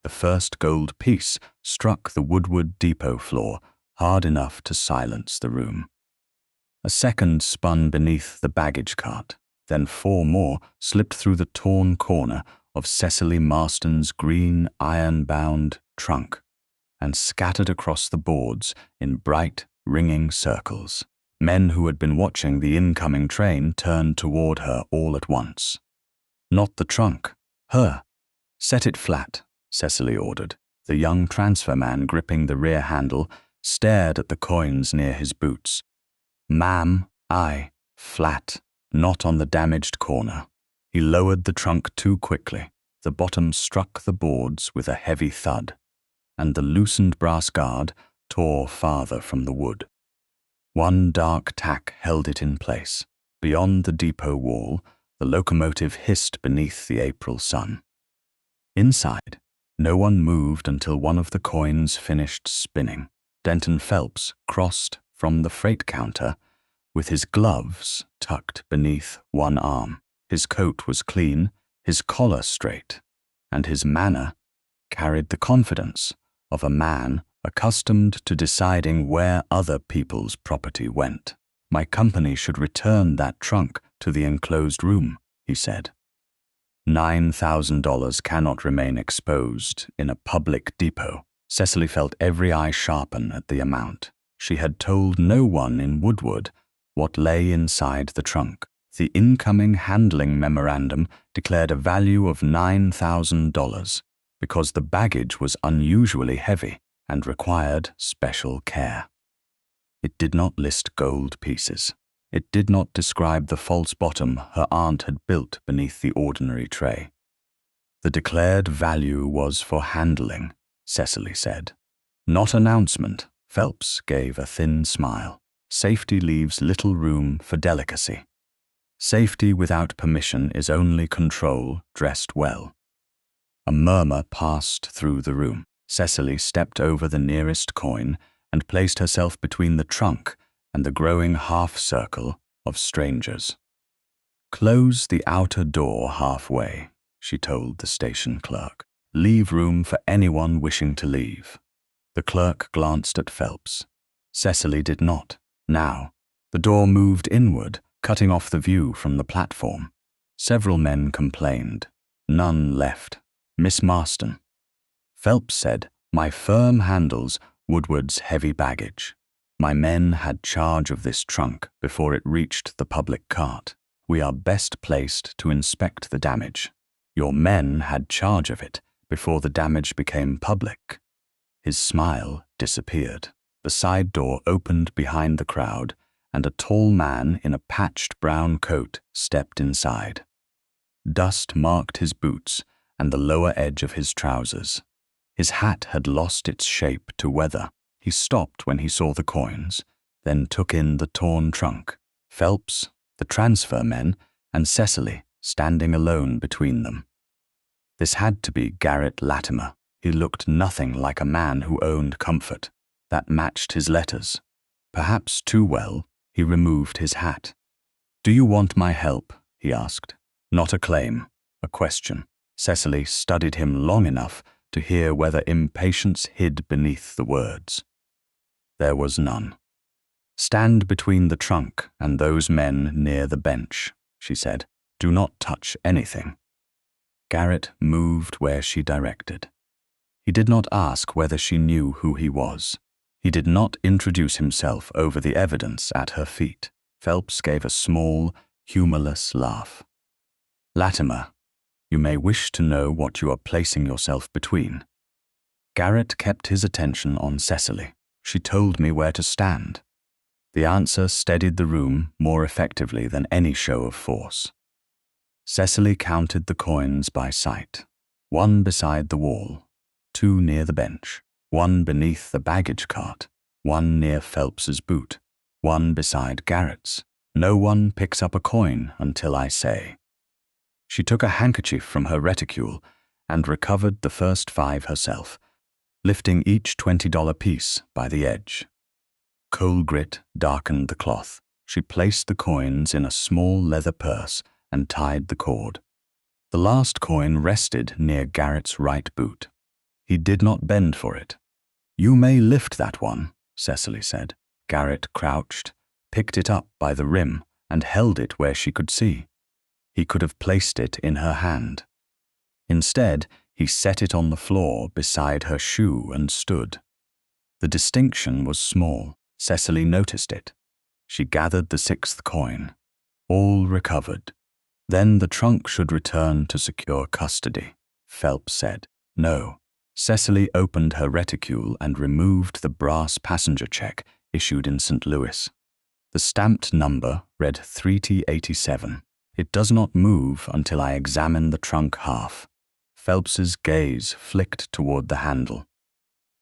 The first gold piece struck the Woodward depot floor hard enough to silence the room. A second spun beneath the baggage cart, then 4 more slipped through the torn corner of Cecily Marston's green iron-bound trunk and scattered across the boards in bright, ringing circles. Men who had been watching the incoming train turned toward her all at once. Not the trunk, her. Set it flat, Cecily ordered. The young transfer man gripping the rear handle stared at the coins near his boots. Ma'am, flat, not on the damaged corner. He lowered the trunk too quickly. The bottom struck the boards with a heavy thud, and the loosened brass guard tore farther from the wood. One dark tack held it in place. Beyond the depot wall, the locomotive hissed beneath the April sun. Inside, no one moved until one of the coins finished spinning. Denton Phelps crossed from the freight counter with his gloves tucked beneath one arm. His coat was clean, his collar straight, and his manner carried the confidence of a man accustomed to deciding where other people's property went. My company should return that trunk to the enclosed room, he said. $9,000 cannot remain exposed in a public depot. Cecily felt every eye sharpen at the amount. She had told no one in Woodward what lay inside the trunk. The incoming handling memorandum declared a value of $9,000 because the baggage was unusually heavy and required special care. It did not list gold pieces. It did not describe the false bottom her aunt had built beneath the ordinary tray. The declared value was for handling, Cecily said. Not announcement. Phelps gave a thin smile. Safety leaves little room for delicacy. Safety without permission is only control dressed well. A murmur passed through the room. Cecily stepped over the nearest coin and placed herself between the trunk and the growing half-circle of strangers. Close the outer door halfway, she told the station clerk. Leave room for anyone wishing to leave. The clerk glanced at Phelps. Cecily did not. Now, the door moved inward, cutting off the view from the platform. Several men complained. None left. Miss Marston. Phelps said, "My firm handles Woodward's heavy baggage. My men had charge of this trunk before it reached the public cart. We are best placed to inspect the damage. Your men had charge of it before the damage became public." His smile disappeared. The side door opened behind the crowd, and a tall man in a patched brown coat stepped inside. Dust marked his boots and the lower edge of his trousers. His hat had lost its shape to weather. He stopped when he saw the coins, then took in the torn trunk. Phelps, the transfer men, and Cecily standing alone between them. This had to be Garrett Latimer. He looked nothing like a man who owned comfort. That matched his letters. Perhaps too well, he removed his hat. "Do you want my help?" he asked. Not a claim, a question. Cecily studied him long enough to hear whether impatience hid beneath the words. There was none. "Stand between the trunk and those men near the bench," she said. "Do not touch anything." Garrett moved where she directed. He did not ask whether she knew who he was. He did not introduce himself over the evidence at her feet. Phelps gave a small, humorless laugh. "Latimer, you may wish to know what you are placing yourself between." Garrett kept his attention on Cecily. "She told me where to stand." The answer steadied the room more effectively than any show of force. Cecily counted the coins by sight. 1 beside the wall, 2 near the bench, 1 beneath the baggage cart, 1 near Phelps's boot, 1 beside Garrett's. "No one picks up a coin until I say." She took a handkerchief from her reticule and recovered the first 5 herself, lifting each $20 piece by the edge. Coal grit darkened the cloth. She placed the coins in a small leather purse and tied the cord. The last coin rested near Garrett's right boot. He did not bend for it. "You may lift that one," Cecily said. Garrett crouched, picked it up by the rim, and held it where she could see. He could have placed it in her hand. Instead, he set it on the floor beside her shoe and stood. The distinction was small. Cecily noticed it. She gathered the 6th coin. All recovered. Then the trunk should return to secure custody, Phelps said. No. Cecily opened her reticule and removed the brass passenger check issued in St. Louis. The stamped number read 3T87. "It does not move until I examine the trunk half." Phelps's gaze flicked toward the handle.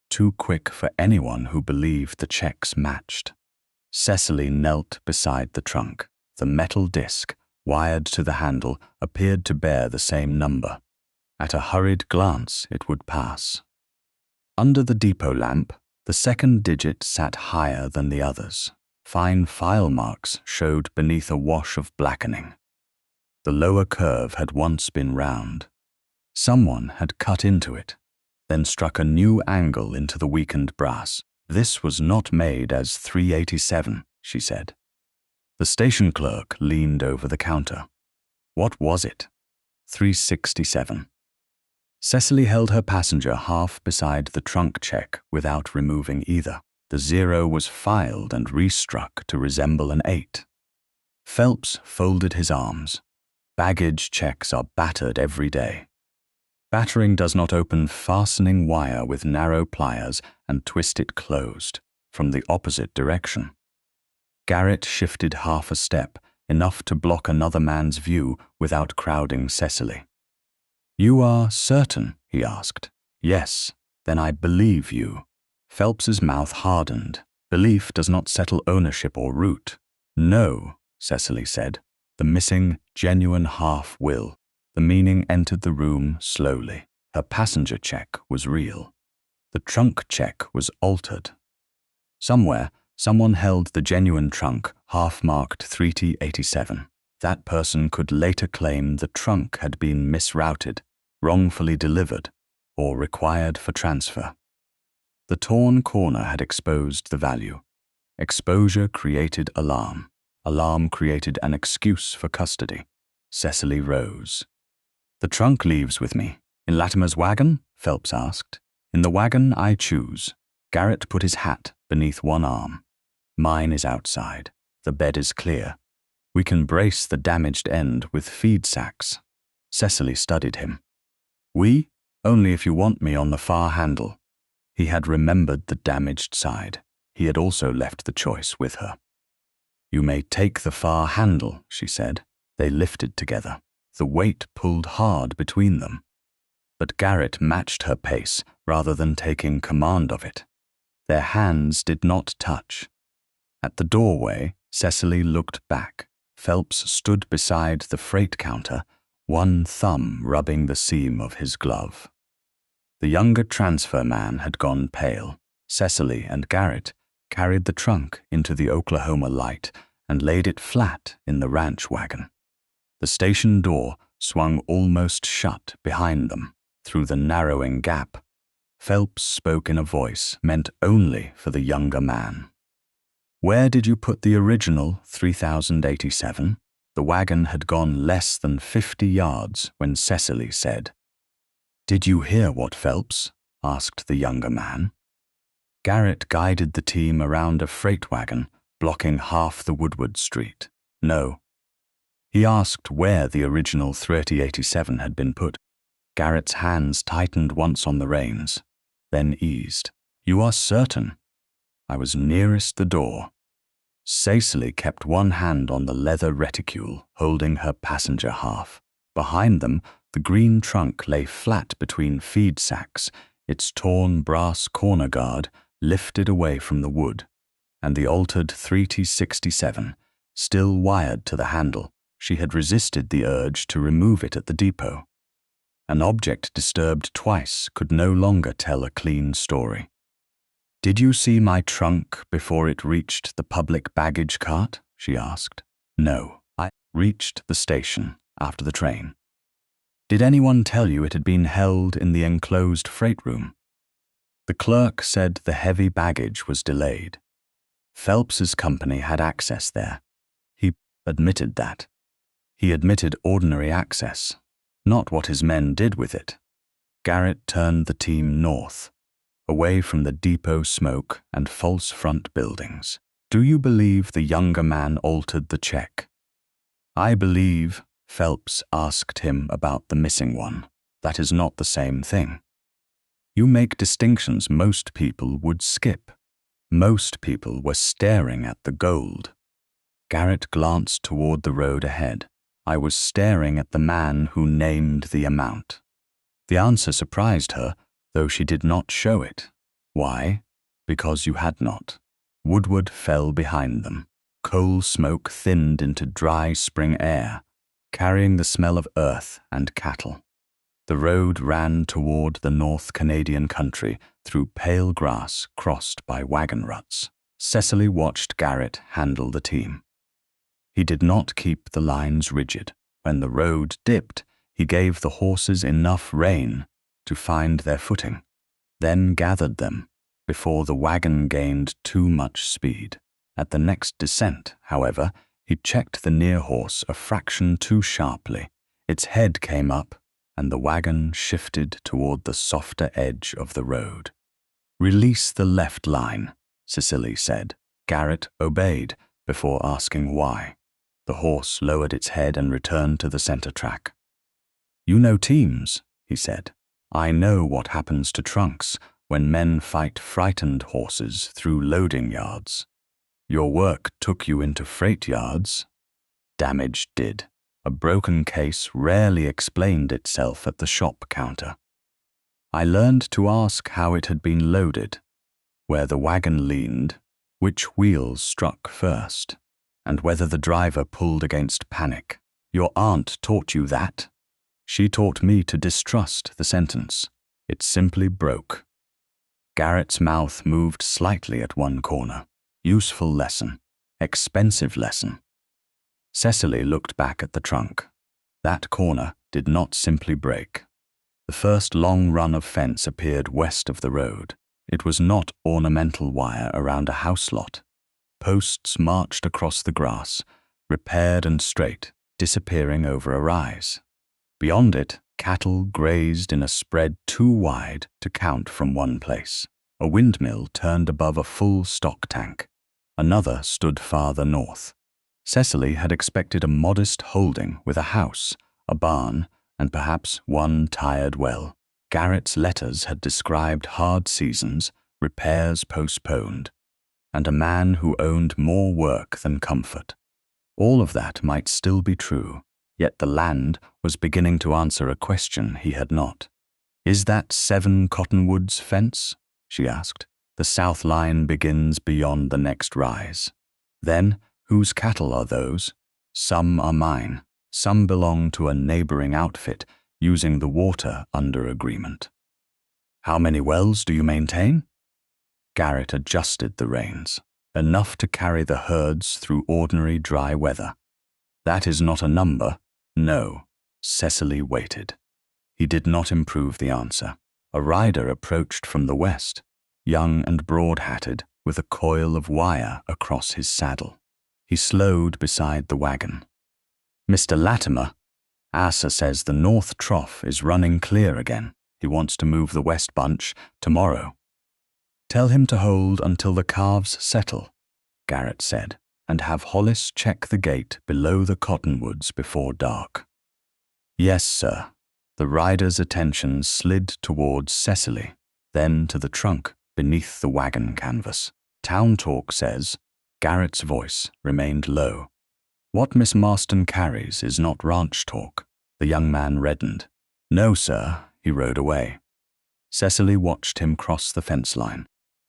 Too quick for anyone who believed the checks matched. Cecily knelt beside the trunk. The metal disc, wired to the handle, appeared to bear the same number. At a hurried glance, it would pass. Under the depot lamp, the 2nd digit sat higher than the others. Fine file marks showed beneath a wash of blackening. The lower curve had once been round. Someone had cut into it, then struck a new angle into the weakened brass. "This was not made as 387, she said. The station clerk leaned over the counter. "What was it?" 367. Cecily held her passenger half beside the trunk check without removing either. The 0 was filed and restruck to resemble an 8. Phelps folded his arms. "Baggage checks are battered every day. Battering does not open fastening wire with narrow pliers and twist it closed from the opposite direction." Garrett shifted half a step, enough to block another man's view without crowding Cecily. "You are certain?" he asked. "Yes, then I believe you." Phelps's mouth hardened. "Belief does not settle ownership or root." "No," Cecily said. "The missing, genuine half will." The meaning entered the room slowly. Her passenger check was real. The trunk check was altered. Somewhere, someone held the genuine trunk, half-marked 3T87. That person could later claim the trunk had been misrouted, wrongfully delivered, or required for transfer. The torn corner had exposed the value. Exposure created alarm. Alarm created an excuse for custody. Cecily rose. "The trunk leaves with me. In Latimer's wagon?" Phelps asked. "In the wagon I choose." Garrett put his hat beneath one arm. "Mine is outside. The bed is clear. We can brace the damaged end with feed sacks." Cecily studied him. "We? Only if you want me on the far handle." He had remembered the damaged side. He had also left the choice with her. "You may take the far handle," she said. They lifted together. The weight pulled hard between them. But Garrett matched her pace rather than taking command of it. Their hands did not touch. At the doorway, Cecily looked back. Phelps stood beside the freight counter, one thumb rubbing the seam of his glove. The younger transfer man had gone pale. Cecily and Garrett carried the trunk into the Oklahoma light and laid it flat in the ranch wagon. The station door swung almost shut behind them through the narrowing gap. Phelps spoke in a voice meant only for the younger man. "Where did you put the original 3087? The wagon had gone less than 50 yards when Cecily said. "Did you hear what, Phelps?" asked the younger man. Garrett guided the team around a freight wagon, blocking half the Woodward Street. "No." He asked where the original 3087 had been put. Garrett's hands tightened once on the reins, then eased. "You are certain?" "I was nearest the door." Cecily kept one hand on the leather reticule, holding her passenger half. Behind them, the green trunk lay flat between feed sacks, its torn brass corner guard lifted away from the wood, and the altered 3T67, still wired to the handle. She had resisted the urge to remove it at the depot. An object disturbed twice could no longer tell a clean story. "Did you see my trunk before it reached the public baggage cart?" she asked. "No, I reached the station after the train." "Did anyone tell you it had been held in the enclosed freight room?" The clerk said the heavy baggage was delayed. Phelps's company had access there. He admitted that. He admitted ordinary access, not what his men did with it. Garrett turned the team north, away from the depot smoke and false front buildings. Do you believe the younger man altered the check? I believe, Phelps asked him about the missing one. That is not the same thing. You make distinctions most people would skip. Most people were staring at the gold. Garrett glanced toward the road ahead. I was staring at the man who named the amount. The answer surprised her, though she did not show it. Why? Because you had not. Woodward fell behind them. Coal smoke thinned into dry spring air, carrying the smell of earth and cattle. The road ran toward the North Canadian country through pale grass crossed by wagon ruts. Cecily watched Garrett handle the team. He did not keep the lines rigid. When the road dipped, he gave the horses enough rein to find their footing, then gathered them before the wagon gained too much speed. At the next descent, however, he checked the near horse a fraction too sharply. Its head came up, and the wagon shifted toward the softer edge of the road. Release the left line, Cecily said. Garrett obeyed before asking why. The horse lowered its head and returned to the center track. You know teams, he said. I know what happens to trunks when men fight frightened horses through loading yards. Your work took you into freight yards. Damage did. A broken case rarely explained itself at the shop counter. I learned to ask how it had been loaded, where the wagon leaned, which wheels struck first, and whether the driver pulled against panic. Your aunt taught you that? She taught me to distrust the sentence. It simply broke. Garrett's mouth moved slightly at one corner. Useful lesson. Expensive lesson. Cecily looked back at the trunk. That corner did not simply break. The first long run of fence appeared west of the road. It was not ornamental wire around a house lot. Posts marched across the grass, repaired and straight, disappearing over a rise. Beyond it, cattle grazed in a spread too wide to count from one place. A windmill turned above a full stock tank. Another stood farther north. Cecily had expected a modest holding with a house, a barn, and perhaps one tired well. Garrett's letters had described hard seasons, repairs postponed, and a man who owned more work than comfort. All of that might still be true, yet the land was beginning to answer a question he had not. Is that 7 Cottonwoods fence? She asked. The south line begins beyond the next rise. Then, whose cattle are those? Some are mine. Some belong to a neighboring outfit using the water under agreement. How many wells do you maintain? Garrett adjusted the reins, enough to carry the herds through ordinary dry weather. That is not a number. No. Cecily waited. He did not improve the answer. A rider approached from the west, young and broad-hatted, with a coil of wire across his saddle. He slowed beside the wagon. Mr. Latimer, Asa says the north trough is running clear again. He wants to move the west bunch tomorrow. Tell him to hold until the calves settle, Garrett said, and have Hollis check the gate below the cottonwoods before dark. Yes, sir. The rider's attention slid towards Cecily, then to the trunk beneath the wagon canvas. Town talk says, Garrett's voice remained low. What Miss Marston carries is not ranch talk. The young man reddened. No, sir, he rode away. Cecily watched him cross the fence line.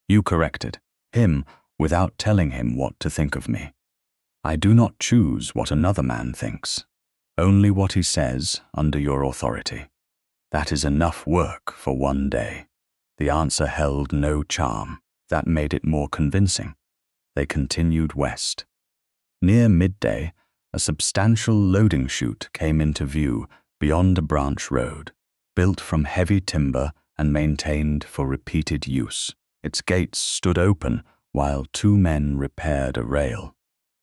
You corrected him without telling him what to think of me. I do not choose what another man thinks, only what he says under your authority. That is enough work for one day. The answer held no charm. That made it more convincing. They continued west. Near midday, a substantial loading chute came into view beyond a branch road, built from heavy timber and maintained for repeated use. Its gates stood open while two men repaired a rail.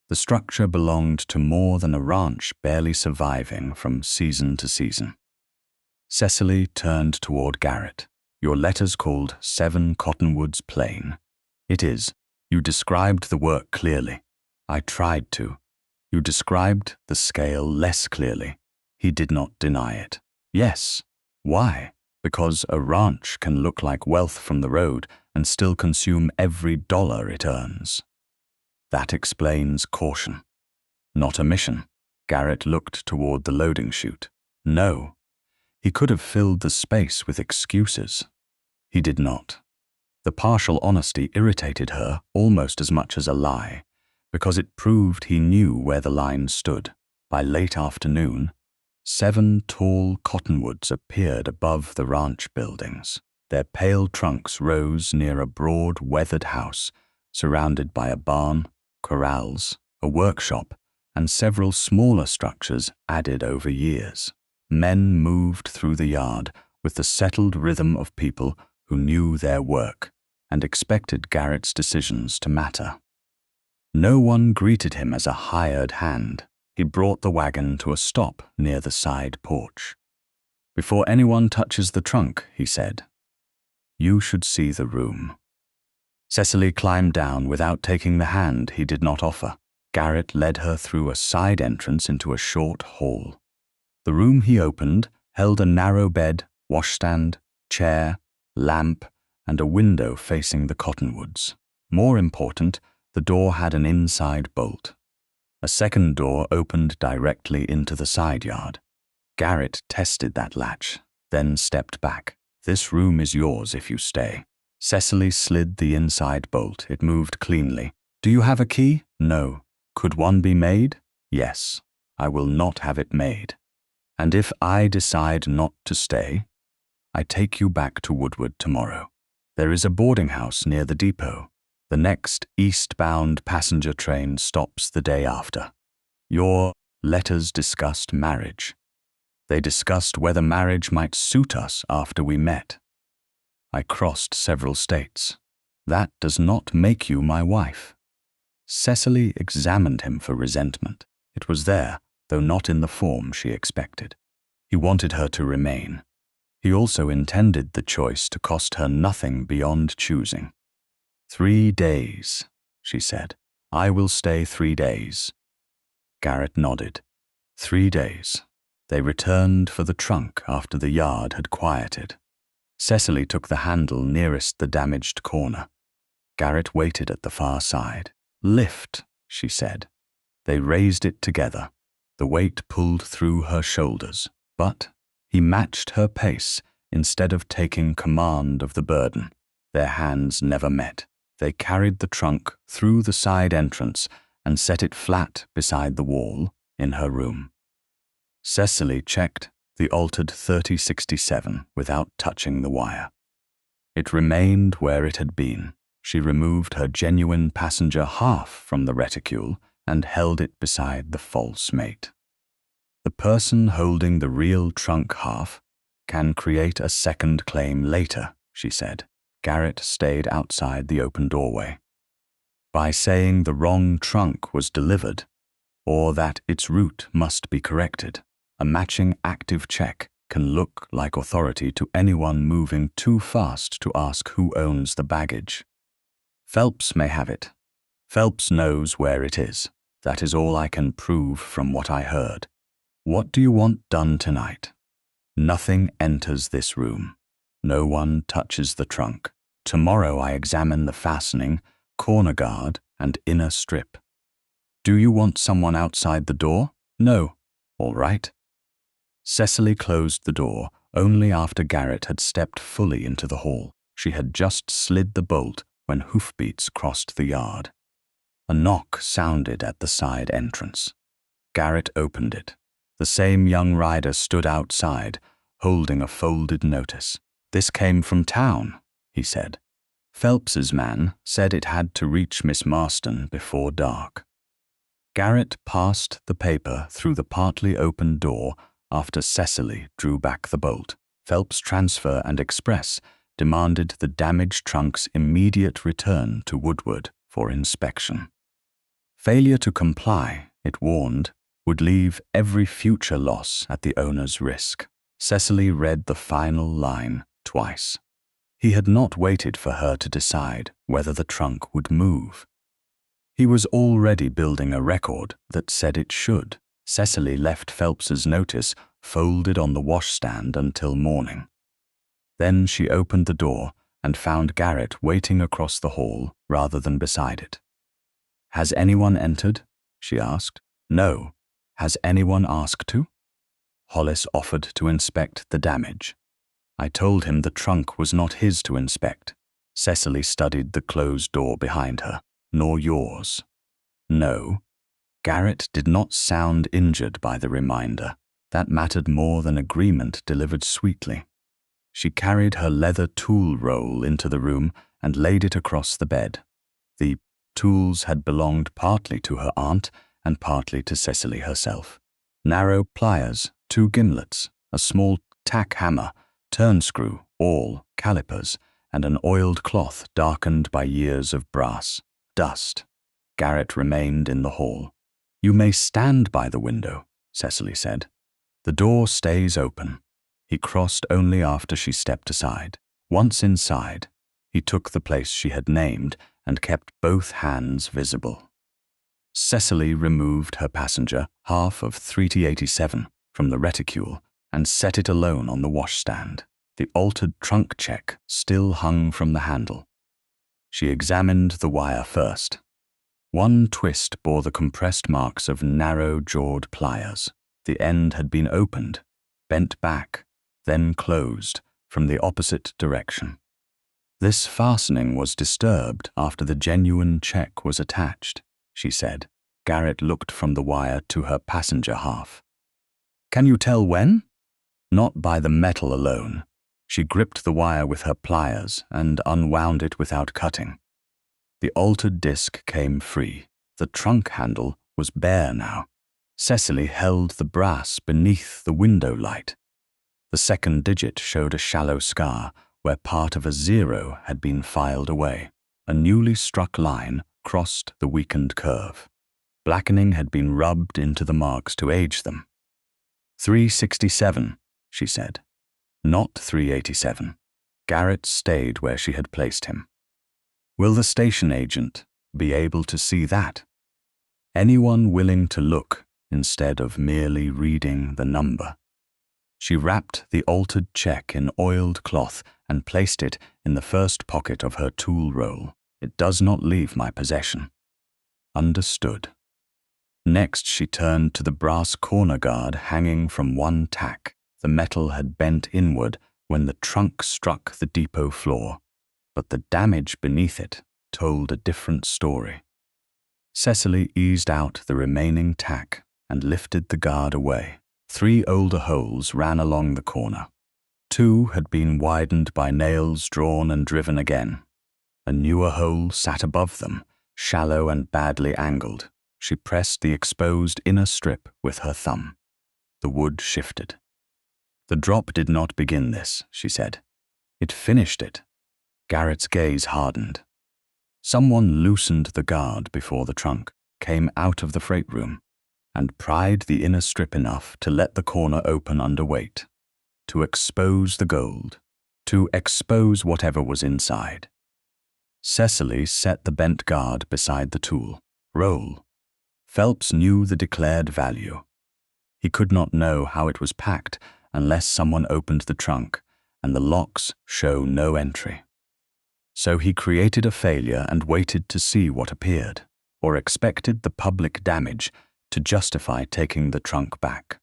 The structure belonged to more than a ranch barely surviving from season to season. Cecily turned toward Garrett. Your letter's called 7 Cottonwoods Plain. It is. You described the work clearly. I tried to. You described the scale less clearly. He did not deny it. Yes. Why? Because a ranch can look like wealth from the road and still consume every dollar it earns. That explains caution. Not omission. Garrett looked toward the loading chute. No. He could have filled the space with excuses. He did not. The partial honesty irritated her almost as much as a lie, because it proved he knew where the line stood. By late afternoon, 7 tall cottonwoods appeared above the ranch buildings. Their pale trunks rose near a broad, weathered house, surrounded by a barn, corrals, a workshop, and several smaller structures added over years. Men moved through the yard with the settled rhythm of people who knew their work and expected Garrett's decisions to matter. No one greeted him as a hired hand. He brought the wagon to a stop near the side porch. Before anyone touches the trunk, he said, you should see the room. Cecily climbed down without taking the hand he did not offer. Garrett led her through a side entrance into a short hall. The room he opened held a narrow bed, washstand, chair, lamp, and a window facing the cottonwoods. More important, the door had an inside bolt. A second door opened directly into the side yard. Garrett tested that latch, then stepped back. This room is yours if you stay. Cecily slid the inside bolt. It moved cleanly. Do you have a key? No. Could one be made? Yes. I will not have it made. And if I decide not to stay, I take you back to Woodward tomorrow. There is a boarding house near the depot. The next eastbound passenger train stops the day after. Your letters discussed marriage. They discussed whether marriage might suit us after we met. I crossed several states. That does not make you my wife. Cecily examined him for resentment. It was there, though not in the form she expected. He wanted her to remain. He also intended the choice to cost her nothing beyond choosing. 3 days, she said. I will stay 3 days. Garrett nodded. 3 days. They returned for the trunk after the yard had quieted. Cecily took the handle nearest the damaged corner. Garrett waited at the far side. Lift, she said. They raised it together. The weight pulled through her shoulders, but he matched her pace instead of taking command of the burden. Their hands never met. They carried the trunk through the side entrance and set it flat beside the wall in her room. Cecily checked the altered 3067 without touching the wire. It remained where it had been. She removed her genuine passenger half from the reticule and held it beside the false mate. The person holding the real trunk half can create a second claim later, she said. Garrett stayed outside the open doorway. By saying the wrong trunk was delivered, or that its route must be corrected, a matching active check can look like authority to anyone moving too fast to ask who owns the baggage. Phelps may have it. Phelps knows where it is. That is all I can prove from what I heard. What do you want done tonight? Nothing enters this room. No one touches the trunk. Tomorrow I examine the fastening, corner guard, and inner strip. Do you want someone outside the door? No. All right. Cecily closed the door only after Garrett had stepped fully into the hall. She had just slid the bolt when hoofbeats crossed the yard. A knock sounded at the side entrance. Garrett opened it. The same young rider stood outside, holding a folded notice. This came from town, he said. Phelps's man said it had to reach Miss Marston before dark. Garrett passed the paper through the partly open door after Cecily drew back the bolt. Phelps Transfer and Express demanded the damaged trunk's immediate return to Woodward for inspection. Failure to comply, it warned, would leave every future loss at the owner's risk. Cecily read the final line twice. He had not waited for her to decide whether the trunk would move. He was already building a record that said it should. Cecily left Phelps's notice folded on the washstand until morning. Then she opened the door and found Garrett waiting across the hall rather than beside it. "Has anyone entered?" she asked. "No. Has anyone asked to?" Hollis offered to inspect the damage. "I told him the trunk was not his to inspect." Cecily studied the closed door behind her. "Nor yours." "No." Garrett did not sound injured by the reminder. That mattered more than agreement delivered sweetly. She carried her leather tool roll into the room and laid it across the bed. The tools had belonged partly to her aunt and partly to Cecily herself. Narrow pliers, 2 gimlets, a small tack hammer, turn screw, awl, calipers, and an oiled cloth darkened by years of brass. Dust. Garrett remained in the hall. "You may stand by the window," Cecily said. "The door stays open." He crossed only after she stepped aside. Once inside, he took the place she had named and kept both hands visible. Cecily removed her passenger, half of 3T87, from the reticule and set it alone on the washstand. The altered trunk check still hung from the handle. She examined the wire first. One twist bore the compressed marks of narrow-jawed pliers. The end had been opened, bent back, then closed from the opposite direction. "This fastening was disturbed after the genuine check was attached," she said. Garrett looked from the wire to her passenger half. "Can you tell when?" "Not by the metal alone." She gripped the wire with her pliers and unwound it without cutting. The altered disc came free. The trunk handle was bare now. Cecily held the brass beneath the window light. The second digit showed a shallow scar where part of a 0 had been filed away. A newly struck line crossed the weakened curve. Blackening had been rubbed into the marks to age them. 367, she said. Not 387. Garrett stayed where she had placed him. "Will the station agent be able to see that?" "Anyone willing to look instead of merely reading the number." She wrapped the altered check in oiled cloth and placed it in the first pocket of her tool roll. "It does not leave my possession." Understood. Next she turned to the brass corner guard hanging from one tack. The metal had bent inward when the trunk struck the depot floor, but the damage beneath it told a different story. Cecily eased out the remaining tack and lifted the guard away. 3 older holes ran along the corner. 2 had been widened by nails drawn and driven again. A newer hole sat above them, shallow and badly angled. She pressed the exposed inner strip with her thumb. The wood shifted. "The drop did not begin this," she said. "It finished it." Garrett's gaze hardened. Someone loosened the guard before the trunk, came out of the freight room, and pried the inner strip enough to let the corner open under weight, to expose the gold, to expose whatever was inside. Cecily set the bent guard beside the tool. "Roll." Phelps knew the declared value. He could not know how it was packed unless someone opened the trunk, and the locks show no entry. So he created a failure and waited to see what appeared, or expected the public damage to justify taking the trunk back.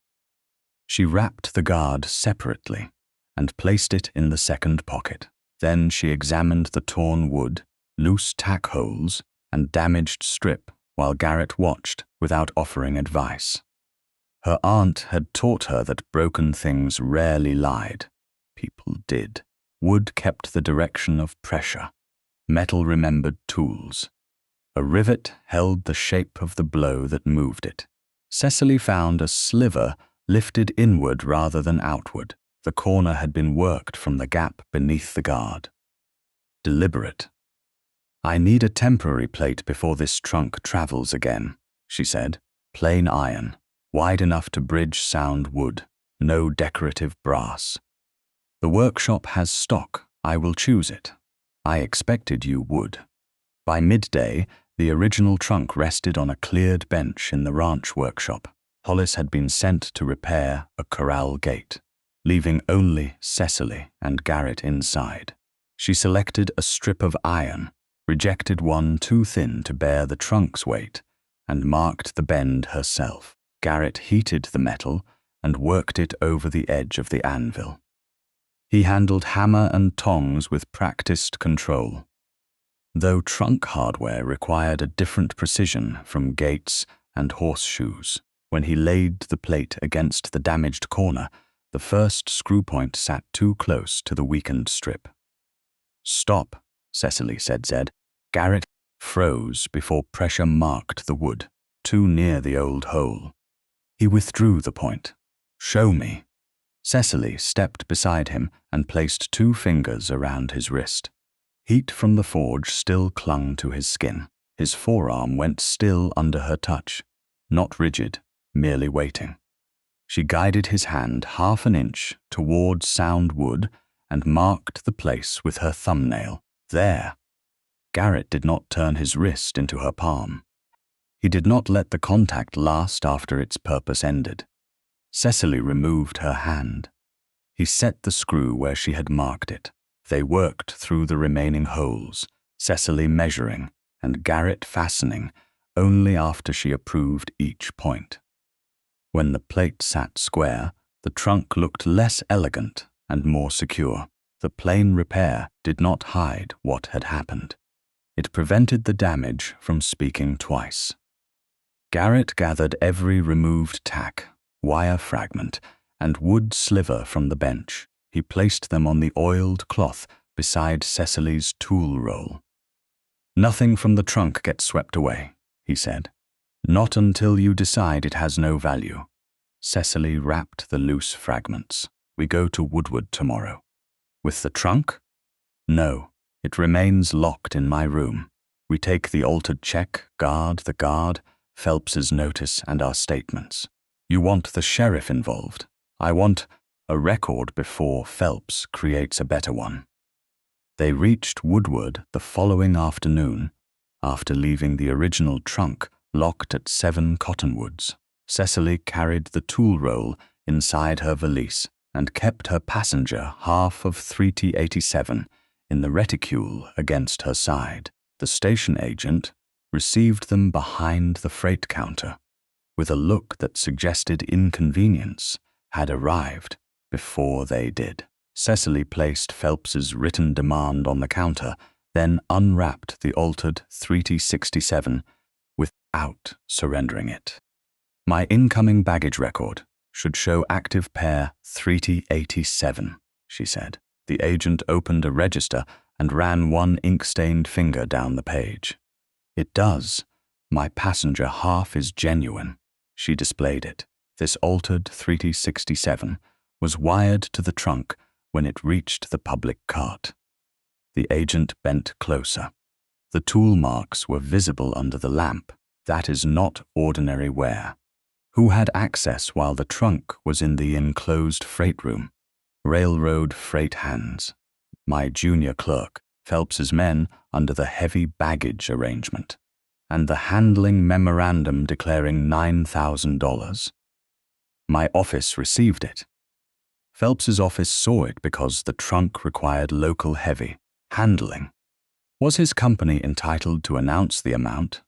She wrapped the guard separately and placed it in the second pocket. Then she examined the torn wood, loose tack holes, and damaged strip while Garrett watched without offering advice. Her aunt had taught her that broken things rarely lied. People did. Wood kept the direction of pressure. Metal remembered tools. A rivet held the shape of the blow that moved it. Cecily found a sliver lifted inward rather than outward. The corner had been worked from the gap beneath the guard. Deliberate. "I need a temporary plate before this trunk travels again," she said. "Plain iron, wide enough to bridge sound wood, no decorative brass. The workshop has stock. I will choose it. I expected you would." By midday, the original trunk rested on a cleared bench in the ranch workshop. Hollis had been sent to repair a corral gate, leaving only Cecily and Garrett inside. She selected a strip of iron, rejected one too thin to bear the trunk's weight, and marked the bend herself. Garrett heated the metal and worked it over the edge of the anvil. He handled hammer and tongs with practiced control. Though trunk hardware required a different precision from gates and horseshoes, when he laid the plate against the damaged corner, the first screw point sat too close to the weakened strip. "Stop," Cecily said. Garrett froze before pressure marked the wood, too near the old hole. He withdrew the point. "Show me." Cecily stepped beside him and placed 2 fingers around his wrist. Heat from the forge still clung to his skin. His forearm went still under her touch, not rigid, merely waiting. She guided his hand 1/2 inch toward sound wood and marked the place with her thumbnail. There. Garrett did not turn his wrist into her palm. He did not let the contact last after its purpose ended. Cecily removed her hand. He set the screw where she had marked it. They worked through the remaining holes, Cecily measuring and Garrett fastening only after she approved each point. When the plate sat square, the trunk looked less elegant and more secure. The plain repair did not hide what had happened. It prevented the damage from speaking twice. Garrett gathered every removed tack, wire fragment, and wood sliver from the bench. He placed them on the oiled cloth beside Cecily's tool roll. "Nothing from the trunk gets swept away," he said. "Not until you decide it has no value." Cecily wrapped the loose fragments. "We go to Woodward tomorrow." "With the trunk?" "No, it remains locked in my room. We take the altered check, the guard, Phelps's notice, and our statements. You want the sheriff involved. I want a record before Phelps creates a better one." They reached Woodward the following afternoon, after leaving the original trunk locked at 7 cottonwoods. Cecily carried the tool roll inside her valise and kept her passenger half of 3T87 in the reticule against her side. The station agent received them behind the freight counter, with a look that suggested inconvenience had arrived before they did. Cecily placed Phelps's written demand on the counter, then unwrapped the altered 3T67 without surrendering it. "My incoming baggage record should show active pair 3T87, she said. The agent opened a register and ran one ink-stained finger down the page. "It does. My passenger half is genuine." She displayed it. This altered 3T67 was wired to the trunk when it reached the public cart. The agent bent closer. The tool marks were visible under the lamp. That is not ordinary wear. Who had access while the trunk was in the enclosed freight room? Railroad freight hands. My junior clerk, Phelps's men under the heavy baggage arrangement, and the handling memorandum declaring $9,000. My office received it. Phelps's office saw it because the trunk required local heavy handling. Was his company entitled to announce the amount?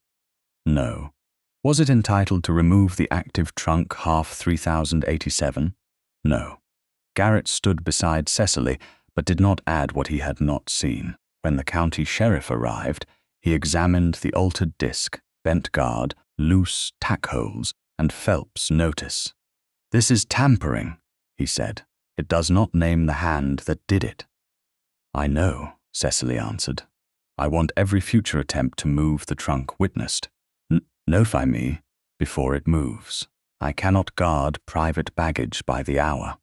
No. Was it entitled to remove the active trunk half 3,087? No. Garrett stood beside Cecily, but did not add what he had not seen. When the county sheriff arrived, he examined the altered disc, bent guard, loose tack holes, and Phelps' notice. "This is tampering," he said. "It does not name the hand that did it." "I know," Cecily answered. "I want every future attempt to move the trunk witnessed. Notify me before it moves. I cannot guard private baggage by the hour."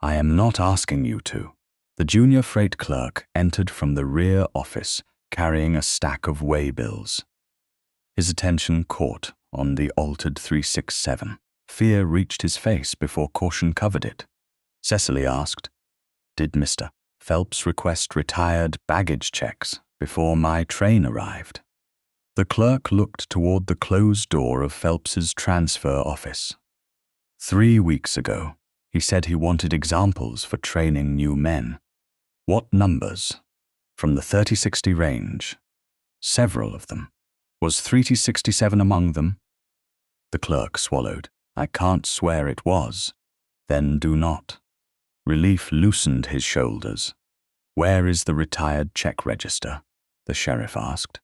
I am not asking you to. The junior freight clerk entered from the rear office carrying a stack of waybills. His attention caught on the altered 367. Fear reached his face before caution covered it. Cecily asked, "Did Mr. Phelps request retired baggage checks before my train arrived?" The clerk looked toward the closed door of Phelps's transfer office. 3 weeks ago, he said he wanted examples for training new men. What numbers? From the 3060 range. Several of them. Was 367 among them? The clerk swallowed. I can't swear it was. Then do not. Relief loosened his shoulders. Where is the retired check register? The sheriff asked.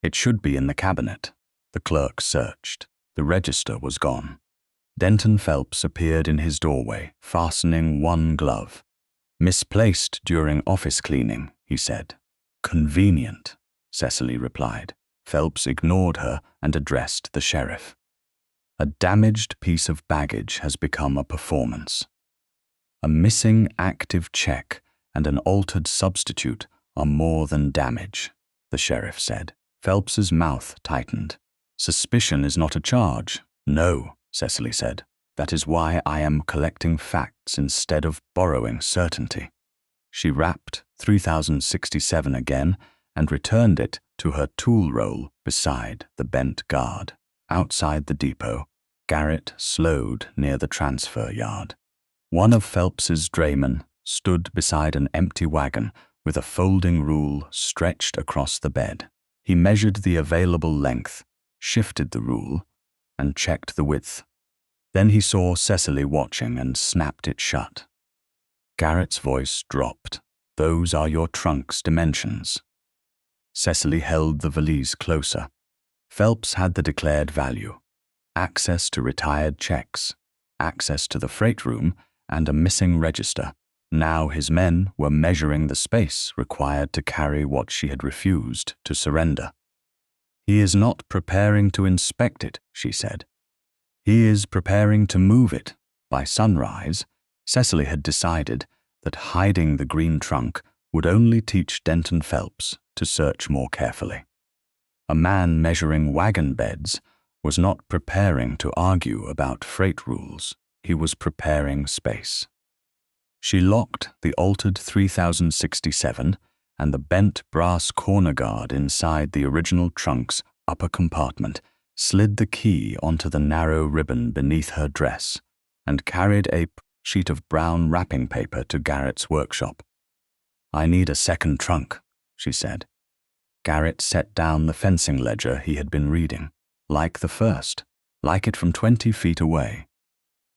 It should be in the cabinet. The clerk searched. The register was gone. Denton Phelps appeared in his doorway, fastening one glove. Misplaced during office cleaning, he said. Convenient, Cecily replied. Phelps ignored her and addressed the sheriff. A damaged piece of baggage has become a performance. A missing active check and an altered substitute are more than damage, the sheriff said. Phelps's mouth tightened. Suspicion is not a charge. No, Cecily said. That is why I am collecting facts instead of borrowing certainty. She wrapped 3067 again and returned it to her tool roll beside the bent guard. Outside the depot, Garrett slowed near the transfer yard. One of Phelps's draymen stood beside an empty wagon with a folding rule stretched across the bed. He measured the available length, shifted the rule, and checked the width. Then he saw Cecily watching and snapped it shut. Garrett's voice dropped. Those are your trunk's dimensions. Cecily held the valise closer. Phelps had the declared value. Access to retired checks, access to the freight room, and a missing register. Now his men were measuring the space required to carry what she had refused to surrender. He is not preparing to inspect it, she said. He is preparing to move it. By sunrise, Cecily had decided that hiding the green trunk would only teach Denton Phelps to search more carefully. A man measuring wagon beds was not preparing to argue about freight rules. He was preparing space. She locked the altered 3067 and the bent brass corner guard inside the original trunk's upper compartment, slid the key onto the narrow ribbon beneath her dress, and carried a sheet of brown wrapping paper to Garrett's workshop. I need a second trunk, she said. Garrett set down the fencing ledger he had been reading. Like the first, like it from 20 feet away.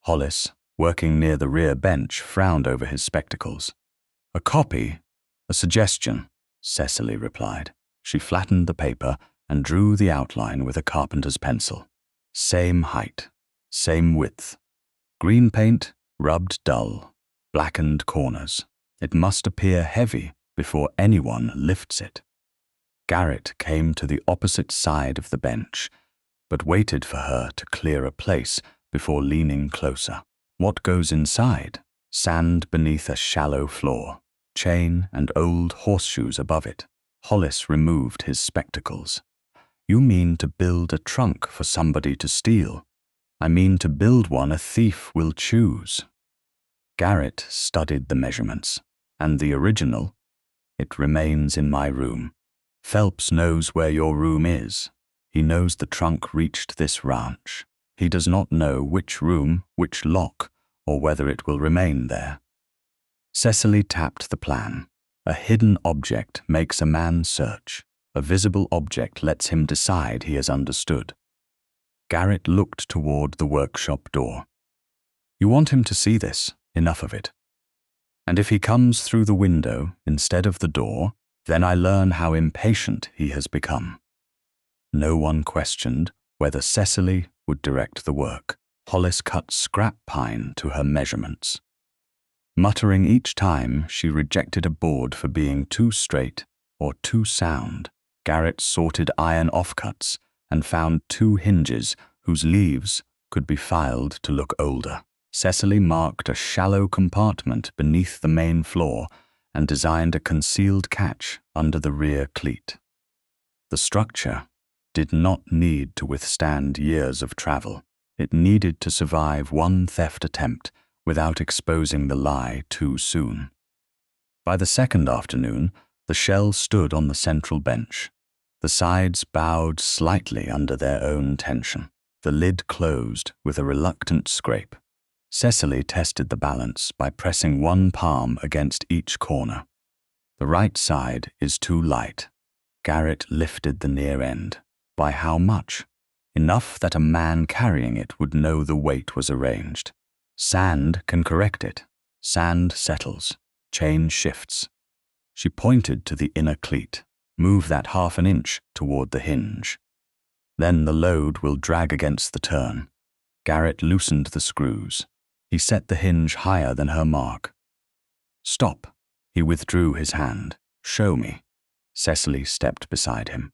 Hollis, working near the rear bench, frowned over his spectacles. A copy, a suggestion, Cecily replied. She flattened the paper and drew the outline with a carpenter's pencil. Same height, same width. Green paint, rubbed dull, blackened corners. It must appear heavy before anyone lifts it. Garrett came to the opposite side of the bench, but waited for her to clear a place before leaning closer. What goes inside? Sand beneath a shallow floor, chain and old horseshoes above it. Hollis removed his spectacles. You mean to build a trunk for somebody to steal? I mean to build one a thief will choose. Garrett studied the measurements, and the original. It remains in my room. Phelps knows where your room is. He knows the trunk reached this ranch. He does not know which room, which lock, or whether it will remain there. Cecily tapped the plan. A hidden object makes a man search. A visible object lets him decide he has understood. Garrett looked toward the workshop door. You want him to see this, enough of it. And if he comes through the window instead of the door, then I learn how impatient he has become. No one questioned whether Cecily would direct the work. Hollis cut scrap pine to her measurements. Muttering each time she rejected a board for being too straight or too sound, Garrett sorted iron offcuts and found 2 hinges whose leaves could be filed to look older. Cecily marked a shallow compartment beneath the main floor and designed a concealed catch under the rear cleat. The structure did not need to withstand years of travel. It needed to survive one theft attempt without exposing the lie too soon. By the second afternoon, the shell stood on the central bench. The sides bowed slightly under their own tension. The lid closed with a reluctant scrape. Cecily tested the balance by pressing one palm against each corner. The right side is too light. Garrett lifted the near end. By how much? Enough that a man carrying it would know the weight was arranged. Sand can correct it. Sand settles. Chain shifts. She pointed to the inner cleat. Move that half an inch toward the hinge. Then the load will drag against the turn. Garrett loosened the screws. He set the hinge higher than her mark. Stop. He withdrew his hand. Show me. Cecily stepped beside him.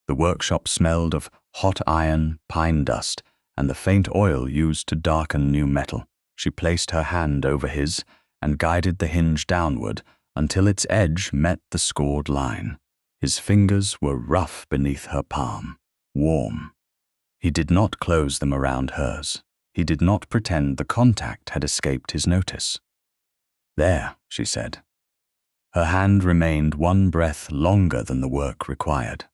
The workshop smelled of hot iron, pine dust, and the faint oil used to darken new metal. She placed her hand over his and guided the hinge downward until its edge met the scored line. His fingers were rough beneath her palm, warm. He did not close them around hers. He did not pretend the contact had escaped his notice. There, she said. Her hand remained one breath longer than the work required.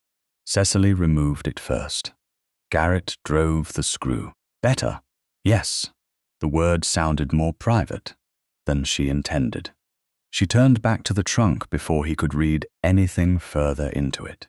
Cecily removed it first. Garrett drove the screw. Better. Yes. The word sounded more private than she intended. She turned back to the trunk before he could read anything further into it.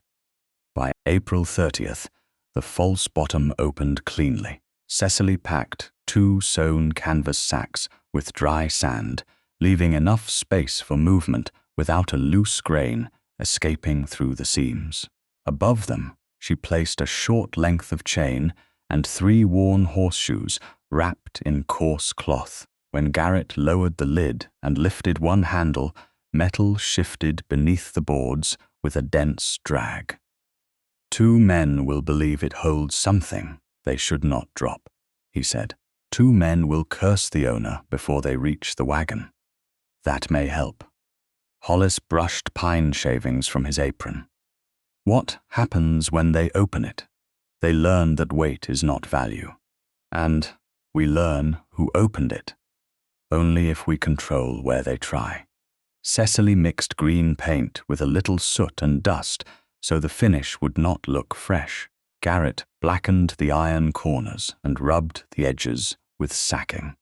By April 30th, the false bottom opened cleanly. Cecily packed 2 sewn canvas sacks with dry sand, leaving enough space for movement without a loose grain escaping through the seams. Above them, she placed a short length of chain and 3 worn horseshoes wrapped in coarse cloth. When Garrett lowered the lid and lifted one handle, metal shifted beneath the boards with a dense drag. 2 men will believe it holds something they should not drop, he said. 2 men will curse the owner before they reach the wagon. That may help. Hollis brushed pine shavings from his apron. What happens when they open it? They learn that weight is not value. And we learn who opened it. Only if we control where they try. Cecily mixed green paint with a little soot and dust so the finish would not look fresh. Garrett blackened the iron corners and rubbed the edges with sacking.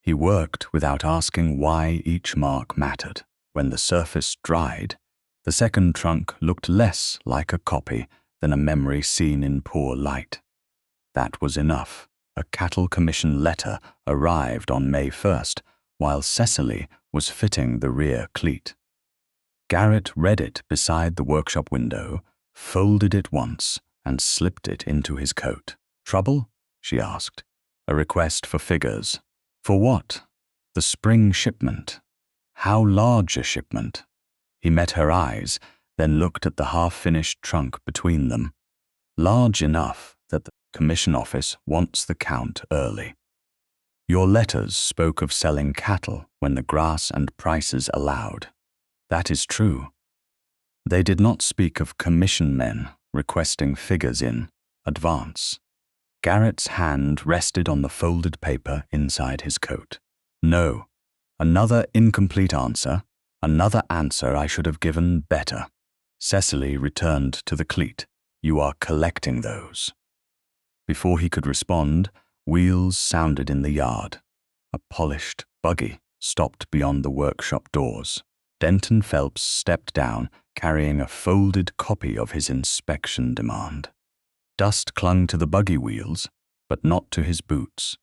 He worked without asking why each mark mattered. When the surface dried, the second trunk looked less like a copy than a memory seen in poor light. That was enough. A cattle commission letter arrived on May 1st, while Cecily was fitting the rear cleat. Garrett read it beside the workshop window, folded it once, and slipped it into his coat. Trouble? She asked. A request for figures. For what? The spring shipment. How large a shipment? He met her eyes, then looked at the half-finished trunk between them. Large enough that the commission office wants the count early. Your letters spoke of selling cattle when the grass and prices allowed. That is true. They did not speak of commission men requesting figures in advance. Garrett's hand rested on the folded paper inside his coat. No. Another incomplete answer. Another answer I should have given better. Cecily returned to the cleat. You are collecting those. Before he could respond, wheels sounded in the yard. A polished buggy stopped beyond the workshop doors. Denton Phelps stepped down, carrying a folded copy of his inspection demand. Dust clung to the buggy wheels, but not to his boots.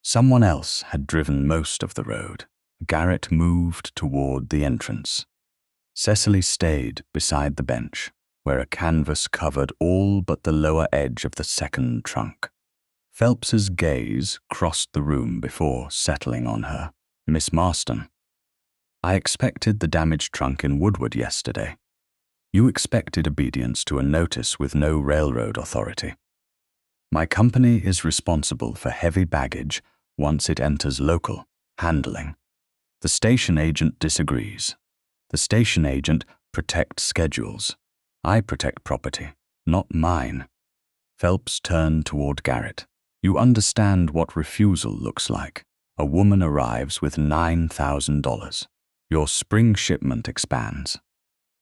Someone else had driven most of the road. Garrett moved toward the entrance. Cecily stayed beside the bench, where a canvas covered all but the lower edge of the second trunk. Phelps's gaze crossed the room before settling on her. Miss Marston. I expected the damaged trunk in Woodward yesterday. You expected obedience to a notice with no railroad authority. My company is responsible for heavy baggage once it enters local handling. The station agent disagrees. The station agent protects schedules. I protect property, not mine. Phelps turned toward Garrett. You understand what refusal looks like. A woman arrives with $9,000. Your spring shipment expands.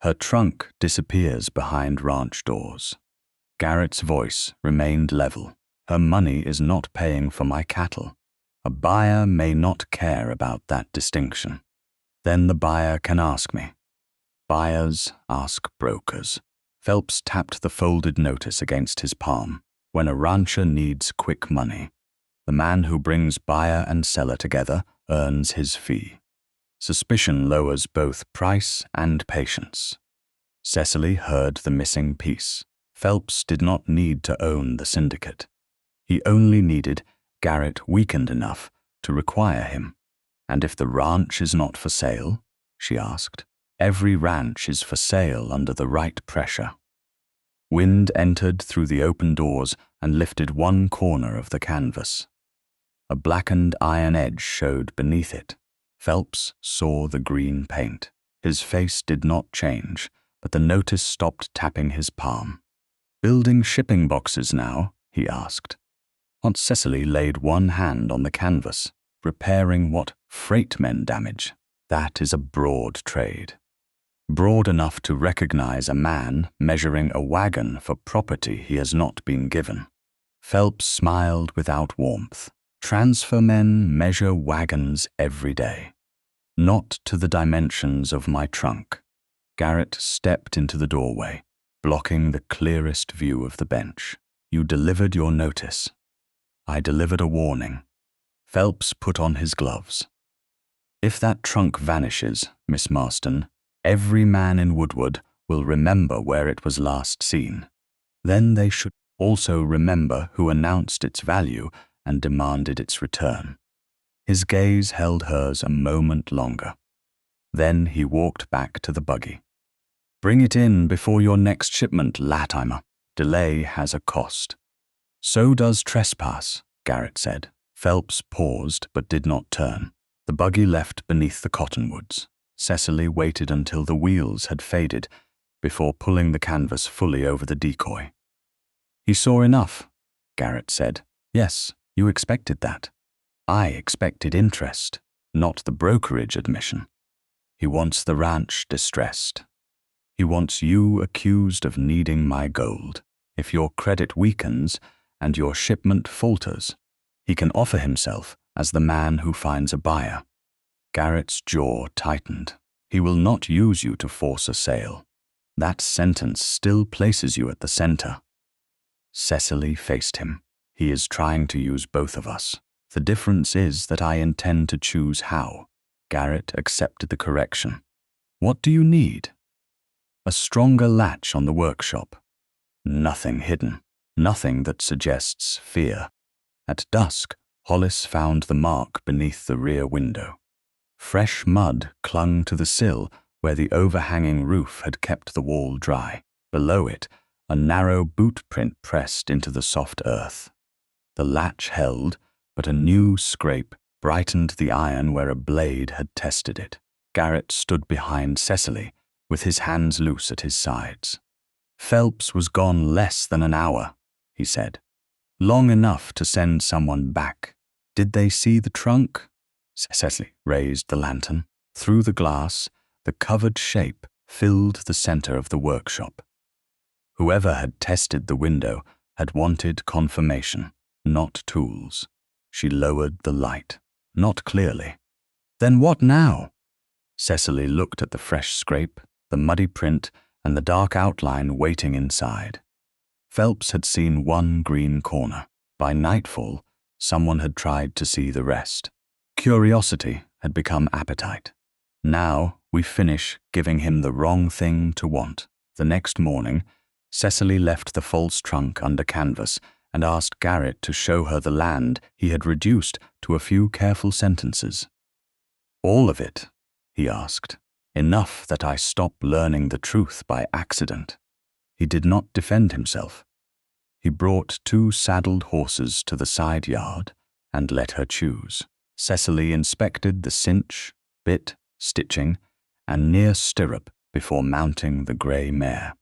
Her trunk disappears behind ranch doors. Garrett's voice remained level. Her money is not paying for my cattle. A buyer may not care about that distinction. Then the buyer can ask me. Buyers ask brokers. Phelps tapped the folded notice against his palm. When a rancher needs quick money, the man who brings buyer and seller together earns his fee. Suspicion lowers both price and patience. Cecily heard the missing piece. Phelps did not need to own the syndicate. He only needed Garrett weakened enough to require him. And if the ranch is not for sale, she asked. Every ranch is for sale under the right pressure. Wind entered through the open doors and lifted one corner of the canvas. A blackened iron edge showed beneath it. Phelps saw the green paint. His face did not change, but the notice stopped tapping his palm. Building shipping boxes now? He asked. Aunt Cecily laid one hand on the canvas. Repairing what freight men damage. That is a broad trade. Broad enough to recognize a man measuring a wagon for property he has not been given. Phelps smiled without warmth. Transfer men measure wagons every day. Not to the dimensions of my trunk. Garrett stepped into the doorway, blocking the clearest view of the bench. You delivered your notice. I delivered a warning. Phelps put on his gloves. If that trunk vanishes, Miss Marston, every man in Woodward will remember where it was last seen. Then they should also remember who announced its value and demanded its return. His gaze held hers a moment longer. Then he walked back to the buggy. Bring it in before your next shipment, Latimer. Delay has a cost. So does trespass, Garrett said. Phelps paused but did not turn. The buggy left beneath the cottonwoods. Cecily waited until the wheels had faded before pulling the canvas fully over the decoy. He saw enough, Garrett said. Yes, you expected that. I expected interest, not the brokerage admission. He wants the ranch distressed. He wants you accused of needing my gold. If your credit weakens and your shipment falters, he can offer himself as the man who finds a buyer. Garrett's jaw tightened. He will not use you to force a sale. That sentence still places you at the center. Cecily faced him. He is trying to use both of us. The difference is that I intend to choose how. Garrett accepted the correction. What do you need? A stronger latch on the workshop. Nothing hidden. Nothing that suggests fear. At dusk, Hollis found the mark beneath the rear window. Fresh mud clung to the sill where the overhanging roof had kept the wall dry. Below it, a narrow boot print pressed into the soft earth. The latch held, but a new scrape brightened the iron where a blade had tested it. Garrett stood behind Cecily, with his hands loose at his sides. Phelps was gone less than an hour, he said. Long enough to send someone back. Did they see the trunk? Cecily raised the lantern. Through the glass, the covered shape filled the center of the workshop. Whoever had tested the window had wanted confirmation, not tools. She lowered the light, not clearly. Then what now? Cecily looked at the fresh scrape, the muddy print, and the dark outline waiting inside. Phelps had seen one green corner. By nightfall, someone had tried to see the rest. Curiosity had become appetite. Now we finish giving him the wrong thing to want. The next morning, Cecily left the false trunk under canvas and asked Garrett to show her the land he had reduced to a few careful sentences. All of it, he asked. Enough that I stop learning the truth by accident. He did not defend himself. He brought 2 saddled horses to the side yard and let her choose. Cecily inspected the cinch, bit, stitching, and near stirrup before mounting the grey mare.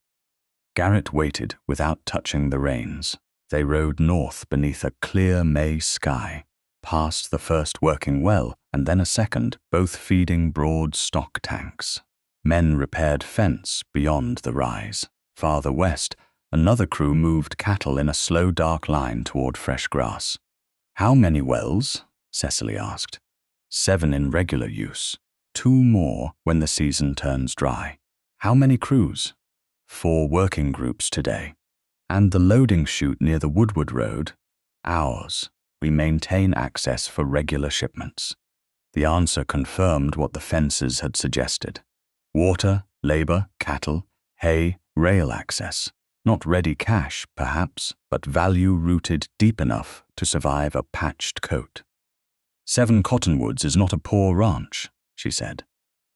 Garrett waited without touching the reins. They rode north beneath a clear May sky, past the first working well and then a second, both feeding broad stock tanks. Men repaired fence beyond the rise. Farther west, another crew moved cattle in a slow dark line toward fresh grass. "How many wells?" Cecily asked. "7 in regular use. 2 more when the season turns dry." "How many crews?" 4 working groups today. "And the loading chute near the Woodward Road?" "Ours. We maintain access for regular shipments." The answer confirmed what the fences had suggested. Water, labor, cattle, hay, rail access. Not ready cash, perhaps, but value rooted deep enough to survive a patched coat. 7 Cottonwoods is not a poor ranch, she said.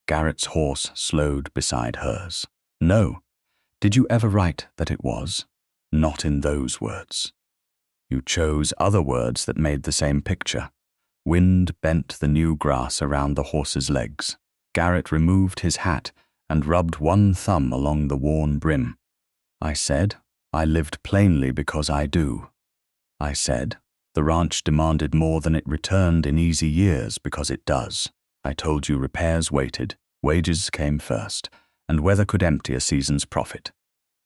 Garrett's horse slowed beside hers. "No. Did you ever write that it was?" "Not in those words." "You chose other words that made the same picture." Wind bent the new grass around the horse's legs. Garrett removed his hat and rubbed one thumb along the worn brim. "I said, I lived plainly because I do. I said, the ranch demanded more than it returned in easy years because it does. I told you repairs waited, wages came first, and weather could empty a season's profit.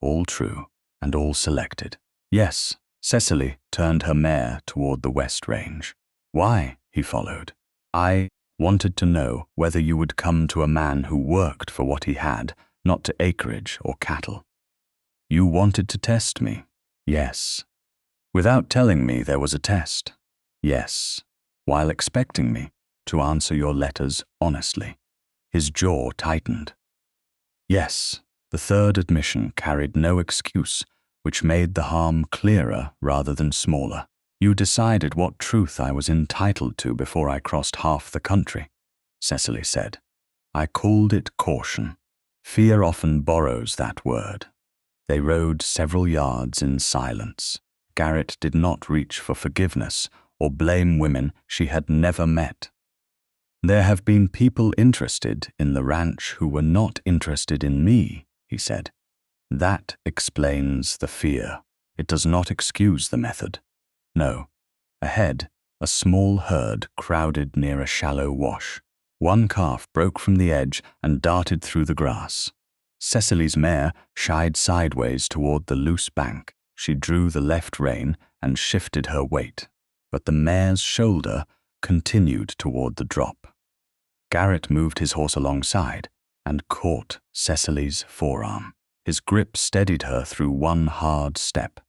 All true, and all selected." "Yes." Cecily turned her mare toward the west range. "Why?" he followed. "I wanted to know whether you would come to a man who worked for what he had, not to acreage or cattle." "You wanted to test me?" "Yes." "Without telling me there was a test?" "Yes." "While expecting me to answer your letters honestly?" His jaw tightened. "Yes." The third admission carried no excuse, which made the harm clearer rather than smaller. "You decided what truth I was entitled to before I crossed half the country," Cecily said. "I called it caution. Fear often borrows that word." They rode several yards in silence. Garrett did not reach for forgiveness or blame women she had never met. "There have been people interested in the ranch who were not interested in me," he said. "That explains the fear. It does not excuse the method." No. Ahead, a small herd crowded near a shallow wash. One calf broke from the edge and darted through the grass. Cecily's mare shied sideways toward the loose bank. She drew the left rein and shifted her weight, but the mare's shoulder continued toward the drop. Garrett moved his horse alongside and caught Cecily's forearm. His grip steadied her through one hard step.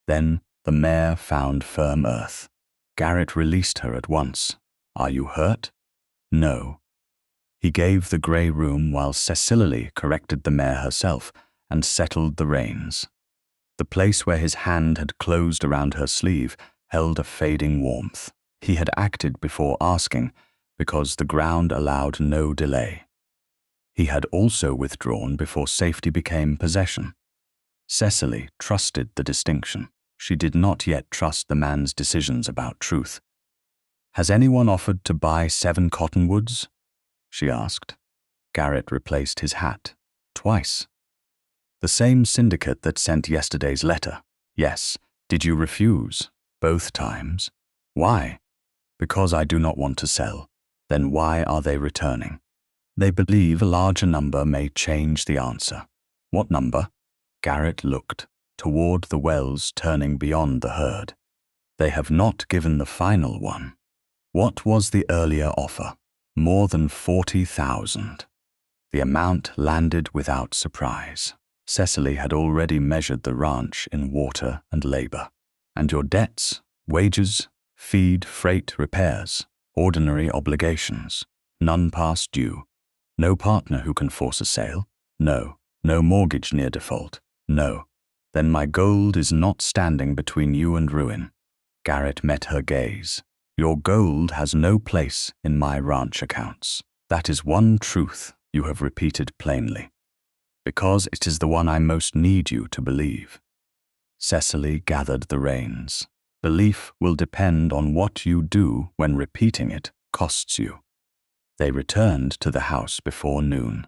Then the mare found firm earth. Garrett released her at once. "Are you hurt?" "No." He gave the grey room while Cecily corrected the mare herself and settled the reins. The place where his hand had closed around her sleeve held a fading warmth. He had acted before asking, because the ground allowed no delay. He had also withdrawn before safety became possession. Cecily trusted the distinction. She did not yet trust the man's decisions about truth. "Has anyone offered to buy 7 Cottonwoods?" she asked. Garrett replaced his hat. "Twice." "The same syndicate that sent yesterday's letter?" "Yes." "Did you refuse?" "Both times." "Why?" "Because I do not want to sell." "Then why are they returning?" "They believe a larger number may change the answer." "What number?" Garrett looked toward the wells turning beyond the herd. "They have not given the final one." "What was the earlier offer?" "More than 40,000. The amount landed without surprise. Cecily had already measured the ranch in water and labor. "And your debts, wages, feed, freight, repairs, ordinary obligations, none past due. No partner who can force a sale? No. No mortgage near default? No. Then my gold is not standing between you and ruin." Garrett met her gaze. "Your gold has no place in my ranch accounts. That is one truth you have repeated plainly, because it is the one I most need you to believe." Cecily gathered the reins. Belief will depend on what you do when repeating it costs you. They returned to the house before noon.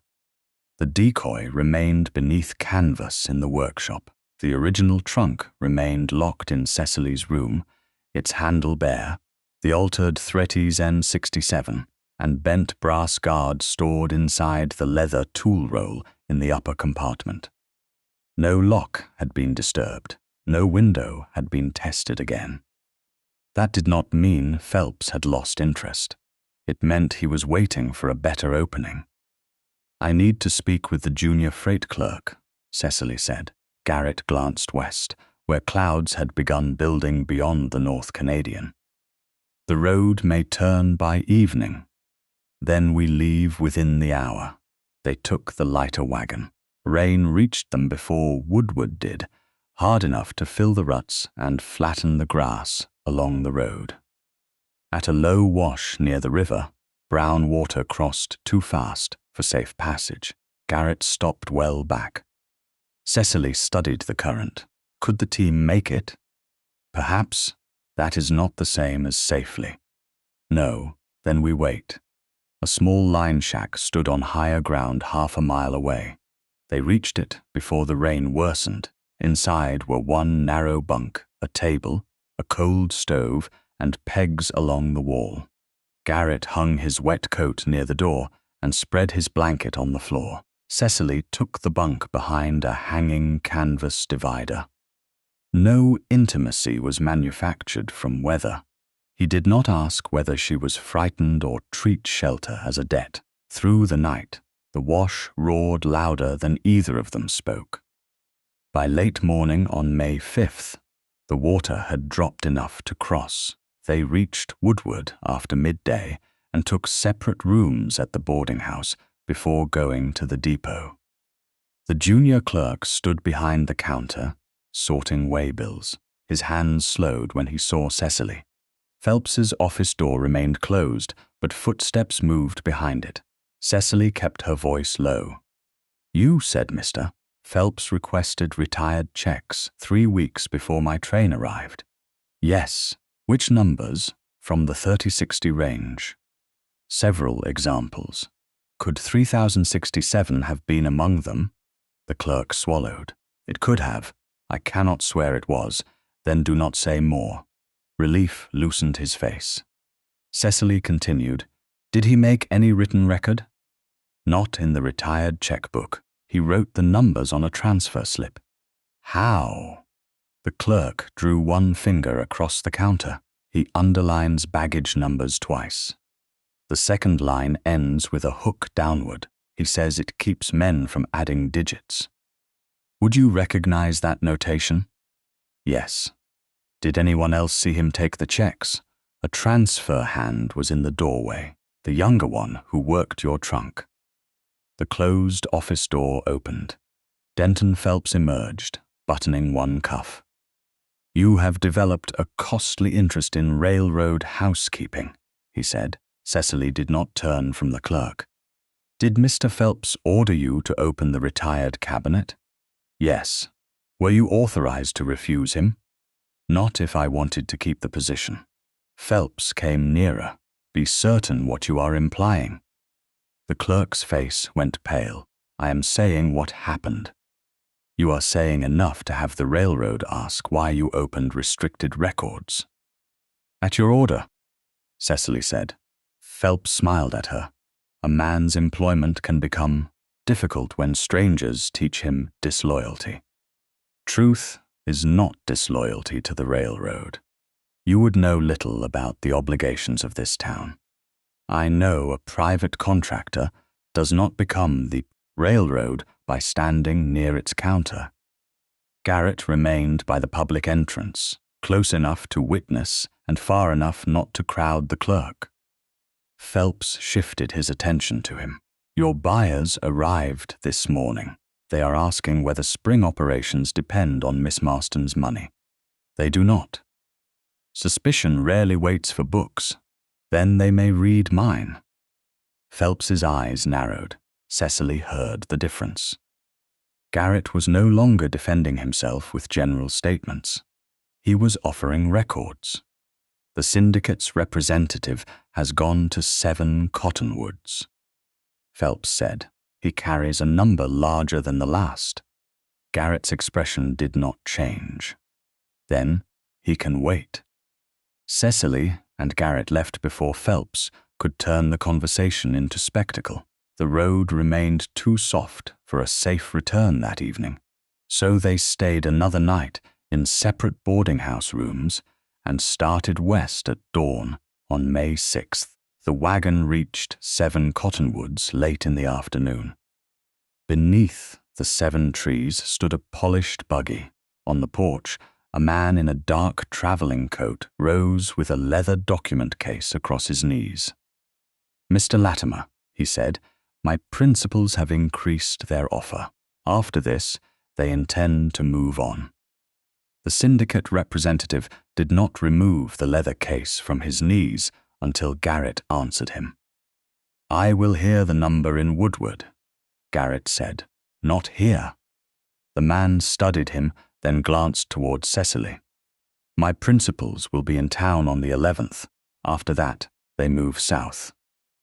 The decoy remained beneath canvas in the workshop. The original trunk remained locked in Cecily's room, its handle bare, the altered Threaties N67 and bent brass guard stored inside the leather tool roll in the upper compartment. No lock had been disturbed. No window had been tested again. That did not mean Phelps had lost interest. It meant he was waiting for a better opening. "I need to speak with the junior freight clerk," Cecily said. Garrett glanced west, where clouds had begun building beyond the North Canadian. "The road may turn by evening. Then we leave within the hour." They took the lighter wagon. Rain reached them before Woodward did, hard enough to fill the ruts and flatten the grass along the road. At a low wash near the river, brown water crossed too fast for safe passage. Garrett stopped well back. Cecily studied the current. Could the team make it? Perhaps. That is not the same as safely. No, then we wait. A small line shack stood on higher ground half a mile away. They reached it before the rain worsened. Inside were one narrow bunk, a table, a cold stove, and pegs along the wall. Garrett hung his wet coat near the door and spread his blanket on the floor. Cecily took the bunk behind a hanging canvas divider. No intimacy was manufactured from weather. He did not ask whether she was frightened or treat shelter as a debt. Through the night, the wash roared louder than either of them spoke. By late morning on May 5th, the water had dropped enough to cross. They reached Woodward after midday and took separate rooms at the boarding house before going to the depot. The junior clerk stood behind the counter, sorting waybills. His hands slowed when he saw Cecily. Phelps's office door remained closed, but footsteps moved behind it. Cecily kept her voice low. "You said, mister, Phelps requested retired checks 3 weeks before my train arrived." "Yes. Which numbers?" "From the 3060 range." "Several examples." "Could 3067 have been among them?" The clerk swallowed. "It could have. I cannot swear it was. Then do not say more." Relief loosened his face. Cecily continued, "Did he make any written record?" "Not in the retired checkbook. He wrote the numbers on a transfer slip." "How?" The clerk drew one finger across the counter. "He underlines baggage numbers twice. The second line ends with a hook downward. He says it keeps men from adding digits." "Would you recognize that notation?" "Yes." "Did anyone else see him take the checks?" "A transfer hand was in the doorway, the younger one who worked your trunk." The closed office door opened. Denton Phelps emerged, buttoning one cuff. "You have developed a costly interest in railroad housekeeping," he said. Cecily did not turn from the clerk. "Did Mr. Phelps order you to open the retired cabinet?" "Yes." "Were you authorized to refuse him?" "Not if I wanted to keep the position." Phelps came nearer. "Be certain what you are implying." The clerk's face went pale. "I am saying what happened." "You are saying enough to have the railroad ask why you opened restricted records." "At your order," Cecily said. Phelps smiled at her. A man's employment can become difficult when strangers teach him disloyalty. Truth is not disloyalty to the railroad. You would know little about the obligations of this town. I know a private contractor does not become the railroad by standing near its counter. Garrett remained by the public entrance, close enough to witness and far enough not to crowd the clerk. Phelps shifted his attention to him. "Your buyers arrived this morning. They are asking whether spring operations depend on Miss Marston's money." "They do not." "Suspicion rarely waits for books. Then they may read mine." Phelps's eyes narrowed. Cecily heard the difference. Garrett was no longer defending himself with general statements. He was offering records. The syndicate's representative has gone to 7 cottonwoods. Phelps said, he carries a number larger than the last. Garrett's expression did not change. Then he can wait. Cecily and Garrett left before Phelps could turn the conversation into spectacle. The road remained too soft for a safe return that evening, so they stayed another night in separate boarding house rooms and started west at dawn on May 6th. The wagon reached 7 cottonwoods late in the afternoon. Beneath the 7 trees stood a polished buggy. On the porch, a man in a dark traveling coat rose with a leather document case across his knees. "Mr. Latimer," he said, "my principals have increased their offer. After this, they intend to move on." The syndicate representative did not remove the leather case from his knees until Garrett answered him. "I will hear the number in Woodward," Garrett said, "not here." The man studied him, then glanced toward Cecily. "My principals will be in town on the 11th. After that, they move south.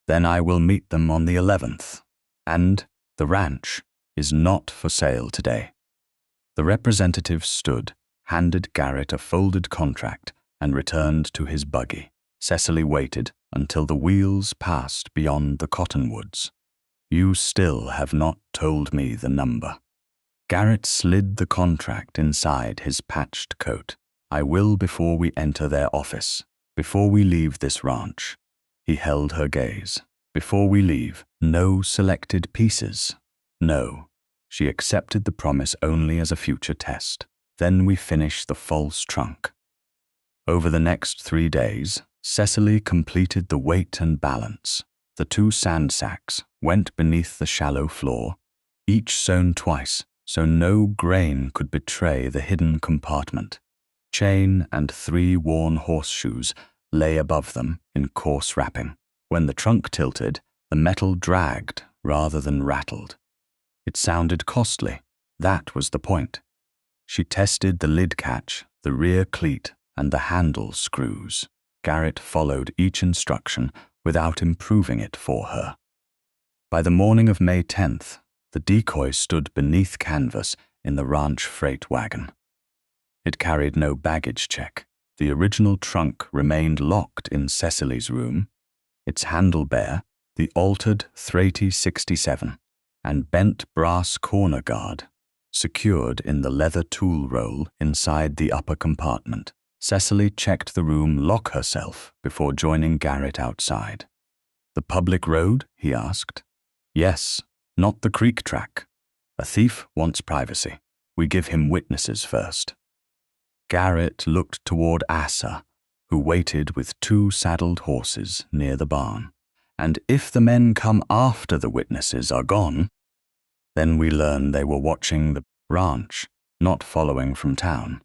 Then I will meet them on the 11th. And the ranch is not for sale today." The representative stood, handed Garrett a folded contract, and returned to his buggy. Cecily waited until the wheels passed beyond the cottonwoods. "You still have not told me the number." Garrett slid the contract inside his patched coat. "I will before we enter their office, before we leave this ranch." He held her gaze. "Before we leave, no selected pieces." "No." She accepted the promise only as a future test. "Then we finish the false trunk." Over the next 3 days, Cecily completed the weight and balance. The 2 sand sacks went beneath the shallow floor, each sewn twice, so no grain could betray the hidden compartment. Chain and 3 worn horseshoes lay above them in coarse wrapping. When the trunk tilted, the metal dragged rather than rattled. It sounded costly. That was the point. She tested the lid catch, the rear cleat, and the handle screws. Garrett followed each instruction without improving it for her. By the morning of May 10th, the decoy stood beneath canvas in the ranch freight wagon. It carried no baggage check. The original trunk remained locked in Cecily's room, its handle bare, the altered Threaty 67, and bent brass corner guard secured in the leather tool roll inside the upper compartment. Cecily checked the room lock herself before joining Garrett outside. "The public road?" he asked. "Yes, not the creek track. A thief wants privacy. We give him witnesses first." Garrett looked toward Asa, who waited with 2 saddled horses near the barn. "And if the men come after the witnesses are gone?" Then we learn they were watching the ranch, not following from town.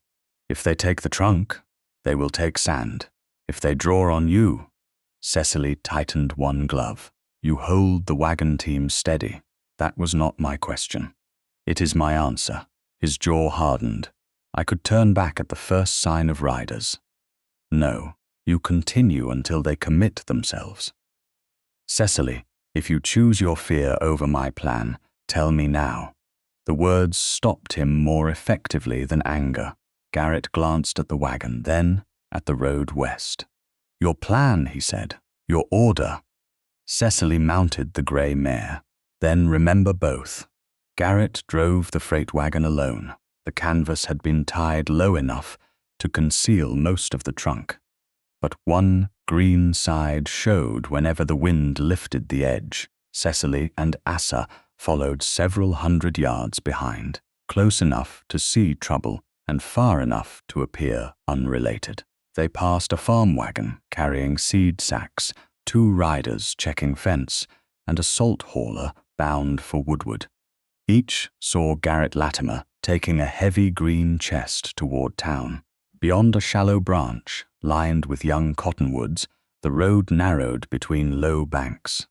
"If they take the trunk, they will take sand. If they draw on you," Cecily tightened one glove, "you hold the wagon team steady." "That was not my question." "It is my answer." His jaw hardened. "I could turn back at the first sign of riders." "No, you continue until they commit themselves." "Cecily, if you choose your fear over my plan, tell me now." The words stopped him more effectively than anger. Garrett glanced at the wagon, then at the road west. "Your plan," he said. "Your order." Cecily mounted the gray mare. "Then remember both." Garrett drove the freight wagon alone. The canvas had been tied low enough to conceal most of the trunk, but one green side showed whenever the wind lifted the edge. Cecily and Asa followed several hundred yards behind, close enough to see trouble and far enough to appear unrelated. They passed a farm wagon carrying seed sacks, 2 riders checking fence, and a salt hauler bound for Woodward. Each saw Garrett Latimer taking a heavy green chest toward town. Beyond a shallow branch, lined with young cottonwoods, the road narrowed between low banks.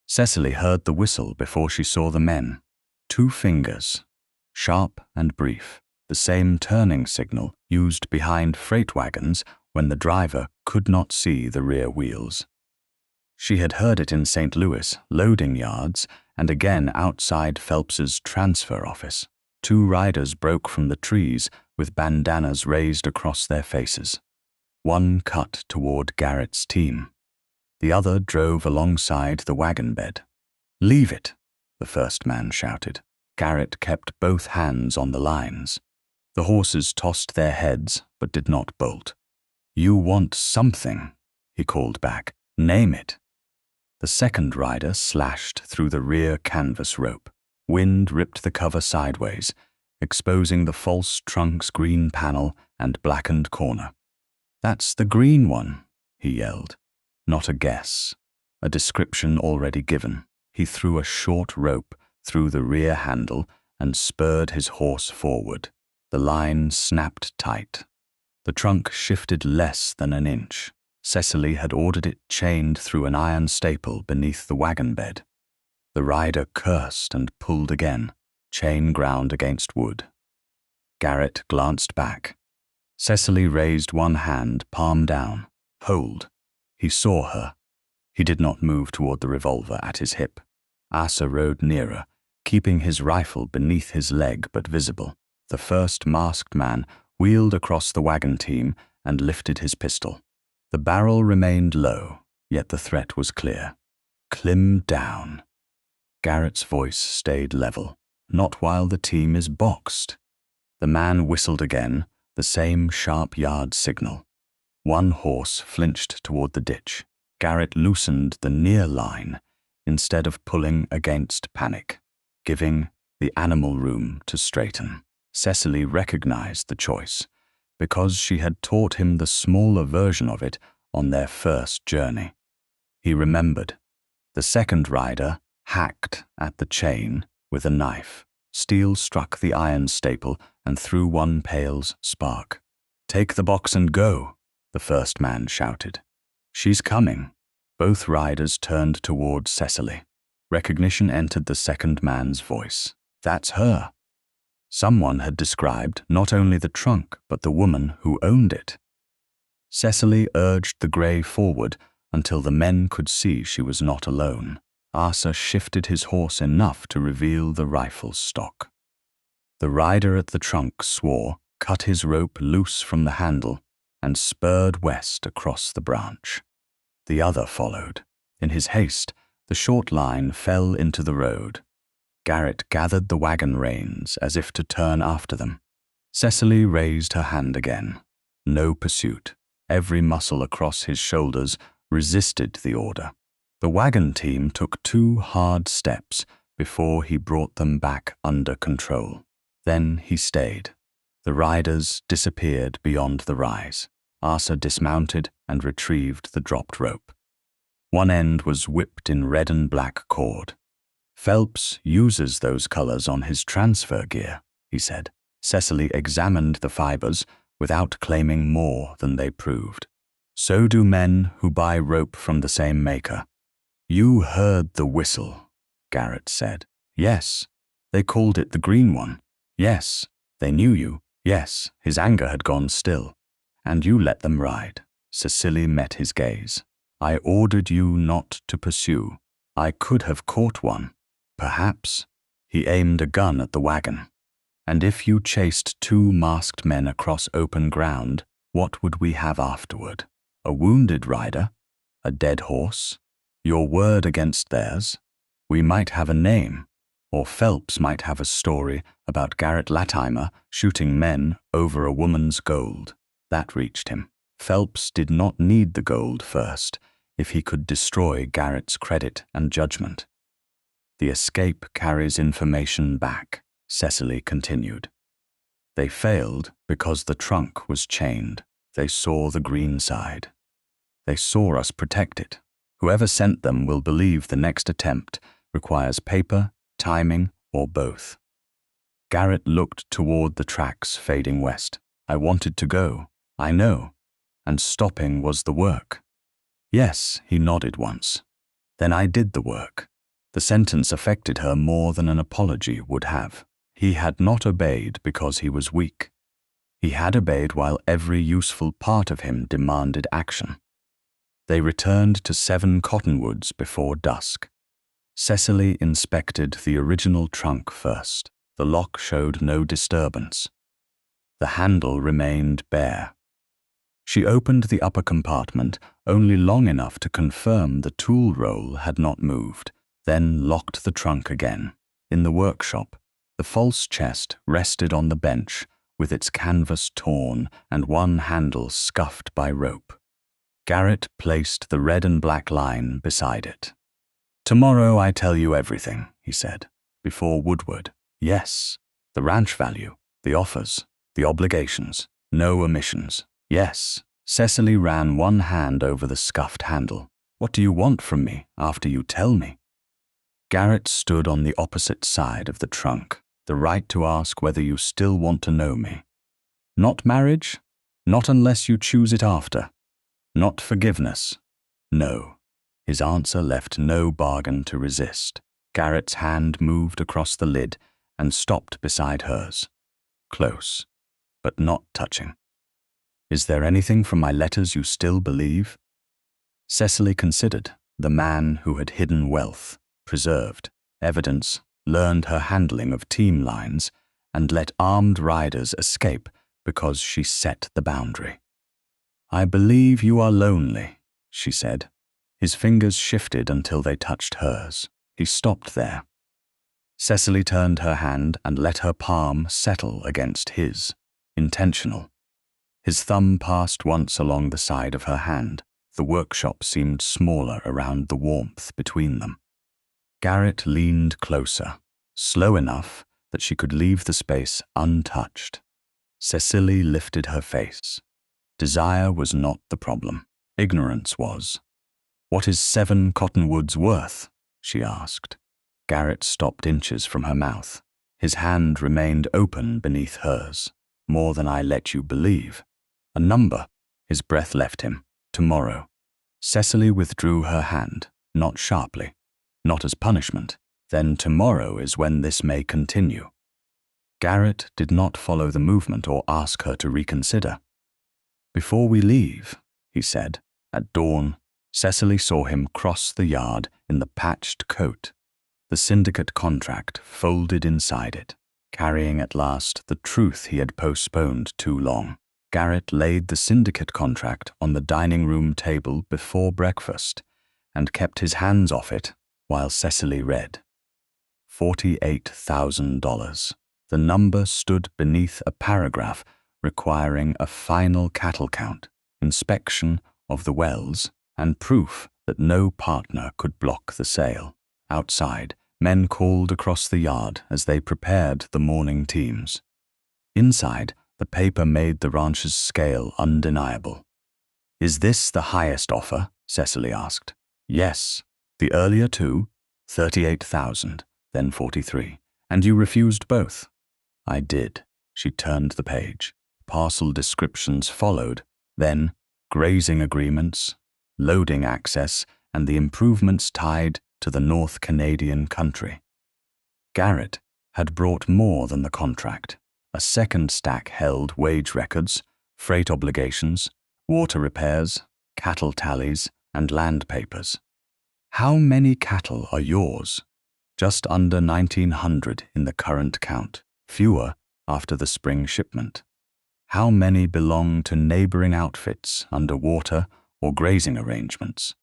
Cecily heard the whistle before she saw the men. 2 fingers, sharp and brief, the same turning signal used behind freight wagons when the driver could not see the rear wheels. She had heard it in St. Louis loading yards and again outside Phelps's transfer office. Two riders broke from the trees with bandanas raised across their faces. One cut toward Garrett's team. The other drove alongside the wagon bed. "Leave it," the first man shouted. Garrett kept both hands on the lines. The horses tossed their heads but did not bolt. "You want something," he called back. "Name it." The second rider slashed through the rear canvas rope. Wind ripped the cover sideways, exposing the false trunk's green panel and blackened corner. "That's the green one," he yelled. Not a guess, a description already given. He threw a short rope through the rear handle and spurred his horse forward. The line snapped tight. The trunk shifted less than an inch. Cecily had ordered it chained through an iron staple beneath the wagon bed. The rider cursed and pulled again, chain ground against wood. Garrett glanced back. Cecily raised one hand, palm down. "Hold." He saw her. He did not move toward the revolver at his hip. Asa rode nearer, keeping his rifle beneath his leg but visible. The first masked man wheeled across the wagon team and lifted his pistol. The barrel remained low, yet the threat was clear. "Climb down." Garrett's voice stayed level. "Not while the team is boxed." The man whistled again, the same sharp yard signal. One horse flinched toward the ditch. Garrett loosened the near line instead of pulling against panic, giving the animal room to straighten. Cecily recognized the choice because she had taught him the smaller version of it on their first journey. He remembered. The second rider hacked at the chain with a knife. Steel struck the iron staple and threw one pail's spark. "Take the box and go," the first man shouted. "She's coming." Both riders turned toward Cecily. Recognition entered the second man's voice. "That's her." Someone had described not only the trunk, but the woman who owned it. Cecily urged the gray forward until the men could see she was not alone. Asa shifted his horse enough to reveal the rifle's stock. The rider at the trunk swore, cut his rope loose from the handle, and spurred west across the branch. The other followed. In his haste, the short line fell into the road. Garrett gathered the wagon reins as if to turn after them. Cecily raised her hand again. No pursuit. Every muscle across his shoulders resisted the order. The wagon team took 2 hard steps before he brought them back under control. Then he stayed. The riders disappeared beyond the rise. Asa dismounted and retrieved the dropped rope. One end was whipped in red and black cord. "Phelps uses those colors on his transfer gear," he said. Cecily examined the fibers without claiming more than they proved. "So do men who buy rope from the same maker." "You heard the whistle," Garrett said. "Yes." "They called it the green one." "Yes." "They knew you." "Yes." His anger had gone still. "And you let them ride." Cecily met his gaze. "I ordered you not to pursue. I could have caught one. Perhaps." He aimed a gun at the wagon. "And if you chased 2 masked men across open ground, what would we have afterward? A wounded rider? A dead horse? Your word against theirs? We might have a name, or Phelps might have a story about Garrett Latimer shooting men over a woman's gold." That reached him. Phelps did not need the gold first if he could destroy Garrett's credit and judgment. "The escape carries information back," Cecily continued. "They failed because the trunk was chained. They saw the green side. They saw us protect it. Whoever sent them will believe the next attempt requires paper, timing, or both." Garrett looked toward the tracks fading west. "I wanted to go. I know. And stopping was the work." "Yes," he nodded once. "Then I did the work." The sentence affected her more than an apology would have. He had not obeyed because he was weak. He had obeyed while every useful part of him demanded action. They returned to 7 Cottonwoods before dusk. Cecily inspected the original trunk first. The lock showed no disturbance. The handle remained bare. She opened the upper compartment only long enough to confirm the tool roll had not moved, then locked the trunk again. In the workshop, the false chest rested on the bench with its canvas torn and one handle scuffed by rope. Garrett placed the red and black line beside it. "Tomorrow I tell you everything," he said, before Woodward. "Yes, the ranch value, the offers, the obligations, no omissions. Yes." Cecily ran one hand over the scuffed handle. "What do you want from me after you tell me?" Garrett stood on the opposite side of the trunk. "The right to ask whether you still want to know me. Not marriage? Not unless you choose it after. Not forgiveness? No." His answer left no bargain to resist. Garrett's hand moved across the lid and stopped beside hers. Close, but not touching. "Is there anything from my letters you still believe?" Cecily considered the man who had hidden wealth, preserved evidence, learned her handling of team lines, and let armed riders escape because she set the boundary. "I believe you are lonely," she said. His fingers shifted until they touched hers. He stopped there. Cecily turned her hand and let her palm settle against his, intentional. His thumb passed once along the side of her hand. The workshop seemed smaller around the warmth between them. Garrett leaned closer, slow enough that she could leave the space untouched. Cecily lifted her face. Desire was not the problem. Ignorance was. "What is 7 Cottonwoods worth?" she asked. Garrett stopped inches from her mouth. His hand remained open beneath hers. "More than I let you believe." A number. His breath left him. "Tomorrow." Cecily withdrew her hand, not sharply, not as punishment. "Then tomorrow is when this may continue." Garrett did not follow the movement or ask her to reconsider. "Before we leave," he said, at dawn, Cecily saw him cross the yard in the patched coat, the syndicate contract folded inside it, carrying at last the truth he had postponed too long. Garrett laid the syndicate contract on the dining room table before breakfast and kept his hands off it while Cecily read. $48,000. The number stood beneath a paragraph requiring a final cattle count, inspection of the wells, and proof that no partner could block the sale. Outside, men called across the yard as they prepared the morning teams. Inside, the paper made the ranch's scale undeniable. "Is this the highest offer?" Cecily asked. "Yes. The earlier two, 38,000, then 43. And you refused both?" "I did." She turned the page. Parcel descriptions followed, then grazing agreements, loading access, and the improvements tied to the North Canadian country. Garrett had brought more than the contract. A second stack held wage records, freight obligations, water repairs, cattle tallies, and land papers. "How many cattle are yours?" "Just under 1,900 in the current count, fewer after the spring shipment." "How many belong to neighboring outfits under water or grazing arrangements?"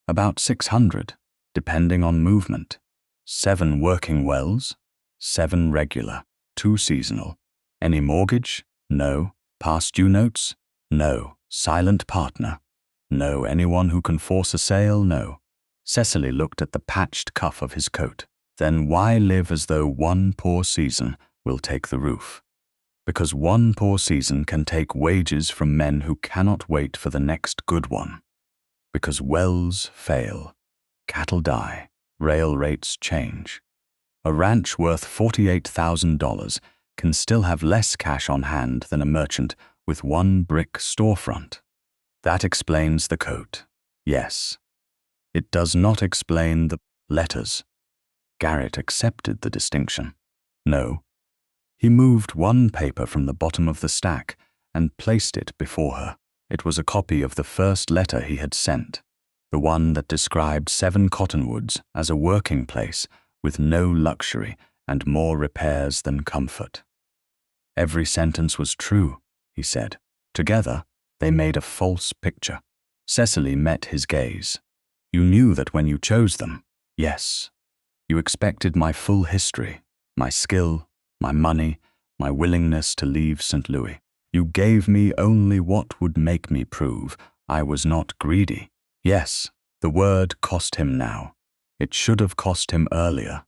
"About 600, depending on movement. 7 working wells, 7 regular, 2 seasonal. Any mortgage? No. Past due notes? No. Silent partner? No. Anyone who can force a sale? No." Cecily looked at the patched cuff of his coat. "Then why live as though one poor season will take the roof?" "Because one poor season can take wages from men who cannot wait for the next good one. Because wells fail, cattle die, rail rates change. A ranch worth $48,000 can still have less cash on hand than a merchant with 1 brick storefront. That explains the coat. Yes. It does not explain the letters." Garrett accepted the distinction. "No, He moved one paper from the bottom of the stack and placed it before her. It was a copy of the first letter he had sent, the one that described Seven Cottonwoods as a working place with no luxury and more repairs than comfort. Every sentence was true, he said. Together, they made a false picture. Cecily met his gaze. You knew that when you chose them. Yes. You expected my full history, my skill, my money, my willingness to leave St. Louis. You gave me only what would make me prove I was not greedy. Yes, the word cost him now. It should have cost him earlier.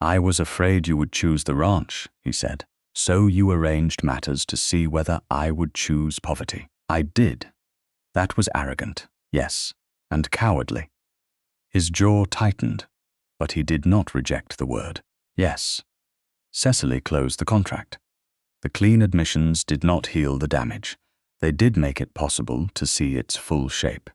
I was afraid you would choose the ranch, he said. So you arranged matters to see whether I would choose poverty. I did. That was arrogant, yes, and cowardly. His jaw tightened, but he did not reject the word. Yes. Cecily closed the contract. The clean admissions did not heal the damage. They did make it possible to see its full shape.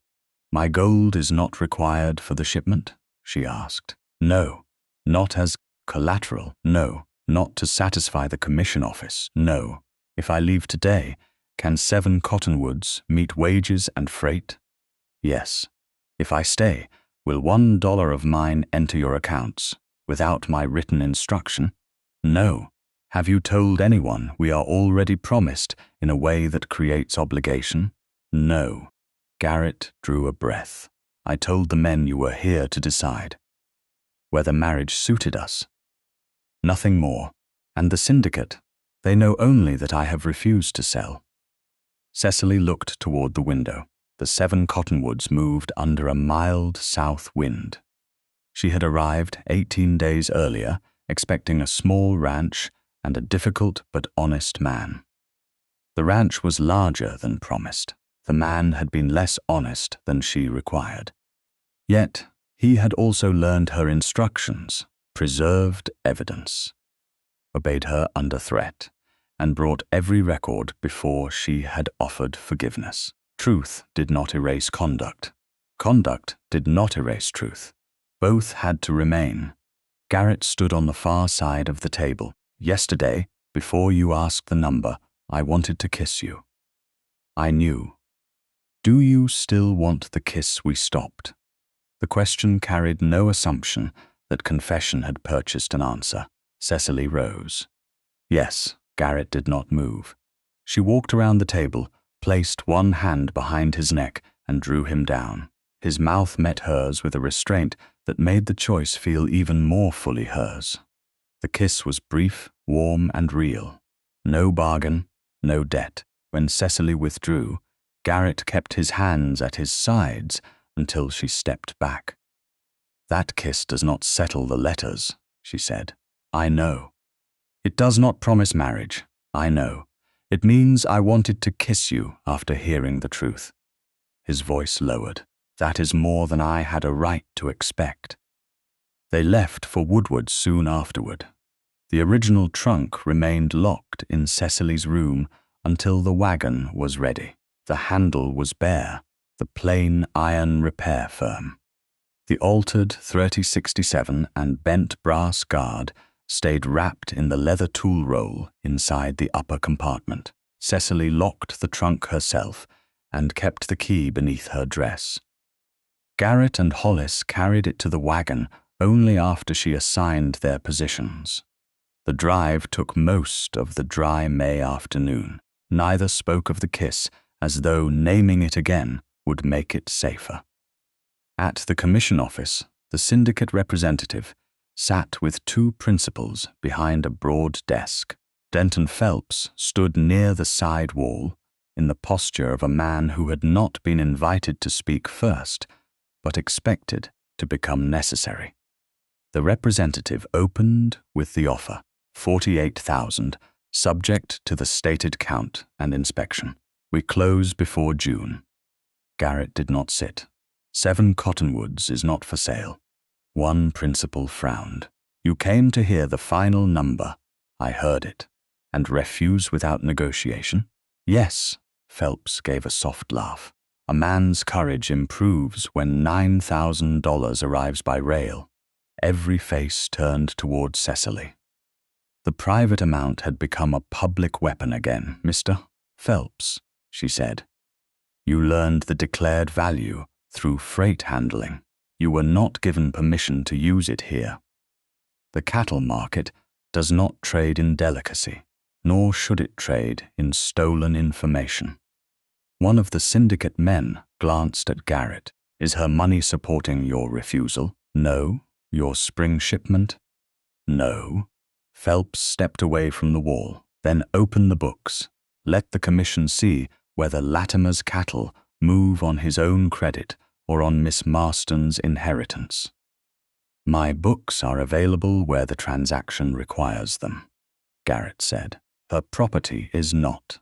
My gold is not required for the shipment? She asked. No, not as collateral. No, not to satisfy the commission office. No. If I leave today, can Seven Cottonwoods meet wages and freight? Yes. If I stay, will $1 of mine enter your accounts without my written instruction? No. Have you told anyone we are already promised in a way that creates obligation? No. Garrett drew a breath. I told the men you were here to decide whether marriage suited us. Nothing more. And the syndicate, they know only that I have refused to sell. Cecily looked toward the window. The Seven Cottonwoods moved under a mild south wind. She had arrived 18 days earlier, expecting a small ranch and a difficult but honest man. The ranch was larger than promised. The man had been less honest than she required. Yet, he had also learned her instructions, preserved evidence, obeyed her under threat, and brought every record before she had offered forgiveness. Truth did not erase conduct. Conduct did not erase truth. Both had to remain. Garrett stood on the far side of the table. Yesterday, before you asked the number, I wanted to kiss you. I knew. Do you still want the kiss we stopped? The question carried no assumption that confession had purchased an answer. Cecily rose. Yes, Garrett did not move. She walked around the table, placed one hand behind his neck, and drew him down. His mouth met hers with a restraint that made the choice feel even more fully hers. The kiss was brief, warm, and real. No bargain, no debt. When Cecily withdrew, Garrett kept his hands at his sides until she stepped back. That kiss does not settle the letters, she said. I know. It does not promise marriage. I know. It means I wanted to kiss you after hearing the truth. His voice lowered. That is more than I had a right to expect. They left for Woodward soon afterward. The original trunk remained locked in Cecily's room until the wagon was ready. The handle was bare, the plain iron repair firm. The altered 3067 and bent brass guard stayed wrapped in the leather tool roll inside the upper compartment. Cecily locked the trunk herself and kept the key beneath her dress. Garrett and Hollis carried it to the wagon only after she assigned their positions. The drive took most of the dry May afternoon. Neither spoke of the kiss, as though naming it again would make it safer. At the commission office, the syndicate representative sat with two principals behind a broad desk. Denton Phelps stood near the side wall, in the posture of a man who had not been invited to speak first, but expected to become necessary. The representative opened with the offer, $48,000, subject to the stated count and inspection. We close before June. Garrett did not sit. Seven Cottonwoods is not for sale. One principal frowned. You came to hear the final number. I heard it. And refuse without negotiation? Yes, Phelps gave a soft laugh. A man's courage improves when $9,000 arrives by rail. Every face turned toward Cecily. The private amount had become a public weapon again. "Mr. Phelps," she said, "you learned the declared value through freight handling. You were not given permission to use it here. The cattle market does not trade in delicacy, nor should it trade in stolen information." One of the syndicate men glanced at Garrett. "Is her money supporting your refusal?" "No." "Your spring shipment?" "No." Phelps stepped away from the wall. "Then open the books. Let the commission see whether Latimer's cattle move on his own credit or on Miss Marston's inheritance." "My books are available where the transaction requires them," Garrett said. "Her property is not.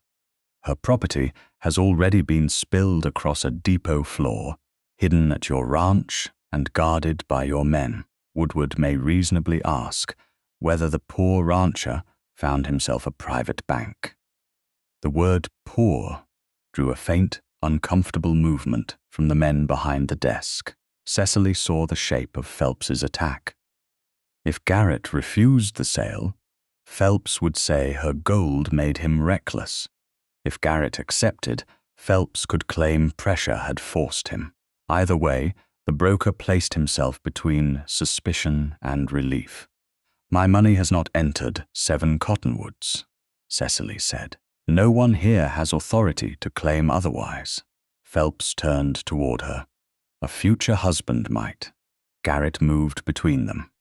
Her property has already been spilled across a depot floor, hidden at your ranch and guarded by your men. Woodward may reasonably ask whether the poor rancher found himself a private bank." The word "poor" drew a faint, uncomfortable movement from the men behind the desk. Cecily saw the shape of Phelps's attack. If Garrett refused the sale, Phelps would say her gold made him reckless. If Garrett accepted, Phelps could claim pressure had forced him. Either way, the broker placed himself between suspicion and relief. "My money has not entered 7 Cottonwoods," Cecily said. "No one here has authority to claim otherwise." Phelps turned toward her. "A future husband might." Garrett moved between them.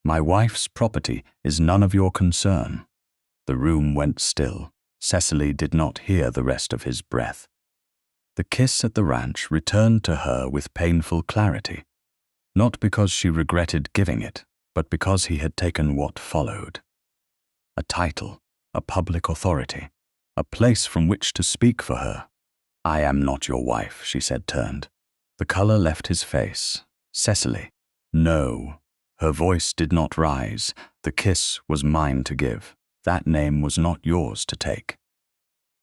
"My wife's property is none of your concern." The room went still. Cecily did not hear the rest of his breath. The kiss at the ranch returned to her with painful clarity, not because she regretted giving it, but because he had taken what followed. A title, a public authority, a place from which to speak for her. "I am not your wife," she said, turned. The color left his face. "Cecily." "No." Her voice did not rise. "The kiss was mine to give. That name was not yours to take."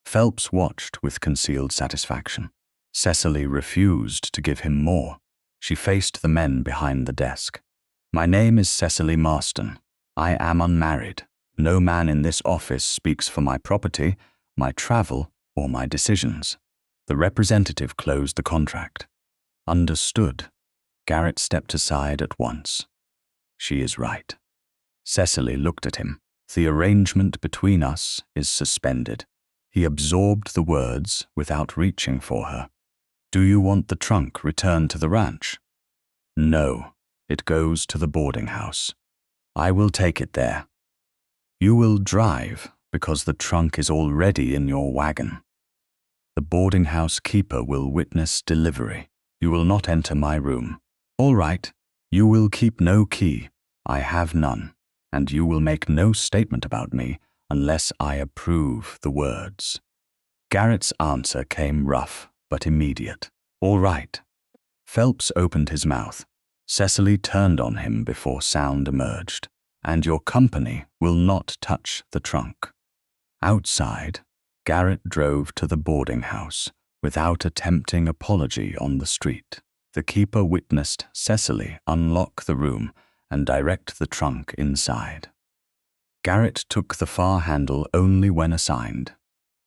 Phelps watched with concealed satisfaction. Cecily refused to give him more. She faced the men behind the desk. "My name is Cecily Marston. I am unmarried. No man in this office speaks for my property, my travel, or my decisions." The representative closed the contract. "Understood." Garrett stepped aside at once. "She is right." Cecily looked at him. "The arrangement between us is suspended." He absorbed the words without reaching for her. "Do you want the trunk returned to the ranch?" "No. It goes to the boarding house. I will take it there." "You will drive because the trunk is already in your wagon. The boarding house keeper will witness delivery. You will not enter my room." "All right. You will keep no key. I have none. And you will make no statement about me unless I approve the words." Garrett's answer came rough but immediate. "All right." Phelps opened his mouth. Cecily turned on him before sound emerged. "And your company will not touch the trunk." Outside, Garrett drove to the boarding house without attempting apology on the street. The keeper witnessed Cecily unlock the room and direct the trunk inside. Garrett took the far handle only when assigned.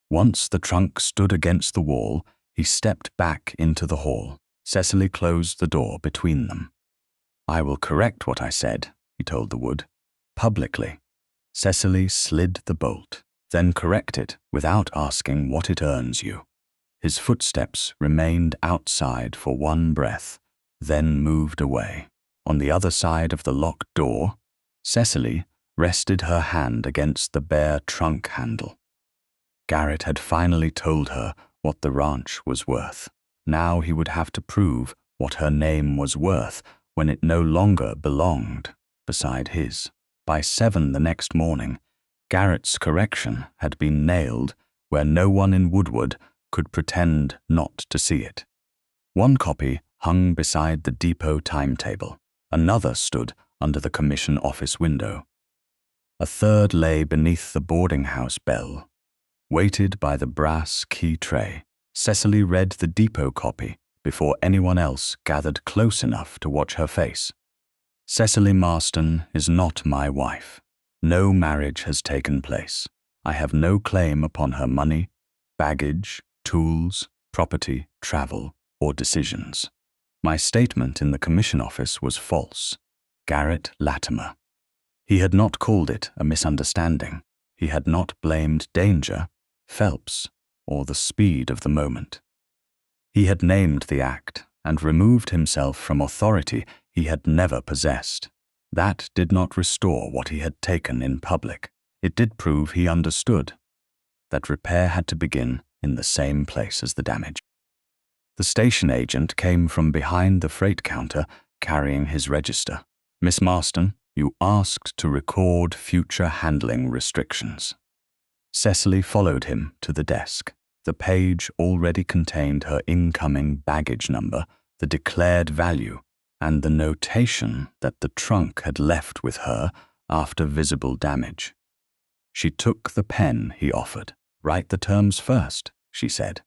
Once the trunk stood against the wall, he stepped back into the hall. Cecily closed the door between them. "I will correct what I said," he told the wood. "Publicly." Cecily slid the bolt, then corrected without asking what it earns you. His footsteps remained outside for one breath, then moved away. On the other side of the locked door, Cecily rested her hand against the bare trunk handle. Garrett had finally told her what the ranch was worth. Now he would have to prove what her name was worth when it no longer belonged beside his. By 7 the next morning, Garrett's correction had been nailed where no one in Woodward could pretend not to see it. One copy hung beside the depot timetable. Another stood under the commission office window. A third lay beneath the boarding house bell, weighted by the brass key tray. Cecily read the depot copy before anyone else gathered close enough to watch her face. "Cecily Marston is not my wife. No marriage has taken place. I have no claim upon her money, baggage, tools, property, travel, or decisions. My statement in the commission office was false. Garrett Latimer. He had not called it a misunderstanding. He had not blamed danger, Phelps, or the speed of the moment. He had named the act and removed himself from authority he had never possessed. That did not restore what he had taken in public. It did prove he understood that repair had to begin in the same place as the damage. The station agent came from behind the freight counter carrying his register. "Miss Marston, you asked to record future handling restrictions." Cecily followed him to the desk. The page already contained her incoming baggage number, the declared value, and the notation that the trunk had left with her after visible damage. She took the pen he offered. "Write the terms first," she said.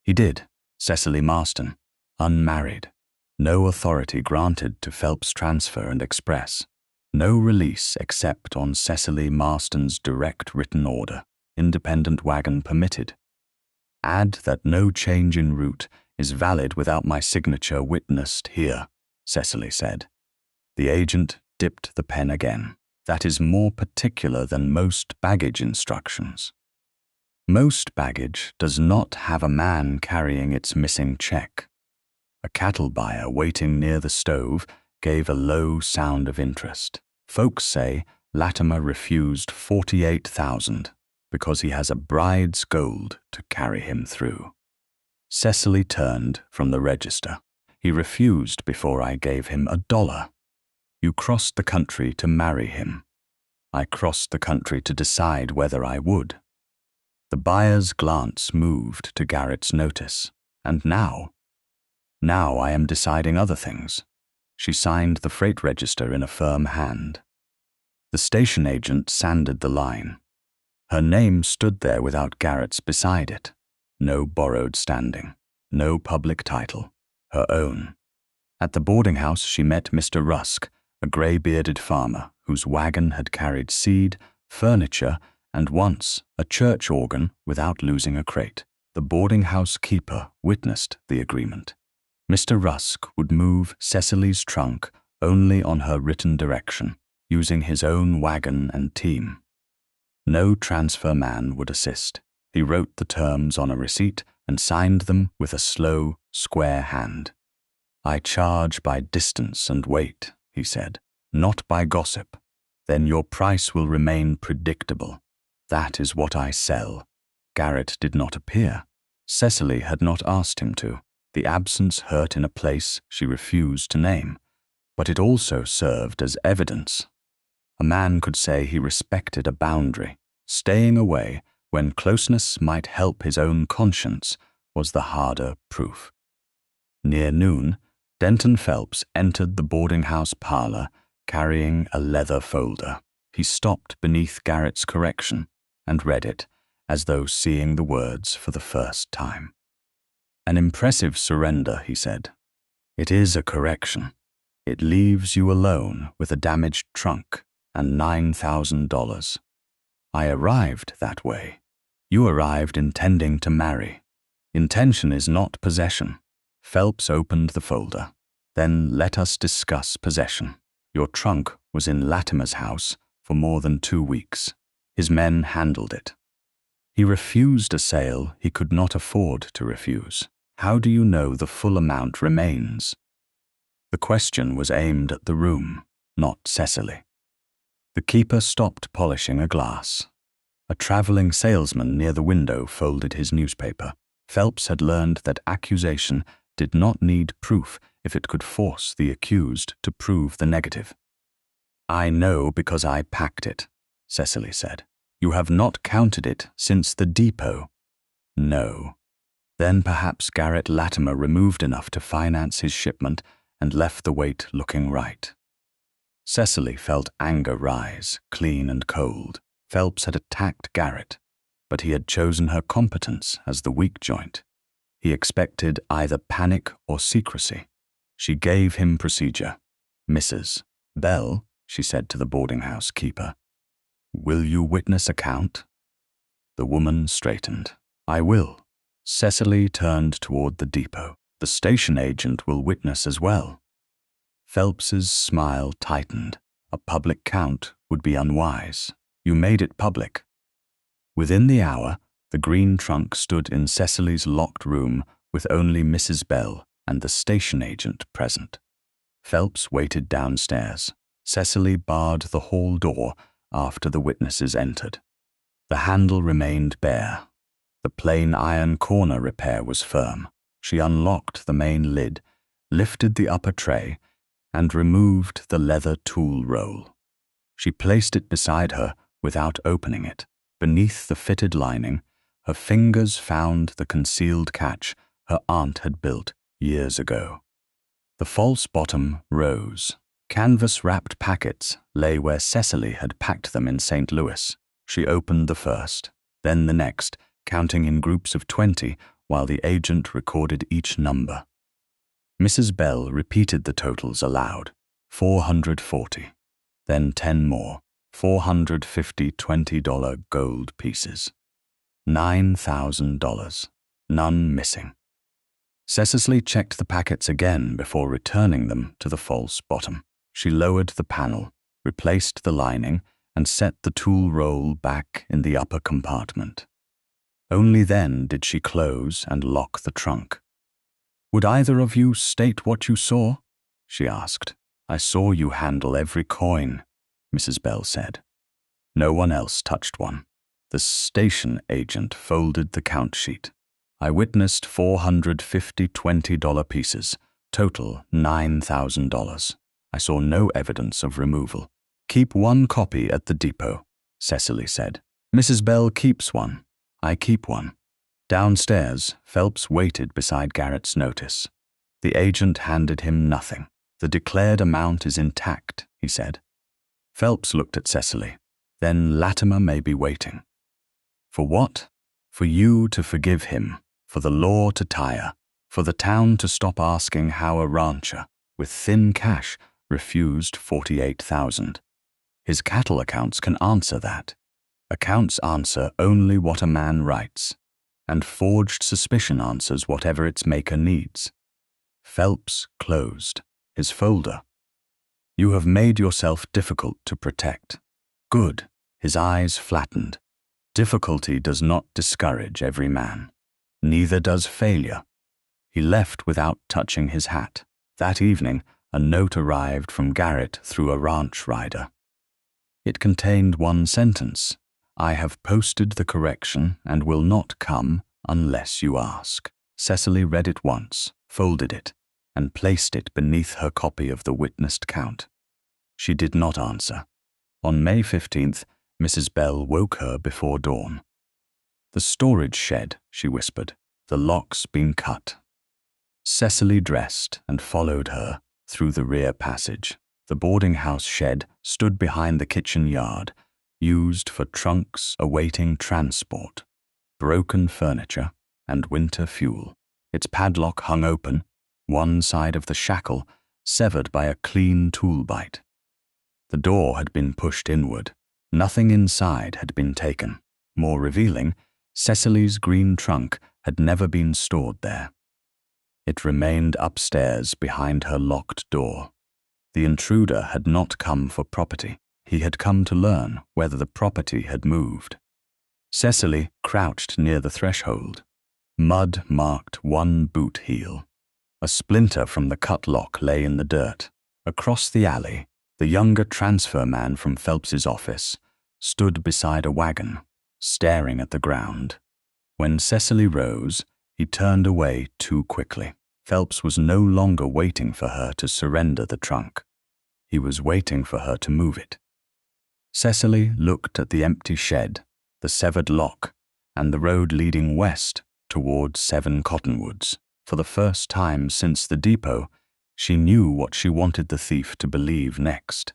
He did. Cecily Marston, unmarried. No authority granted to Phelps Transfer and Express. No release except on Cecily Marston's direct written order. Independent wagon permitted. Add that no change in route is valid without my signature witnessed here, Cecily said. The agent dipped the pen again. That is more particular than most baggage instructions. Most baggage does not have a man carrying its missing check. A cattle buyer waiting near the stove gave a low sound of interest. Folks say Latimer refused $48,000 because he has a bride's gold to carry him through. Cecily turned from the register. He refused before I gave him $1. You crossed the country to marry him. I crossed the country to decide whether I would. The buyer's glance moved to Garrett's notice. And now I am deciding other things. She signed the freight register in a firm hand. The station agent sanded the line. Her name stood there without Garrett's beside it. No borrowed standing, no public title, her own. At the boarding house she met Mr. Rusk, a grey-bearded farmer whose wagon had carried seed, furniture, and once a church organ without losing a crate. The boarding house keeper witnessed the agreement. Mr. Rusk would move Cecily's trunk only on her written direction, using his own wagon and team. No transfer man would assist. He wrote the terms on a receipt and signed them with a slow, square hand. I charge by distance and weight, he said, not by gossip. Then your price will remain predictable. That is what I sell. Garrett did not appear. Cecily had not asked him to. The absence hurt in a place she refused to name, but it also served as evidence. A man could say he respected a boundary. Staying away when closeness might help his own conscience was the harder proof. Near noon, Denton Phelps entered the boarding house parlor carrying a leather folder. He stopped beneath Garrett's correction and read it as though seeing the words for the first time. An impressive surrender, he said. It is a correction. It leaves you alone with a damaged trunk and $9,000. I arrived that way. You arrived intending to marry. Intention is not possession. Phelps opened the folder. Then let us discuss possession. Your trunk was in Latimer's house for more than 2 weeks. His men handled it. He refused a sale he could not afford to refuse. How do you know the full amount remains? The question was aimed at the room, not Cecily. The keeper stopped polishing a glass. A traveling salesman near the window folded his newspaper. Phelps had learned that accusation did not need proof if it could force the accused to prove the negative. I know because I packed it, Cecily said. You have not counted it since the depot. No. Then perhaps Garrett Latimer removed enough to finance his shipment and left the weight looking right. Cecily felt anger rise, clean and cold. Phelps had attacked Garrett, but he had chosen her competence as the weak joint. He expected either panic or secrecy. She gave him procedure. Mrs. Bell, she said to the boarding house keeper. Will you witness account? The woman straightened. I will. Cecily turned toward the depot. The station agent will witness as well. Phelps's smile tightened. A public count would be unwise. You made it public. Within the hour, the green trunk stood in Cecily's locked room with only Mrs. Bell and the station agent present. Phelps waited downstairs. Cecily barred the hall door after the witnesses entered. The handle remained bare. The plain iron corner repair was firm. She unlocked the main lid, lifted the upper tray, and removed the leather tool roll. She placed it beside her without opening it. Beneath the fitted lining, her fingers found the concealed catch her aunt had built years ago. The false bottom rose. Canvas-wrapped packets lay where Cecily had packed them in St. Louis. She opened the first, then the next, counting in groups of 20 while the agent recorded each number. Mrs. Bell repeated the totals aloud. 440. Then 10 more. 450 $20 gold pieces. $9,000. None missing. Cecily checked the packets again before returning them to the false bottom. She lowered the panel, replaced the lining, and set the tool roll back in the upper compartment. Only then did she close and lock the trunk. Would either of you state what you saw? She asked. I saw you handle every coin, Mrs. Bell said. No one else touched one. The station agent folded the count sheet. I witnessed 450 $20 pieces, total $9,000. I saw no evidence of removal. Keep one copy at the depot, Cecily said. Mrs. Bell keeps one. I keep one. Downstairs, Phelps waited beside Garrett's notice. The agent handed him nothing. The declared amount is intact, he said. Phelps looked at Cecily. Then Latimer may be waiting. For what? For you to forgive him, for the law to tire, for the town to stop asking how a rancher, with thin cash, refused $48,000. His cattle accounts can answer that. Accounts answer only what a man writes, and forged suspicion answers whatever its maker needs. Phelps closed his folder. You have made yourself difficult to protect. Good. His eyes flattened. Difficulty does not discourage every man. Neither does failure. He left without touching his hat. That evening, a note arrived from Garrett through a ranch rider. It contained one sentence. I have posted the correction and will not come unless you ask. Cecily read it once, folded it, and placed it beneath her copy of the witnessed count. She did not answer. On May 15th, Mrs. Bell woke her before dawn. The storage shed, she whispered, the lock's been cut. Cecily dressed and followed her through the rear passage. The boarding house shed stood behind the kitchen yard, used for trunks awaiting transport, broken furniture, and winter fuel. Its padlock hung open, one side of the shackle severed by a clean tool bite. The door had been pushed inward. Nothing inside had been taken. More revealing, Cecily's green trunk had never been stored there. It remained upstairs behind her locked door. The intruder had not come for property. He had come to learn whether the property had moved. Cecily crouched near the threshold. Mud marked one boot heel. A splinter from the cut lock lay in the dirt. Across the alley, the younger transfer man from Phelps's office stood beside a wagon, staring at the ground. When Cecily rose, he turned away too quickly. Phelps was no longer waiting for her to surrender the trunk. He was waiting for her to move it. Cecily looked at the empty shed, the severed lock, and the road leading west toward 7 Cottonwoods. For the first time since the depot, she knew what she wanted the thief to believe next.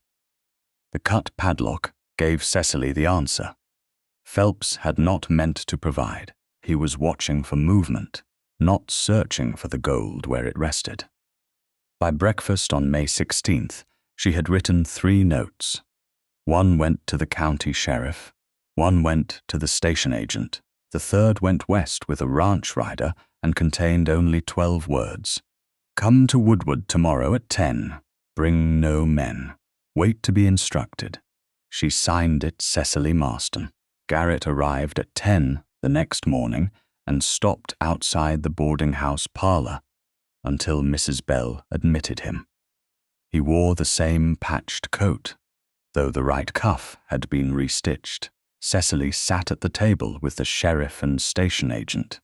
The cut padlock gave Cecily the answer. Phelps had not meant to provide. He was watching for movement, not searching for the gold where it rested. By breakfast on May 16th, she had written 3 notes. One went to the county sheriff, one went to the station agent, the third went west with a ranch rider and contained only 12 words. Come to Woodward tomorrow at 10. Bring no men. Wait to be instructed. She signed it Cecily Marston. Garrett arrived at 10 the next morning and stopped outside the boarding house parlor until Mrs. Bell admitted him. He wore the same patched coat, though the right cuff had been restitched. Cecily sat at the table with the sheriff and station agent.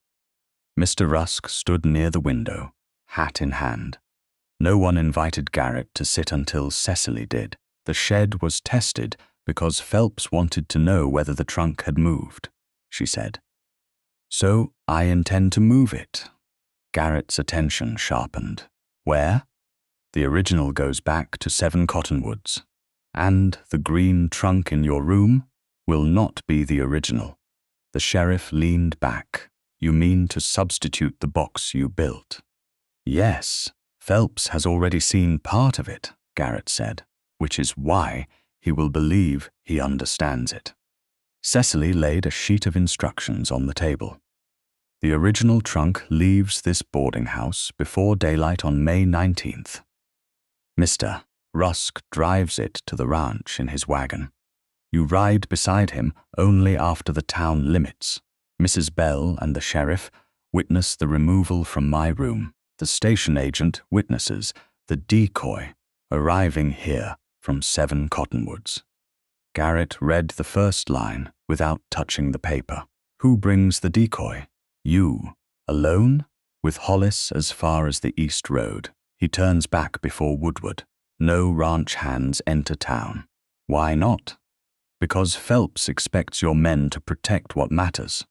Mr. Rusk stood near the window, hat in hand. No one invited Garrett to sit until Cecily did. The shed was tested because Phelps wanted to know whether the trunk had moved, she said. So I intend to move it. Garrett's attention sharpened. Where? The original goes back to 7 Cottonwoods. And the green trunk in your room will not be the original. The sheriff leaned back. You mean to substitute the box you built? Yes, Phelps has already seen part of it, Garrett said, which is why he will believe he understands it. Cecily laid a sheet of instructions on the table. The original trunk leaves this boarding house before daylight on May 19th. Mr. Rusk drives it to the ranch in his wagon. You ride beside him only after the town limits. Mrs. Bell and the sheriff witness the removal from my room. The station agent witnesses the decoy arriving here from 7 Cottonwoods. Garrett read the first line without touching the paper. Who brings the decoy? You. Alone? With Hollis as far as the East Road. He turns back before Woodward. No ranch hands enter town. Why not? Because Phelps expects your men to protect what matters.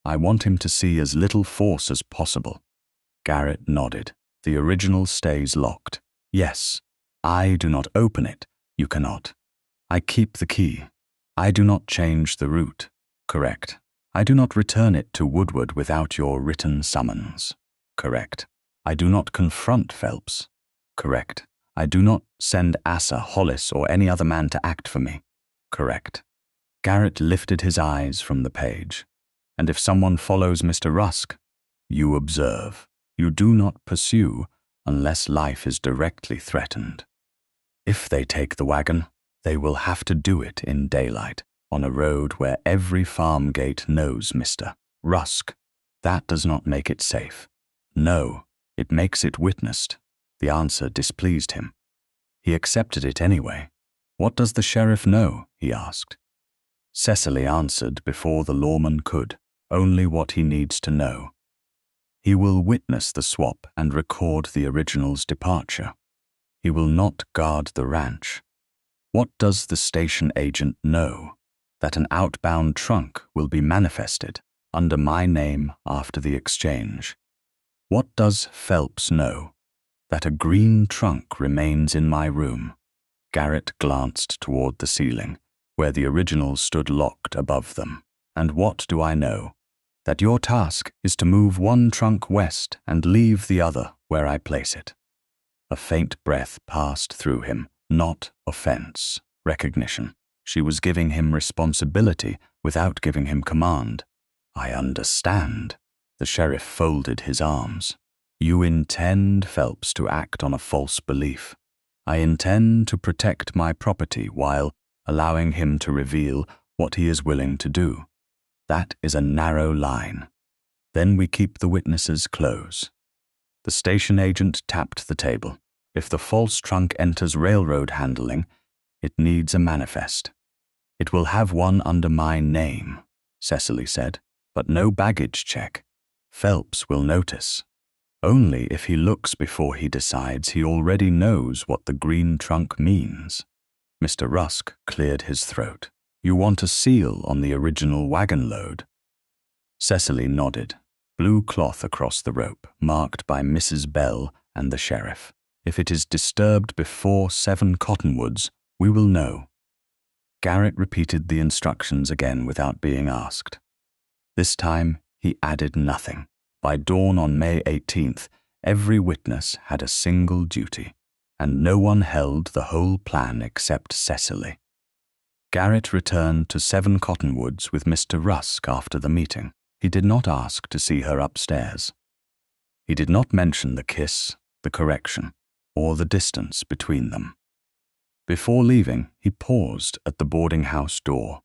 I want him to see as little force as possible. Garrett nodded. The original stays locked. Yes. I do not open it. You cannot. I keep the key. I do not change the route. Correct. I do not return it to Woodward without your written summons. Correct. I do not confront Phelps. Correct. I do not send Asa, Hollis, or any other man to act for me. Correct. Garrett lifted his eyes from the page. And if someone follows Mr. Rusk, you observe. You do not pursue unless life is directly threatened. If they take the wagon, they will have to do it in daylight, on a road where every farm gate knows Mr. Rusk. That does not make it safe. No, it makes it witnessed. The answer displeased him. He accepted it anyway. What does the sheriff know? He asked. Cecily answered before the lawman could, only what he needs to know. He will witness the swap and record the original's departure. He will not guard the ranch. What does the station agent know? That an outbound trunk will be manifested under my name after the exchange. What does Phelps know? That a green trunk remains in my room. Garrett glanced toward the ceiling, where the original stood locked above them. And what do I know? That your task is to move one trunk west and leave the other where I place it. A faint breath passed through him, not offense, recognition. She was giving him responsibility without giving him command. I understand. The sheriff folded his arms. You intend Phelps to act on a false belief. I intend to protect my property while allowing him to reveal what he is willing to do. That is a narrow line. Then we keep the witnesses close. The station agent tapped the table. If the false trunk enters railroad handling, it needs a manifest. It will have one under my name, Cecily said, but no baggage check. Phelps will notice. Only if he looks before he decides he already knows what the green trunk means. Mr. Rusk cleared his throat. You want a seal on the original wagon load? Cecily nodded. Blue cloth across the rope, marked by Mrs. Bell and the sheriff. If it is disturbed before 7 Cottonwoods, we will know. Garrett repeated the instructions again without being asked. This time, he added nothing. By dawn on May 18th, every witness had a single duty, and no one held the whole plan except Cecily. Garrett returned to 7 Cottonwoods with Mr. Rusk after the meeting. He did not ask to see her upstairs. He did not mention the kiss, the correction, or the distance between them. Before leaving, he paused at the boarding house door.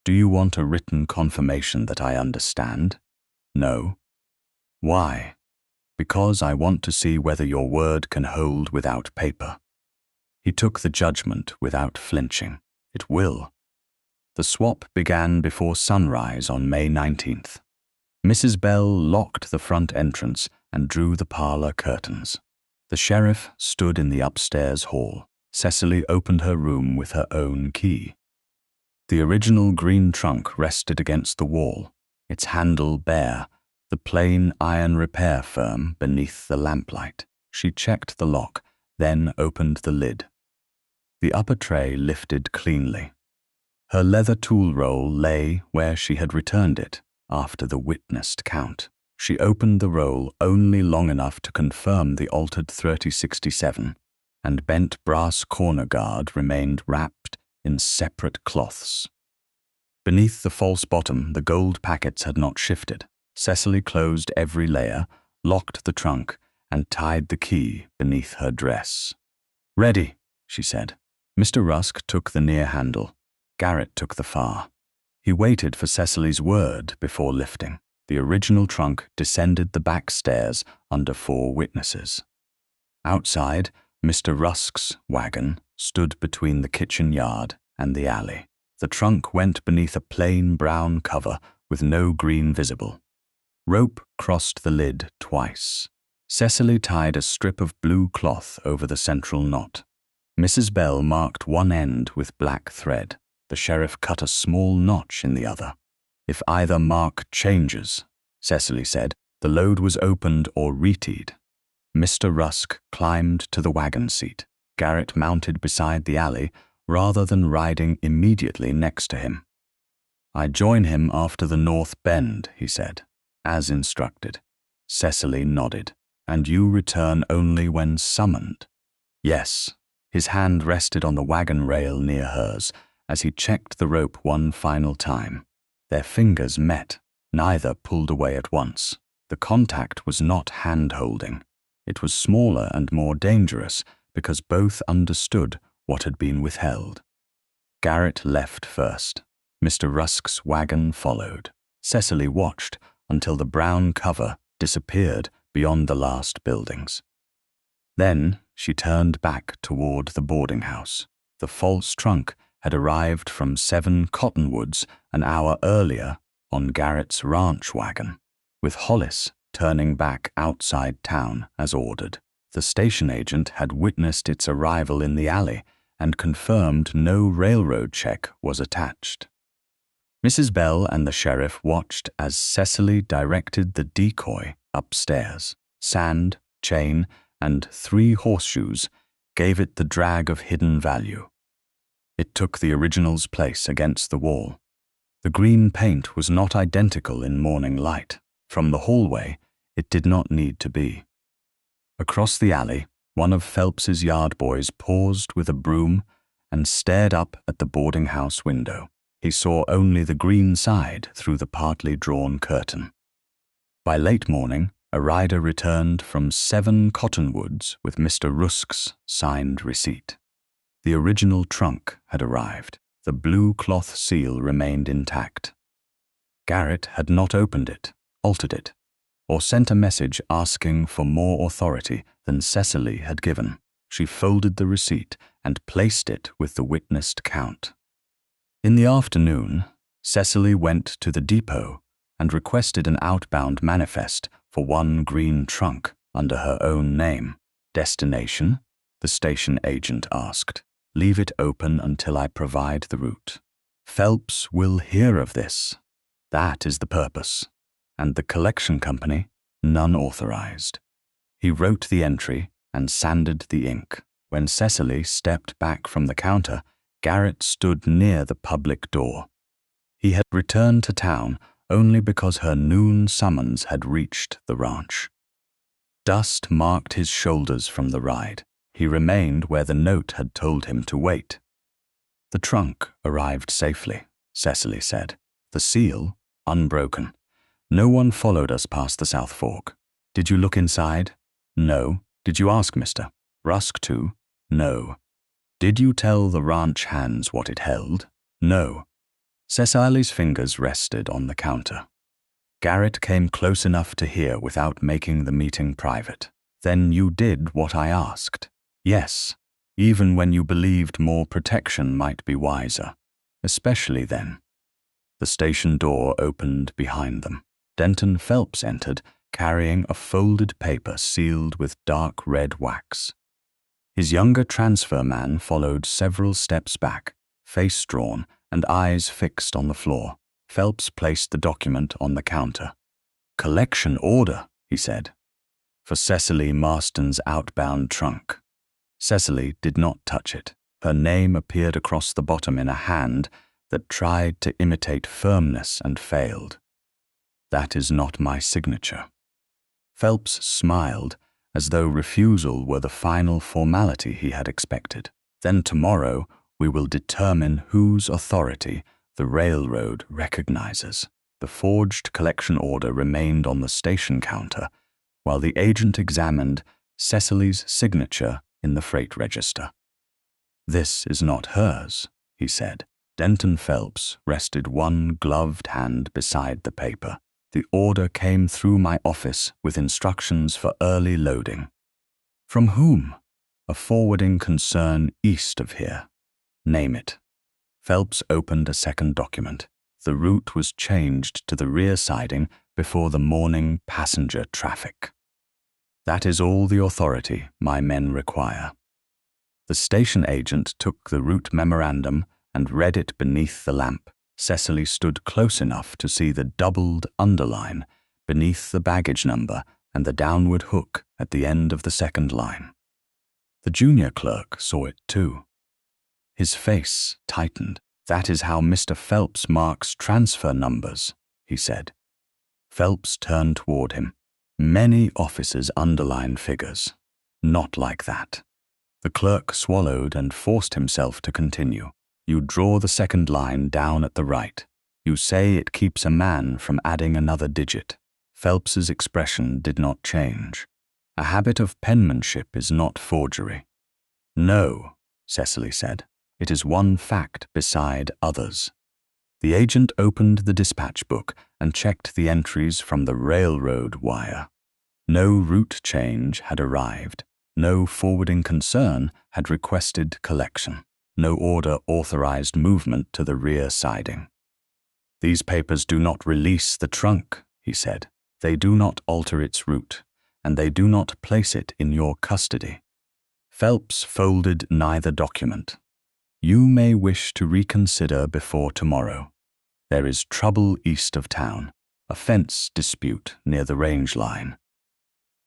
"Do you want a written confirmation that I understand?" "No." "Why?" "Because I want to see whether your word can hold without paper." He took the judgment without flinching. "It will." The swap began before sunrise on May 19th. Mrs. Bell locked the front entrance and drew the parlor curtains. The sheriff stood in the upstairs hall. Cecily opened her room with her own key. The original green trunk rested against the wall, its handle bare, the plain iron repair firm beneath the lamplight. She checked the lock, then opened the lid. The upper tray lifted cleanly. Her leather tool roll lay where she had returned it after the witnessed count. She opened the roll only long enough to confirm the altered 3067, and bent brass corner guard remained wrapped in separate cloths. Beneath the false bottom, the gold packets had not shifted. Cecily closed every layer, locked the trunk, and tied the key beneath her dress. "Ready," she said. Mr. Rusk took the near handle. Garrett took the far. He waited for Cecily's word before lifting. The original trunk descended the back stairs under 4 witnesses. Outside, Mr. Rusk's wagon stood between the kitchen yard and the alley. The trunk went beneath a plain brown cover with no green visible. Rope crossed the lid twice. Cecily tied a strip of blue cloth over the central knot. Mrs. Bell marked one end with black thread. The sheriff cut a small notch in the other. "If either mark changes," Cecily said, "the load was opened or retied." Mr. Rusk climbed to the wagon seat. Garrett mounted beside the alley rather than riding immediately next to him. "I join him after the North Bend," he said, as instructed. Cecily nodded. "And you return only when summoned?" "Yes." His hand rested on the wagon rail near hers as he checked the rope one final time. Their fingers met. Neither pulled away at once. The contact was not hand-holding. It was smaller and more dangerous because both understood what had been withheld. Garrett left first. Mr. Rusk's wagon followed. Cecily watched until the brown cover disappeared beyond the last buildings. Then she turned back toward the boarding house. The false trunk had arrived from 7 Cottonwoods an hour earlier on Garrett's ranch wagon, with Hollis turning back outside town as ordered. The station agent had witnessed its arrival in the alley and confirmed no railroad check was attached. Mrs. Bell and the sheriff watched as Cecily directed the decoy upstairs. Sand, chain, and 3 horseshoes gave it the drag of hidden value. It took the original's place against the wall. The green paint was not identical in morning light. From the hallway, it did not need to be. Across the alley, one of Phelps's yard boys paused with a broom and stared up at the boarding house window. He saw only the green side through the partly drawn curtain. By late morning, a rider returned from 7 Cottonwoods with Mr. Rusk's signed receipt. The original trunk had arrived. The blue cloth seal remained intact. Garrett had not opened it, altered it, or sent a message asking for more authority than Cecily had given. She folded the receipt and placed it with the witnessed count. In the afternoon, Cecily went to the depot and requested an outbound manifest for 1 green trunk under her own name. "Destination?" the station agent asked. "Leave it open until I provide the route. Phelps will hear of this. That is the purpose. And the collection company, none authorized." He wrote the entry and sanded the ink. When Cecily stepped back from the counter, Garrett stood near the public door. He had returned to town only because her noon summons had reached the ranch. Dust marked his shoulders from the ride. He remained where the note had told him to wait. The trunk arrived safely, Cecily said. The seal, unbroken. No one followed us past the South Fork. Did you look inside? No. Did you ask Mr. Rusk too? No. Did you tell the ranch hands what it held? No. Cecily's fingers rested on the counter. Garrett came close enough to hear without making the meeting private. Then you did what I asked. Yes, even when you believed more protection might be wiser. Especially then. The station door opened behind them. Denton Phelps entered, carrying a folded paper sealed with dark red wax. His younger transfer man followed several steps back, face drawn and eyes fixed on the floor. Phelps placed the document on the counter. "Collection order," he said, "for Cecily Marston's outbound trunk." Cecily did not touch it. Her name appeared across the bottom in a hand that tried to imitate firmness and failed. "That is not my signature." Phelps smiled, as though refusal were the final formality he had expected. "Then tomorrow we will determine whose authority the railroad recognizes." The forged collection order remained on the station counter, while the agent examined Cecily's signature in the freight register. "This is not hers," he said. Denton Phelps rested one gloved hand beside the paper. "The order came through my office with instructions for early loading." "From whom?" "A forwarding concern east of here." "Name it." Phelps opened a second document. The route was changed to the rear siding before the morning passenger traffic. "That is all the authority my men require." The station agent took the route memorandum and read it beneath the lamp. Cecily stood close enough to see the doubled underline beneath the baggage number and the downward hook at the end of the second line. The junior clerk saw it too. His face tightened. "That is how Mr. Phelps marks transfer numbers," he said. Phelps turned toward him. "Many officers underline figures. Not like that." The clerk swallowed and forced himself to continue. "You draw the second line down at the right. You say it keeps a man from adding another digit." Phelps's expression did not change. "A habit of penmanship is not forgery." "No," Cecily said. "It is one fact beside others." The agent opened the dispatch book and checked the entries from the railroad wire. No route change had arrived. No forwarding concern had requested collection. No order authorized movement to the rear siding. "These papers do not release the trunk," he said. "They do not alter its route, and they do not place it in your custody." Phelps folded neither document. "You may wish to reconsider before tomorrow. There is trouble east of town, a fence dispute near the range line.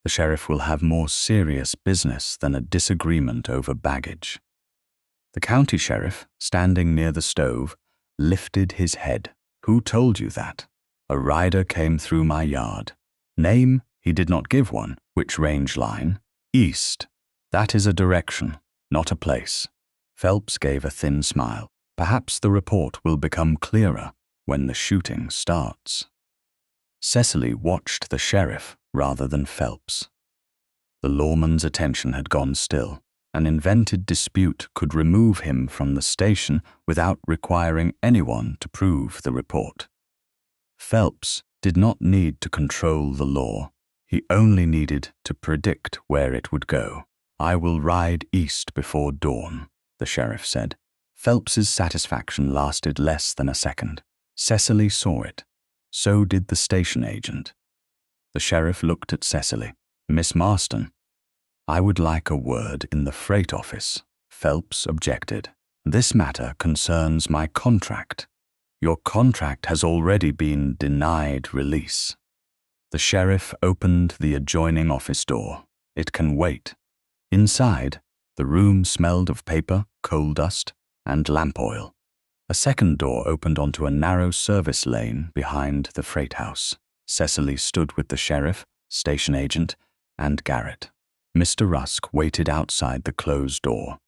The sheriff will have more serious business than a disagreement over baggage." The county sheriff, standing near the stove, lifted his head. "Who told you that?" "A rider came through my yard." "Name?" "He did not give one." "Which range line?" "East." "That is a direction, not a place." Phelps gave a thin smile. "Perhaps the report will become clearer when the shooting starts." Cecily watched the sheriff rather than Phelps. The lawman's attention had gone still. An invented dispute could remove him from the station without requiring anyone to prove the report. Phelps did not need to control the law. He only needed to predict where it would go. "I will ride east before dawn," the sheriff said. Phelps's satisfaction lasted less than a second. Cecily saw it. So did the station agent. The sheriff looked at Cecily. "Miss Marston." "I would like a word in the freight office." Phelps objected. "This matter concerns my contract." "Your contract has already been denied release." The sheriff opened the adjoining office door. "It can wait." Inside, the room smelled of paper, coal dust, and lamp oil. A second door opened onto a narrow service lane behind the freight house. Cecily stood with the sheriff, station agent, and Garrett. Mr. Rusk waited outside the closed door.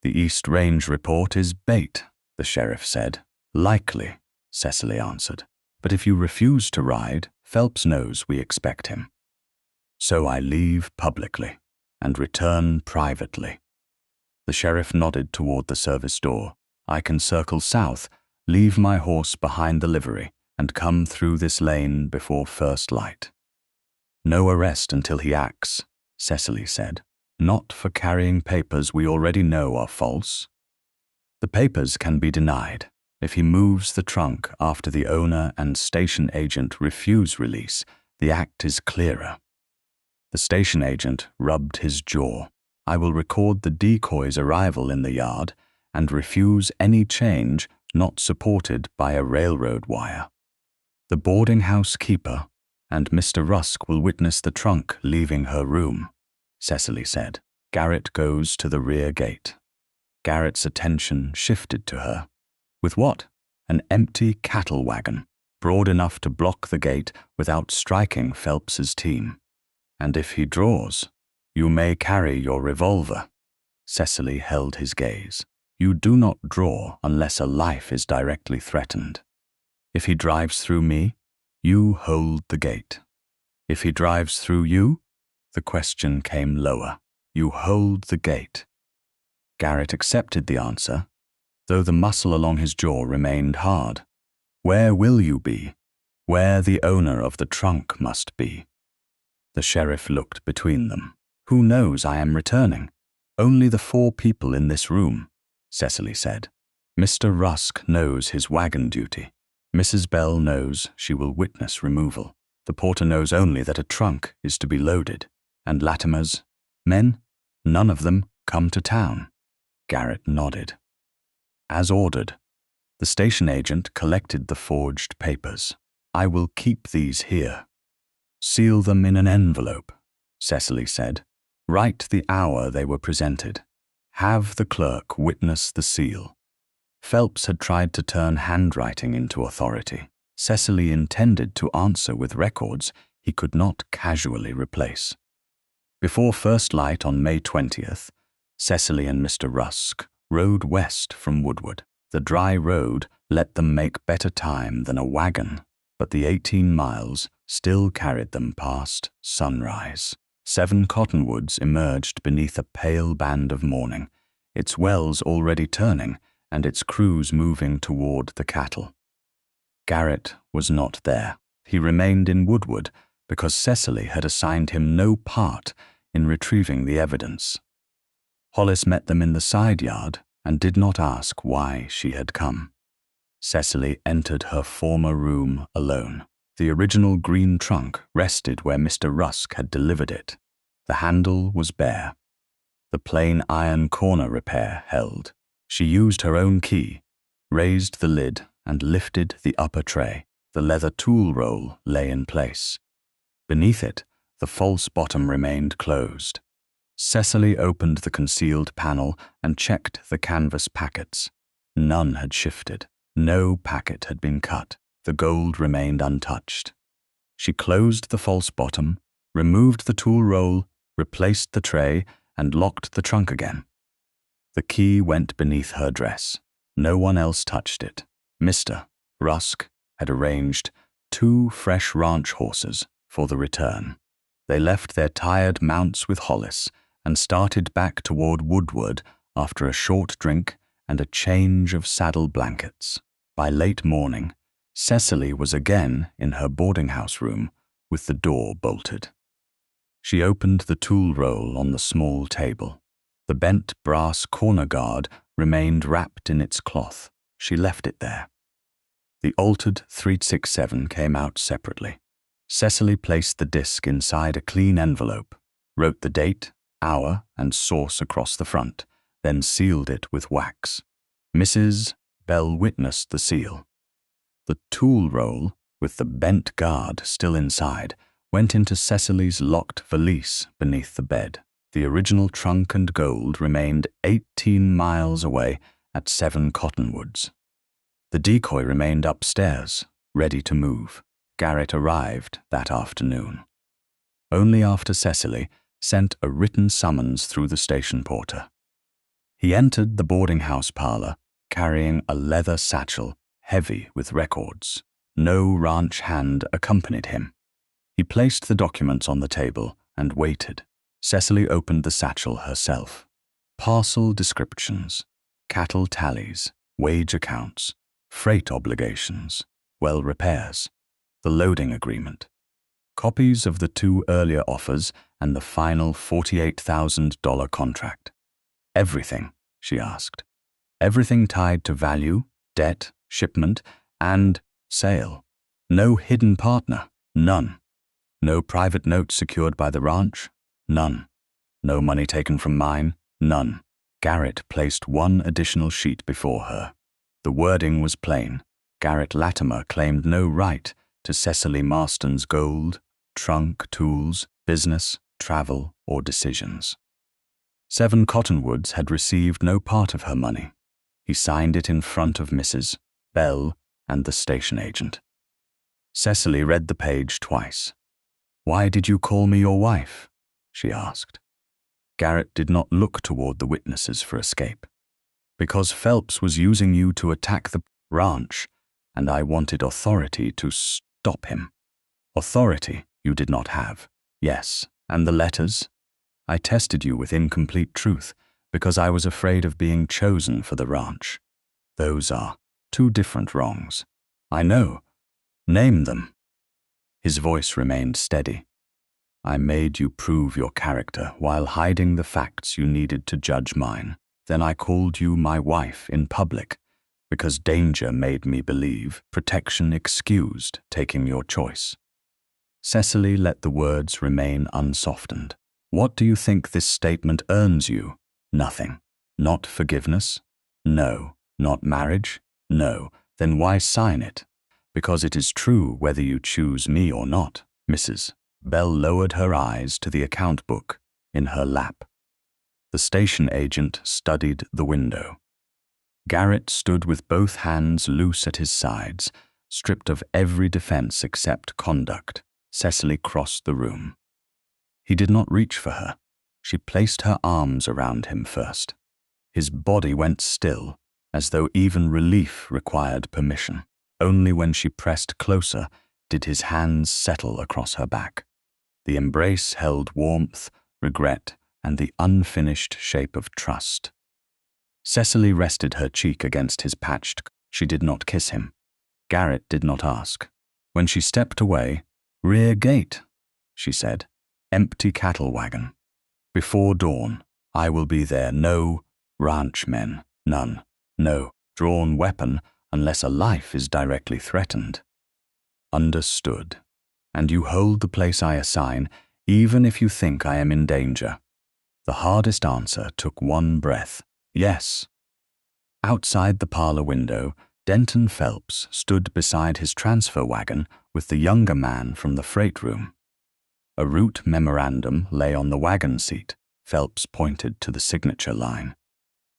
The East Range report is bait, the sheriff said. Likely, Cecily answered. But if you refuse to ride, Phelps knows we expect him. So I leave publicly and return privately. The sheriff nodded toward the service door. I can circle south, leave my horse behind the livery, and come through this lane before first light. No arrest until he acts, Cecily said. Not for carrying papers we already know are false. The papers can be denied. If he moves the trunk after the owner and station agent refuse release, the act is clearer. The station agent rubbed his jaw. I will record the decoy's arrival in the yard and refuse any change not supported by a railroad wire. The boarding house keeper and Mr. Rusk will witness the trunk leaving her room, Cecily said. Garrett goes to the rear gate. Garrett's attention shifted to her. With what? An empty cattle wagon, broad enough to block the gate without striking Phelps's team. And if he draws, you may carry your revolver. Cecily held his gaze. You do not draw unless a life is directly threatened. If he drives through me, you hold the gate. If he drives through you, the question came lower. You hold the gate. Garrett accepted the answer, though the muscle along his jaw remained hard. Where will you be? Where the owner of the trunk must be. The sheriff looked between them. Who knows I am returning? Only the 4 people in this room, Cecily said. Mr. Rusk knows his wagon duty. Mrs. Bell knows she will witness removal. The porter knows only that a trunk is to be loaded. And Latimer's men, none of them come to town. Garrett nodded. As ordered, the station agent collected the forged papers. I will keep these here. Seal them in an envelope, Cecily said. Write the hour they were presented. Have the clerk witness the seal. Phelps had tried to turn handwriting into authority. Cecily intended to answer with records he could not casually replace. Before first light on May 20th, Cecily and Mr. Rusk rode west from Woodward. The dry road let them make better time than a wagon, but the 18 miles still carried them past sunrise. 7 cottonwoods emerged beneath a pale band of morning, its wells already turning and its crews moving toward the cattle. Garrett was not there. He remained in Woodward because Cecily had assigned him no part in retrieving the evidence. Hollis met them in the side yard and did not ask why she had come. Cecily entered her former room alone. The original green trunk rested where Mr. Rusk had delivered it. The handle was bare. The plain iron corner repair held. She used her own key, raised the lid, and lifted the upper tray. The leather tool roll lay in place. Beneath it, the false bottom remained closed. Cecily opened the concealed panel and checked the canvas packets. None had shifted. No packet had been cut. The gold remained untouched. She closed the false bottom, removed the tool roll, replaced the tray, and locked the trunk again. The key went beneath her dress. No one else touched it. Mr. Rusk had arranged 2 fresh ranch horses for the return. They left their tired mounts with Hollis and started back toward Woodward after a short drink and a change of saddle blankets. By late morning, Cecily was again in her boarding house room with the door bolted. She opened the tool roll on the small table. The bent brass corner guard remained wrapped in its cloth. She left it there. The altered .367 came out separately. Cecily placed the disc inside a clean envelope, wrote the date, hour, and source across the front, then sealed it with wax. Mrs. Bell witnessed the seal. The tool roll, with the bent guard still inside, went into Cecily's locked valise beneath the bed. The original trunk and gold remained 18 miles away at 7 cottonwoods. The decoy remained upstairs, ready to move. Garrett arrived that afternoon. Only after Cecily sent a written summons through the station porter. He entered the boarding house parlor, carrying a leather satchel heavy with records. No ranch hand accompanied him. He placed the documents on the table and waited. Cecily opened the satchel herself. Parcel descriptions, cattle tallies, wage accounts, freight obligations, well repairs, the loading agreement, copies of the 2 earlier offers and the final $48,000 contract. Everything, she asked. Everything tied to value, debt, shipment, and sale. No hidden partner, none. No private note secured by the ranch, none. No money taken from mine, none. Garrett placed one additional sheet before her. The wording was plain. Garrett Latimer claimed no right to Cecily Marston's gold, trunk, tools, business, travel, or decisions. 7 Cottonwoods had received no part of her money. He signed it in front of Mrs. Bell and the station agent. Cecily read the page twice. "Why did you call me your wife?" she asked. Garrett did not look toward the witnesses for escape. "Because Phelps was using you to attack the ranch, and I wanted authority to stop him." "Authority you did not have." "Yes, and the letters? I tested you with incomplete truth because I was afraid of being chosen for the ranch. Those are 2 different wrongs." "I know. Name them." His voice remained steady. "I made you prove your character while hiding the facts you needed to judge mine. Then I called you my wife in public because danger made me believe protection excused taking your choice." Cecily let the words remain unsoftened. "What do you think this statement earns you?" "Nothing." "Not forgiveness?" "No." "Not marriage?" "No." "Then why sign it?" "Because it is true whether you choose me or not." Mrs. Bell lowered her eyes to the account book in her lap. The station agent studied the window. Garrett stood with both hands loose at his sides, stripped of every defense except conduct. Cecily crossed the room. He did not reach for her. She placed her arms around him first. His body went still, as though even relief required permission. Only when she pressed closer did his hands settle across her back. The embrace held warmth, regret, and the unfinished shape of trust. Cecily rested her cheek against his patched. She did not kiss him. Garrett did not ask. When she stepped away, "Rear gate," she said. "Empty cattle wagon. Before dawn, I will be there. No ranchmen, none. No drawn weapon unless a life is directly threatened." "Understood. And you hold the place I assign, even if you think I am in danger." The hardest answer took one breath. "Yes." Outside the parlor window, Denton Phelps stood beside his transfer wagon with the younger man from the freight room. A route memorandum lay on the wagon seat. Phelps pointed to the signature line.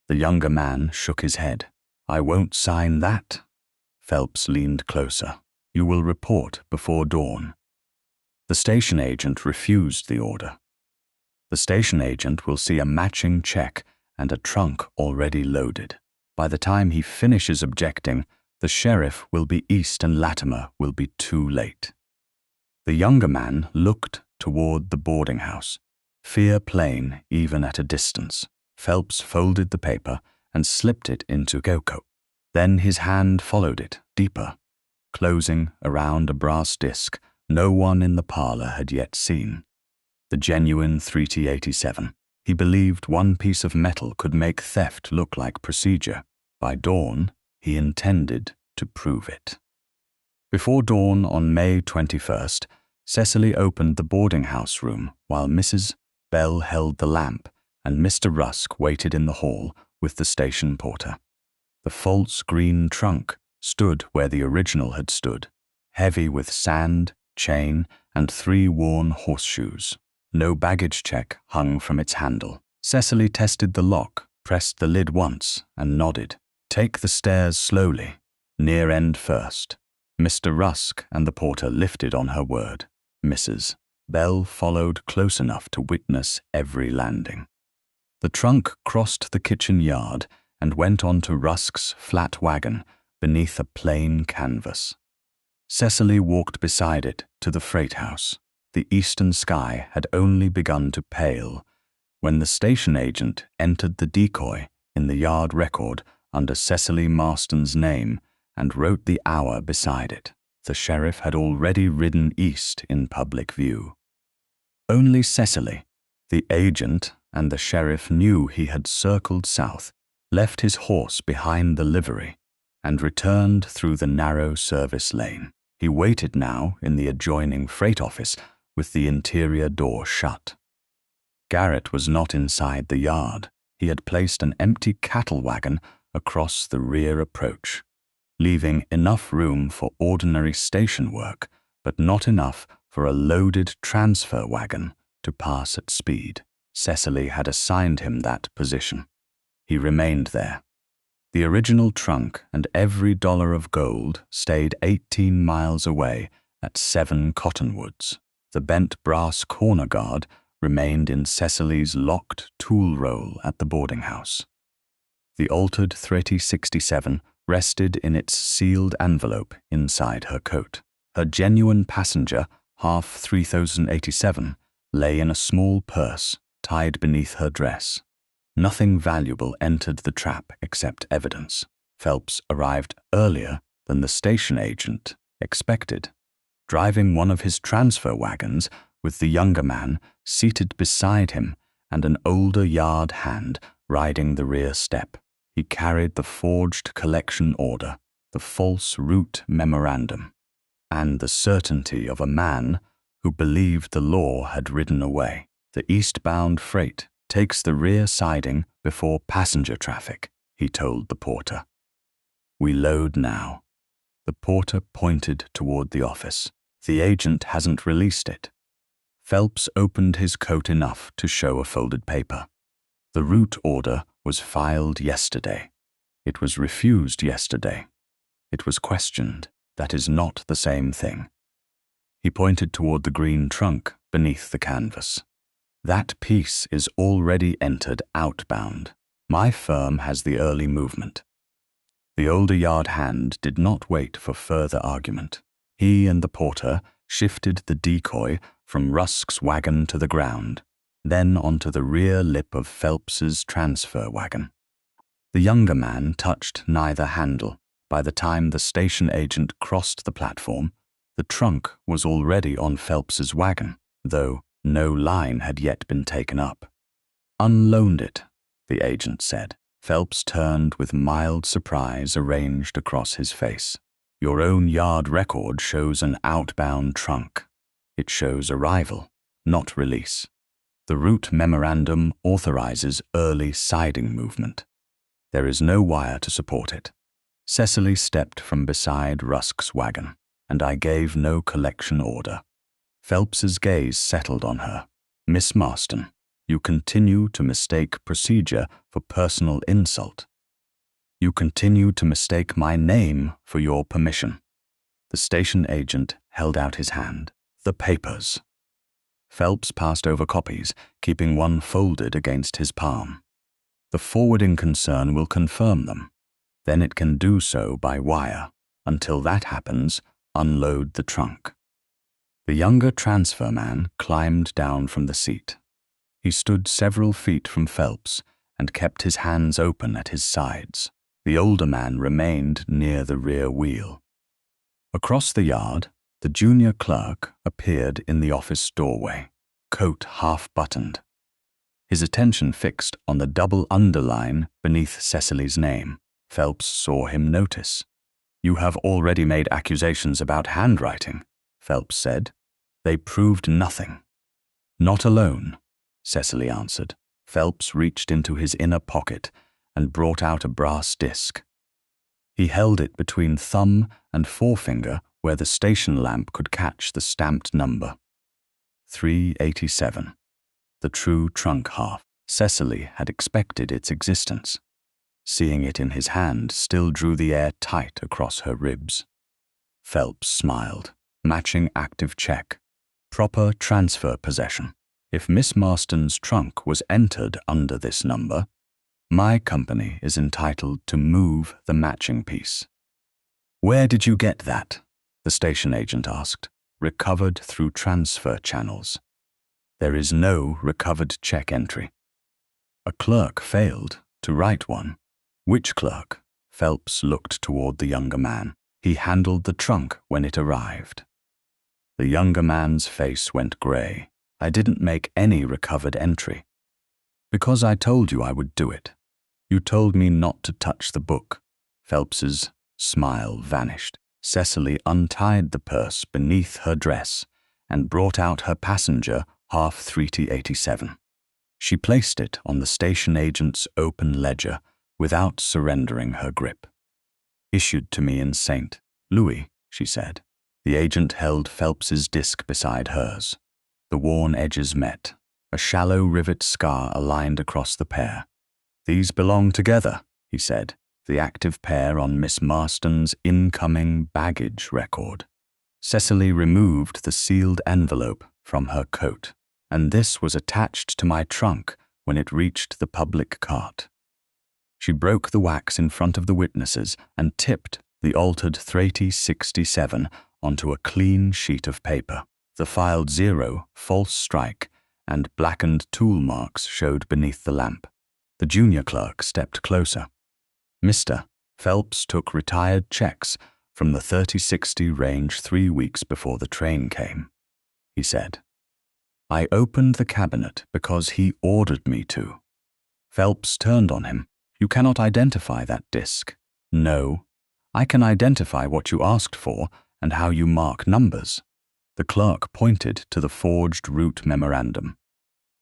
The younger man shook his head. "I won't sign that." Phelps leaned closer. "You will report before dawn." The station agent refused the order. "The station agent will see a matching check and a trunk already loaded. By the time he finishes objecting, the sheriff will be east and Latimer will be too late." The younger man looked toward the boarding house, fear plain even at a distance. Phelps folded the paper and slipped it into Goko. Then his hand followed it, deeper, closing around a brass disc no one in the parlor had yet seen. The genuine 3T87. He believed one piece of metal could make theft look like procedure. By dawn, he intended to prove it. Before dawn on May 21st, Cecily opened the boarding house room while Mrs. Bell held the lamp and Mr. Rusk waited in the hall with the station porter. The false green trunk stood where the original had stood, heavy with sand, chain, and 3 worn horseshoes. No baggage check hung from its handle. Cecily tested the lock, pressed the lid once, and nodded. "Take the stairs slowly, near end first." Mr. Rusk and the porter lifted on her word. Mrs. Bell followed close enough to witness every landing. The trunk crossed the kitchen yard and went on to Rusk's flat wagon beneath a plain canvas. Cecily walked beside it to the freight house. The eastern sky had only begun to pale when the station agent entered the decoy in the yard record under Cecily Marston's name and wrote the hour beside it. The sheriff had already ridden east in public view. Only Cecily, the agent, and the sheriff knew he had circled south, left his horse behind the livery, and returned through the narrow service lane. He waited now in the adjoining freight office with the interior door shut. Garrett was not inside the yard. He had placed an empty cattle wagon across the rear approach, leaving enough room for ordinary station work, but not enough for a loaded transfer wagon to pass at speed. Cecily had assigned him that position. He remained there. The original trunk and every dollar of gold stayed 18 miles away at 7 Cottonwoods. The bent brass corner guard remained in Cecily's locked tool roll at the boarding house. The altered 3067 rested in its sealed envelope inside her coat. Her genuine passenger, half 3087, lay in a small purse tied beneath her dress. Nothing valuable entered the trap except evidence. Phelps arrived earlier than the station agent expected, driving one of his transfer wagons with the younger man seated beside him and an older yard hand riding the rear step. He carried the forged collection order, the false route memorandum, and the certainty of a man who believed the law had ridden away. The eastbound freight takes the rear siding before passenger traffic, he told the porter. We load now. The porter pointed toward the office. The agent hasn't released it. Phelps opened his coat enough to show a folded paper. The route order was filed yesterday. It was refused yesterday. It was questioned. That is not the same thing. He pointed toward the green trunk beneath the canvas. That piece is already entered outbound. My firm has the early movement. The older yard hand did not wait for further argument. He and the porter shifted the decoy from Rusk's wagon to the ground, then onto the rear lip of Phelps's transfer wagon. The younger man touched neither handle. By the time the station agent crossed the platform, the trunk was already on Phelps's wagon, though no line had yet been taken up. Unload it, the agent said. Phelps turned with mild surprise arranged across his face. Your own yard record shows an outbound trunk. It shows arrival, not release. The route memorandum authorizes early siding movement. There is no wire to support it. Cecily stepped from beside Rusk's wagon, and I gave no collection order. Phelps's gaze settled on her. Miss Marston, you continue to mistake procedure for personal insult. You continue to mistake my name for your permission. The station agent held out his hand. The papers. Phelps passed over copies, keeping one folded against his palm. The forwarding concern will confirm them. Then it can do so by wire. Until that happens, unload the trunk. The younger transfer man climbed down from the seat. He stood several feet from Phelps and kept his hands open at his sides. The older man remained near the rear wheel. Across the yard, the junior clerk appeared in the office doorway, coat half-buttoned. His attention fixed on the double underline beneath Cecily's name. Phelps saw him notice. You have already made accusations about handwriting, Phelps said. They proved nothing. Not alone, Cecily answered. Phelps reached into his inner pocket and brought out a brass disc. He held it between thumb and forefinger where the station lamp could catch the stamped number. 387. The true trunk half. Cecily had expected its existence. Seeing it in his hand still drew the air tight across her ribs. Phelps smiled. Matching active check. Proper transfer possession. If Miss Marston's trunk was entered under this number, my company is entitled to move the matching piece. Where did you get that? The station agent asked. Recovered through transfer channels. There is no recovered check entry. A clerk failed to write one. Which clerk? Phelps looked toward the younger man. He handled the trunk when it arrived. The younger man's face went gray. I didn't make any recovered entry. Because I told you I would do it. You told me not to touch the book. Phelps's smile vanished. Cecily untied the purse beneath her dress and brought out her passenger half treaty 87. She placed it on the station agent's open ledger without surrendering her grip. Issued to me in St. Louis, she said. The agent held Phelps's disc beside hers. The worn edges met. A shallow rivet scar aligned across the pair. These belong together, he said, the active pair on Miss Marston's incoming baggage record. Cecily removed the sealed envelope from her coat, and this was attached to my trunk when it reached the public cart. She broke the wax in front of the witnesses and tipped the altered 3T67 onto a clean sheet of paper. The filed 0, false strike, and blackened tool marks showed beneath the lamp. The junior clerk stepped closer. Mr. Phelps took retired checks from the 3060 range 3 weeks before the train came, he said. I opened the cabinet because he ordered me to. Phelps turned on him. You cannot identify that disc. No, I can identify what you asked for and how you mark numbers. The clerk pointed to the forged route memorandum.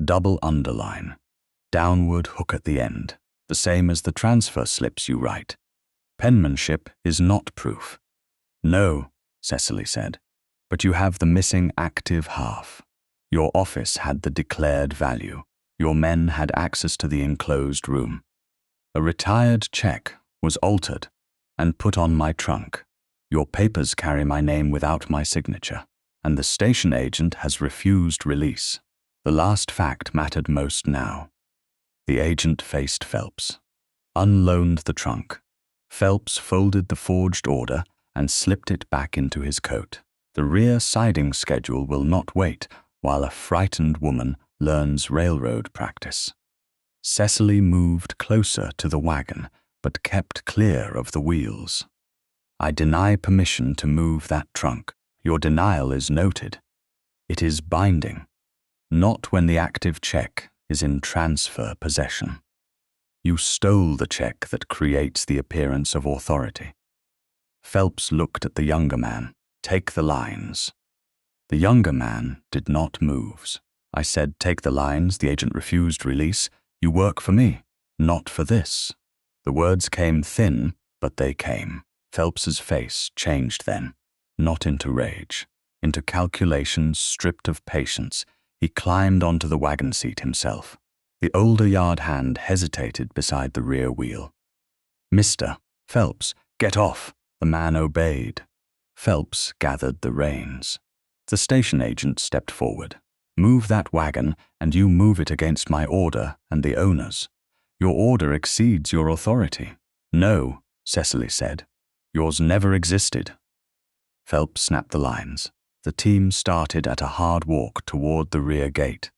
Double underline. Downward hook at the end, the same as the transfer slips you write. Penmanship is not proof. No, Cecily said, but you have the missing active half. Your office had the declared value. Your men had access to the enclosed room. A retired check was altered and put on my trunk. Your papers carry my name without my signature, and the station agent has refused release. The last fact mattered most now. The agent faced Phelps, unloaned the trunk. Phelps folded the forged order and slipped it back into his coat. The rear siding schedule will not wait while a frightened woman learns railroad practice. Cecily moved closer to the wagon, but kept clear of the wheels. I deny permission to move that trunk. Your denial is noted. It is binding, not when the active check is in transfer possession. You stole the check that creates the appearance of authority. Phelps looked at the younger man. Take the lines. The younger man did not move. I said, take the lines. The agent refused release. You work for me, not for this. The words came thin, but they came. Phelps's face changed then, not into rage, into calculations stripped of patience. He climbed onto the wagon seat himself. The older yard hand hesitated beside the rear wheel. Mr. Phelps, get off. The man obeyed. Phelps gathered the reins. The station agent stepped forward. Move that wagon, and you move it against my order and the owner's. Your order exceeds your authority. No, Cecily said. Yours never existed. Phelps snapped the lines. The team started at a hard walk toward the rear gate.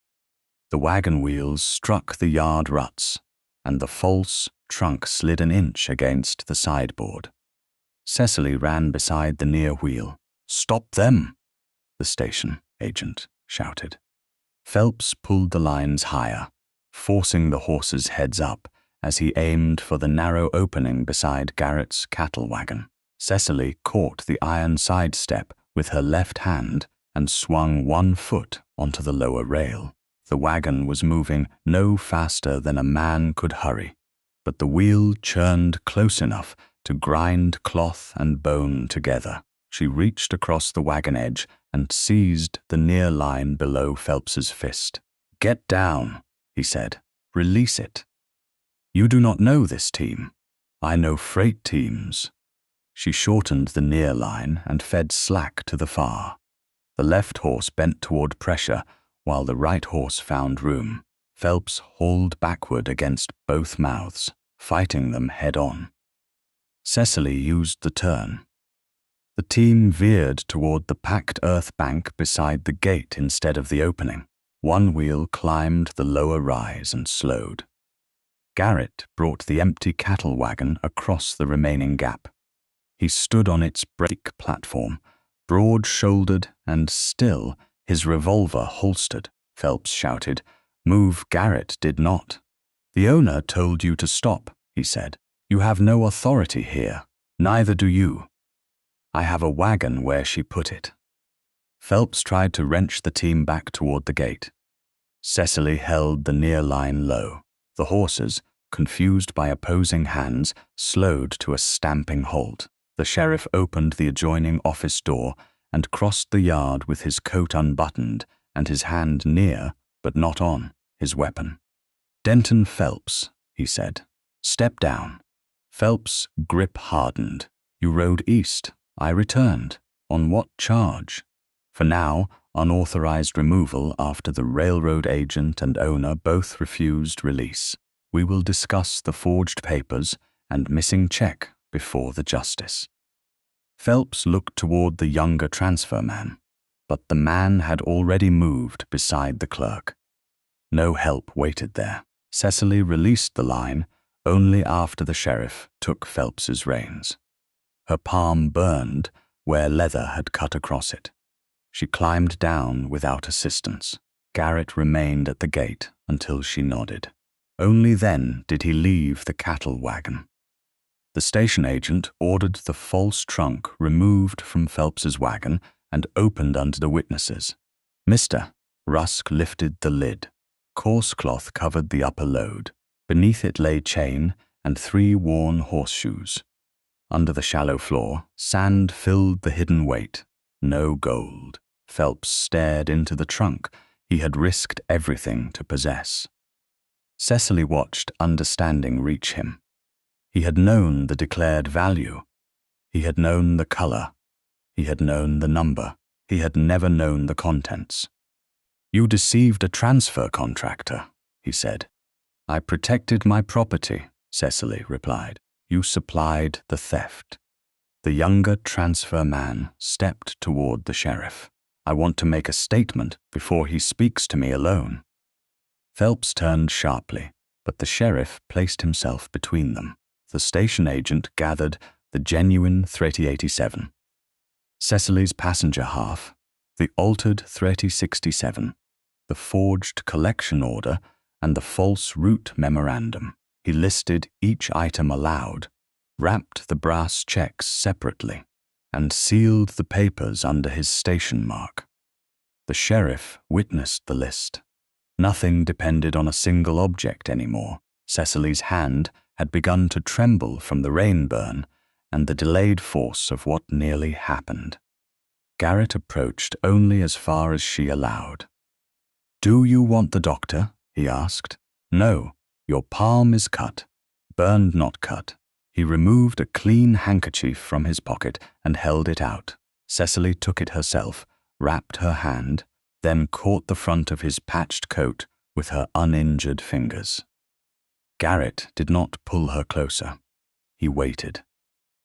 The wagon wheels struck the yard ruts, and the false trunk slid an inch against the sideboard. Cecily ran beside the near wheel. Stop them, the station agent shouted. Phelps pulled the lines higher, forcing the horses' heads up as he aimed for the narrow opening beside Garrett's cattle wagon. Cecily caught the iron sidestep with her left hand and swung 1 foot onto the lower rail. The wagon was moving no faster than a man could hurry, but the wheel churned close enough to grind cloth and bone together. She reached across the wagon edge and seized the near line below Phelps's fist. Get down, he said. Release it. You do not know this team. I know freight teams. She shortened the near line and fed slack to the far. The left horse bent toward pressure, While the right horse found room, Phelps hauled backward against both mouths, fighting them head-on. Cecily used the turn. The team veered toward the packed earth bank beside the gate instead of the opening. One wheel climbed the lower rise and slowed. Garrett brought the empty cattle wagon across the remaining gap. He stood on its brake platform, broad-shouldered and still, his revolver holstered. Phelps shouted. "Move!" Garrett did not. "The owner told you to stop," he said. "You have no authority here. Neither do you." "I have a wagon where she put it." Phelps tried to wrench the team back toward the gate. Cecily held the near line low. The horses, confused by opposing hands, slowed to a stamping halt. The sheriff opened the adjoining office door and crossed the yard with his coat unbuttoned and his hand near, but not on, his weapon. "Denton Phelps," he said. "Step down." Phelps' grip hardened. "You rode east. I returned. On what charge?" For now, unauthorized removal after the railroad agent and owner both refused release. "We will discuss the forged papers and missing check before the justice." Phelps looked toward the younger transfer man, but the man had already moved beside the clerk. No help waited there. Cecily released the line only after the sheriff took Phelps's reins. Her palm burned where leather had cut across it. She climbed down without assistance. Garrett remained at the gate until she nodded. Only then did he leave the cattle wagon. The station agent ordered the false trunk removed from Phelps's wagon and opened under the witnesses. "Mr." Rusk lifted the lid. Coarse cloth covered the upper load. Beneath it lay chain and 3 worn horseshoes. Under the shallow floor, sand filled the hidden weight. No gold. Phelps stared into the trunk he had risked everything to possess. Cecily watched understanding reach him. He had known the declared value. He had known the color. He had known the number. He had never known the contents. "You deceived a transfer contractor," he said. "I protected my property," Cecily replied. "You supplied the theft." The younger transfer man stepped toward the sheriff. "I want to make a statement before he speaks to me alone." Phelps turned sharply, but the sheriff placed himself between them. The station agent gathered the genuine 3087, Cecily's passenger half, the altered 3067, the forged collection order, and the false route memorandum. He listed each item aloud, wrapped the brass checks separately, and sealed the papers under his station mark. The sheriff witnessed the list. Nothing depended on a single object anymore. Cecily's hand had begun to tremble from the rain burn and the delayed force of what nearly happened. Garrett approached only as far as she allowed. "Do you want the doctor?" he asked. "No, your palm is cut. Burned, not cut." He removed a clean handkerchief from his pocket and held it out. Cecily took it herself, wrapped her hand, then caught the front of his patched coat with her uninjured fingers. Garrett did not pull her closer. He waited.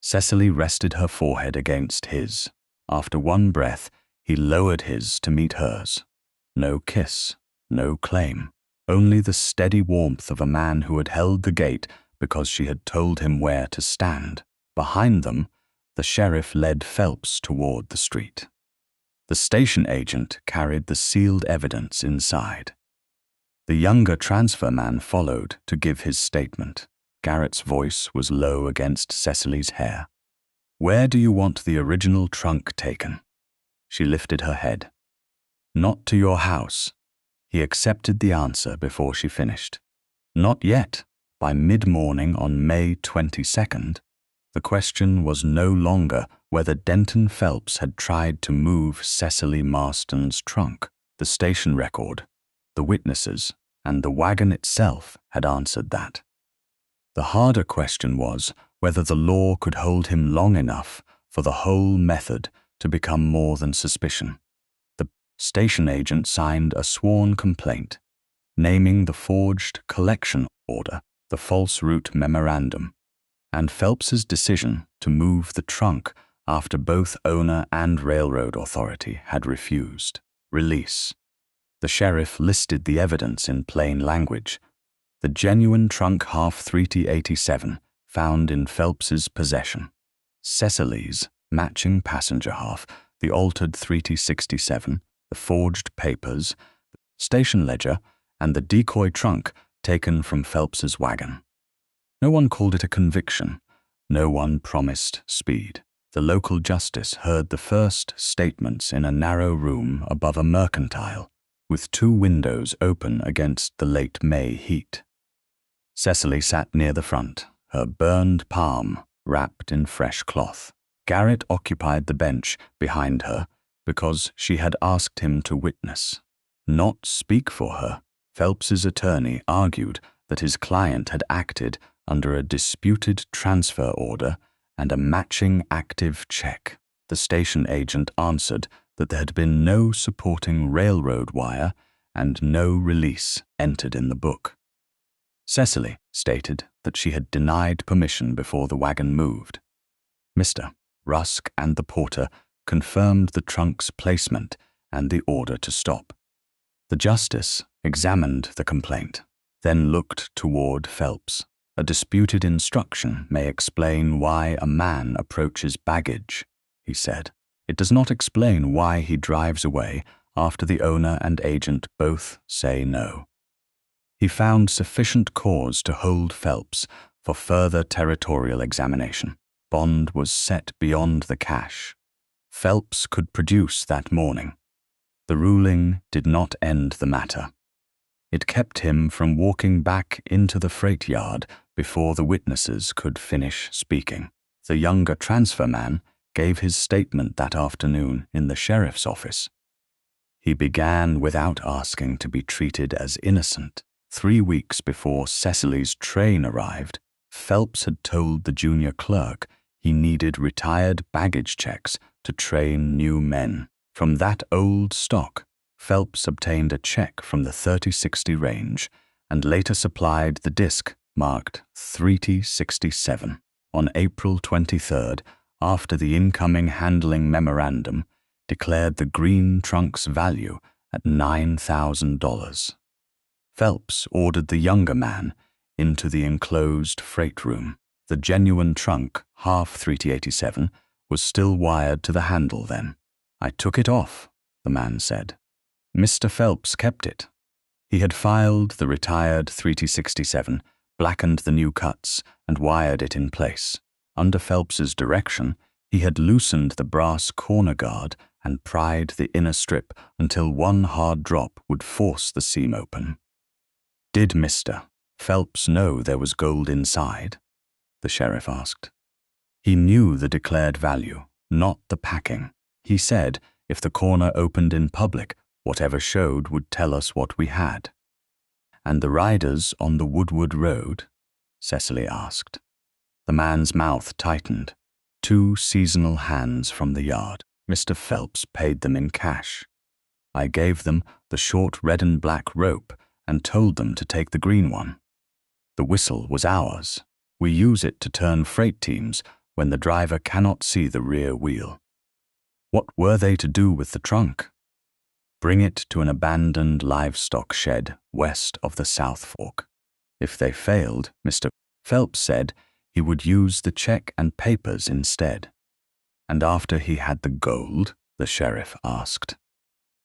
Cecily rested her forehead against his. After one breath, he lowered his to meet hers. No kiss, no claim, only the steady warmth of a man who had held the gate because she had told him where to stand. Behind them, the sheriff led Phelps toward the street. The station agent carried the sealed evidence inside. The younger transfer man followed to give his statement. Garrett's voice was low against Cecily's hair. "Where do you want the original trunk taken?" She lifted her head. "Not to your house." He accepted the answer before she finished. "Not yet." By mid-morning on May 22nd, the question was no longer whether Denton Phelps had tried to move Cecily Marston's trunk. The station record, the witnesses, and the wagon itself had answered that. The harder question was whether the law could hold him long enough for the whole method to become more than suspicion. The Station agent signed a sworn complaint, naming the forged collection order the false route memorandum, and Phelps's decision to move the trunk after both owner and railroad authority had refused. Release. The sheriff listed the evidence in plain language. The genuine trunk half 3T87 found in Phelps's possession. Cecily's matching passenger half, the altered 3T67, the forged papers, the station ledger, and the decoy trunk taken from Phelps's wagon. No one called it a conviction. No one promised speed. The local justice heard the first statements in a narrow room above a mercantile, with 2 windows open against the late May heat. Cecily sat near the front, her burned palm wrapped in fresh cloth. Garrett occupied the bench behind her because she had asked him to witness, not speak for her. Phelps's attorney argued that his client had acted under a disputed transfer order and a matching active check. The station agent answered that there had been no supporting railroad wire and no release entered in the book. Cecily stated that she had denied permission before the wagon moved. Mr. Rusk and the porter confirmed the trunk's placement and the order to stop. The justice examined the complaint, then looked toward Phelps. A disputed instruction may explain why a man approaches baggage, he said. It does not explain why he drives away after the owner and agent both say no. He found sufficient cause to hold Phelps for further territorial examination. Bond was set beyond the cash. Phelps could produce that morning. The ruling did not end the matter. It kept him from walking back into the freight yard before the witnesses could finish speaking. The younger transfer man gave his statement that afternoon in the sheriff's office. He began without asking to be treated as innocent. 3 weeks before Cecily's train arrived, Phelps had told the junior clerk he needed retired baggage checks to train new men. From that old stock, Phelps obtained a check from the 3060 range and later supplied the disc marked 3T67. On April 23rd, after the incoming handling memorandum declared the green trunk's value at $9,000. Phelps ordered the younger man into the enclosed freight room. The genuine trunk, half 3T87, was still wired to the handle then. I took it off, the man said. Mr. Phelps kept it. He had filed the retired 3T67, blackened the new cuts, and wired it in place. Under Phelps's direction, he had loosened the brass corner guard and pried the inner strip until one hard drop would force the seam open. Did Mr. Phelps know there was gold inside? The sheriff asked. He knew the declared value, not the packing. He said if the corner opened in public, whatever showed would tell us what we had. And the riders on the Woodward Road? Cecily asked. The man's mouth tightened. 2 seasonal hands from the yard. Mr. Phelps paid them in cash. I gave them the short red and black rope and told them to take the green one. The whistle was ours. We use it to turn freight teams when the driver cannot see the rear wheel. What were they to do with the trunk? Bring it to an abandoned livestock shed west of the South Fork. If they failed, Mr. Phelps said he would use the check and papers instead. And after he had the gold, the sheriff asked.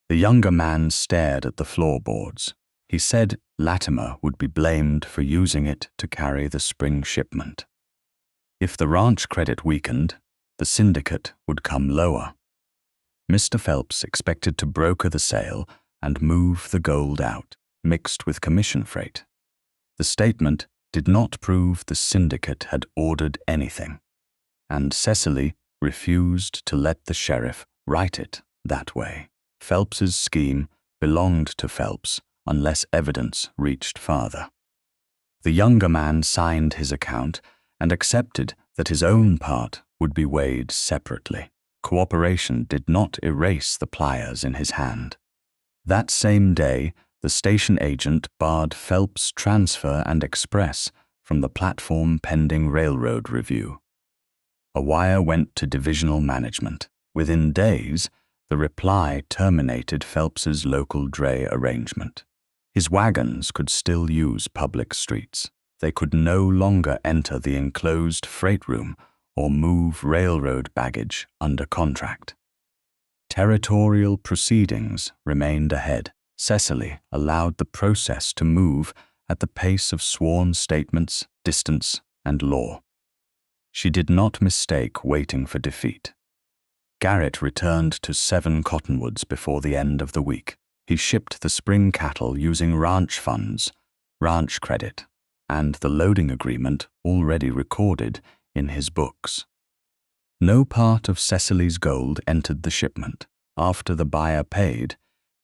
The younger man stared at the floorboards. He said Latimer would be blamed for using it to carry the spring shipment. If the ranch credit weakened, the syndicate would come lower. Mr. Phelps expected to broker the sale and move the gold out, mixed with commission freight. The statement did not prove the syndicate had ordered anything, and Cecily refused to let the sheriff write it that way. Phelps's scheme belonged to Phelps unless evidence reached farther. The younger man signed his account and accepted that his own part would be weighed separately. Cooperation did not erase the pliers in his hand. That same day, the station agent barred Phelps' transfer and express from the platform pending railroad review. A wire went to divisional management. Within days, the reply terminated Phelps's local dray arrangement. His wagons could still use public streets. They could no longer enter the enclosed freight room or move railroad baggage under contract. Territorial proceedings remained ahead. Cecily allowed the process to move at the pace of sworn statements, distance, and law. She did not mistake waiting for defeat. Garrett returned to 7 Cottonwoods before the end of the week. He shipped the spring cattle using ranch funds, ranch credit, and the loading agreement already recorded in his books. No part of Cecily's gold entered the shipment. After the buyer paid,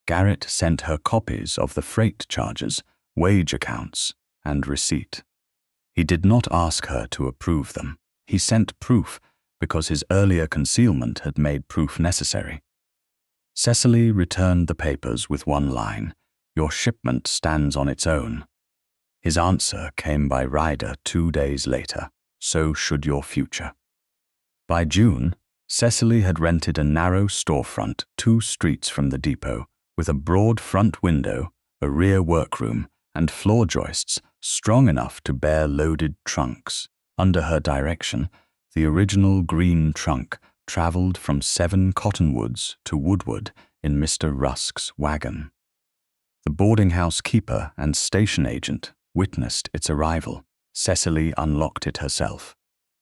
Garrett sent her copies of the freight charges, wage accounts, and receipt. He did not ask her to approve them. He sent proof because his earlier concealment had made proof necessary. Cecily returned the papers with one line, "Your shipment stands on its own." His answer came by rider 2 days later, "So should your future." By June, Cecily had rented a narrow storefront 2 streets from the depot, with a broad front window, a rear workroom, and floor joists strong enough to bear loaded trunks. Under her direction, the original green trunk traveled from 7 Cottonwoods to Woodward in Mr. Rusk's wagon. The boarding house keeper and station agent witnessed its arrival. Cecily unlocked it herself.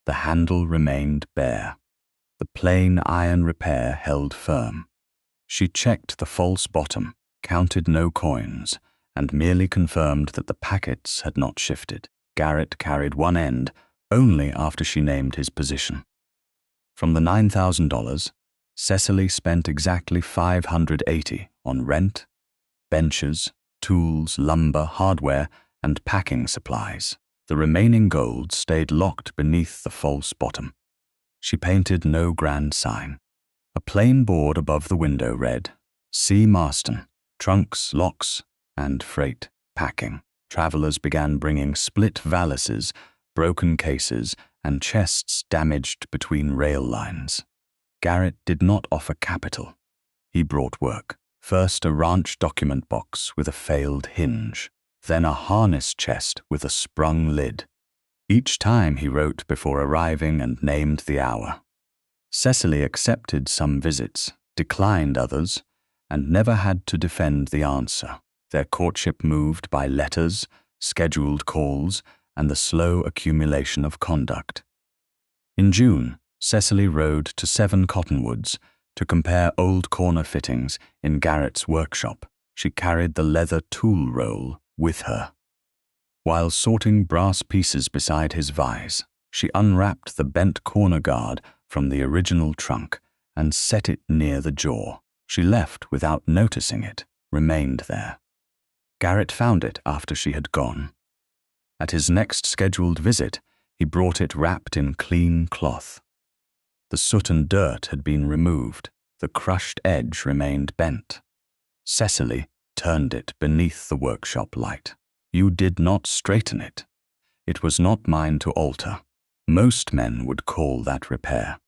The handle remained bare. The plain iron repair held firm. She checked the false bottom, counted no coins, and merely confirmed that the packets had not shifted. Garrett carried one end only after she named his position. From the $9,000, Cecily spent exactly $580 on rent, benches, tools, lumber, hardware, and packing supplies. The remaining gold stayed locked beneath the false bottom. She painted no grand sign. A plain board above the window read, "C. Marston, trunks, locks, and freight packing." Travelers began bringing split valises, broken cases, and chests damaged between rail lines. Garrett did not offer capital. He brought work. First a ranch document box with a failed hinge, then a harness chest with a sprung lid. Each time he wrote before arriving and named the hour. Cecily accepted some visits, declined others, and never had to defend the answer. Their courtship moved by letters, scheduled calls, and the slow accumulation of conduct. In June, Cecily rode to 7 Cottonwoods to compare old corner fittings in Garrett's workshop. She carried the leather tool roll with her. While sorting brass pieces beside his vise, she unwrapped the bent corner guard from the original trunk and set it near the jaw. She left without noticing it, remained there. Garrett found it after she had gone. At his next scheduled visit, he brought it wrapped in clean cloth. The soot and dirt had been removed. The crushed edge remained bent. Cecily turned it beneath the workshop light. "You did not straighten it. It was not mine to alter. Most men would call that repair.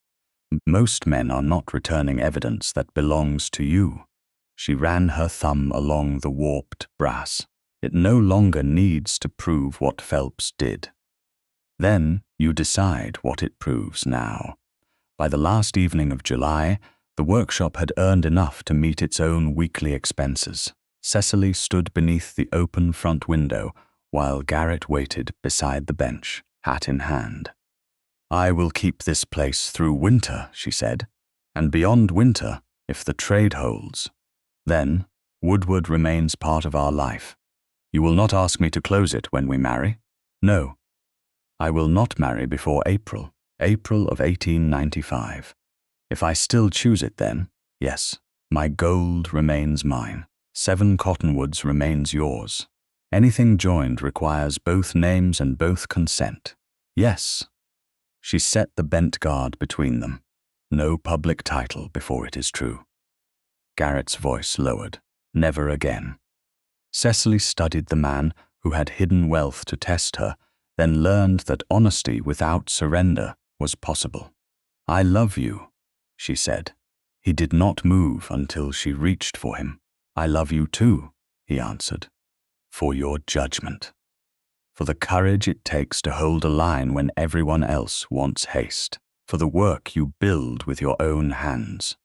Most men are not returning evidence that belongs to you." She ran her thumb along the warped brass. "It no longer needs to prove what Phelps did. Then you decide what it proves now." By the last evening of July, the workshop had earned enough to meet its own weekly expenses. Cecily stood beneath the open front window while Garrett waited beside the bench, hat in hand. "I will keep this place through winter," she said, "and beyond winter, if the trade holds. Then, Woodward remains part of our life. You will not ask me to close it when we marry?" "No. I will not marry before April of 1895. If I still choose it then, yes, my gold remains mine. 7 Cottonwoods remains yours. Anything joined requires both names and both consent. Yes." She set the bent guard between them. "No public title before it is true." Garrett's voice lowered. Never again. Cecily studied the man who had hidden wealth to test her, then learned that honesty without surrender was possible. "I love you," she said. He did not move until she reached for him. "I love you too," he answered. "For your judgment. For the courage it takes to hold a line when everyone else wants haste. For the work you build with your own hands."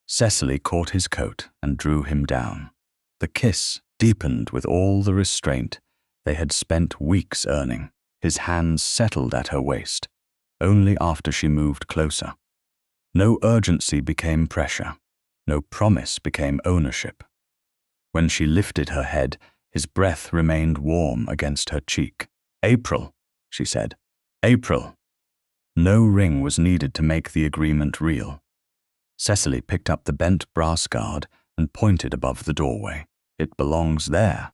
Cecily caught his coat and drew him down. The kiss deepened with all the restraint they had spent weeks earning. His hands settled at her waist, only after she moved closer. No urgency became pressure. No promise became ownership. When she lifted her head, his breath remained warm against her cheek. "April," she said. "April." No ring was needed to make the agreement real. Cecily picked up the bent brass guard and pointed above the doorway. "It belongs there."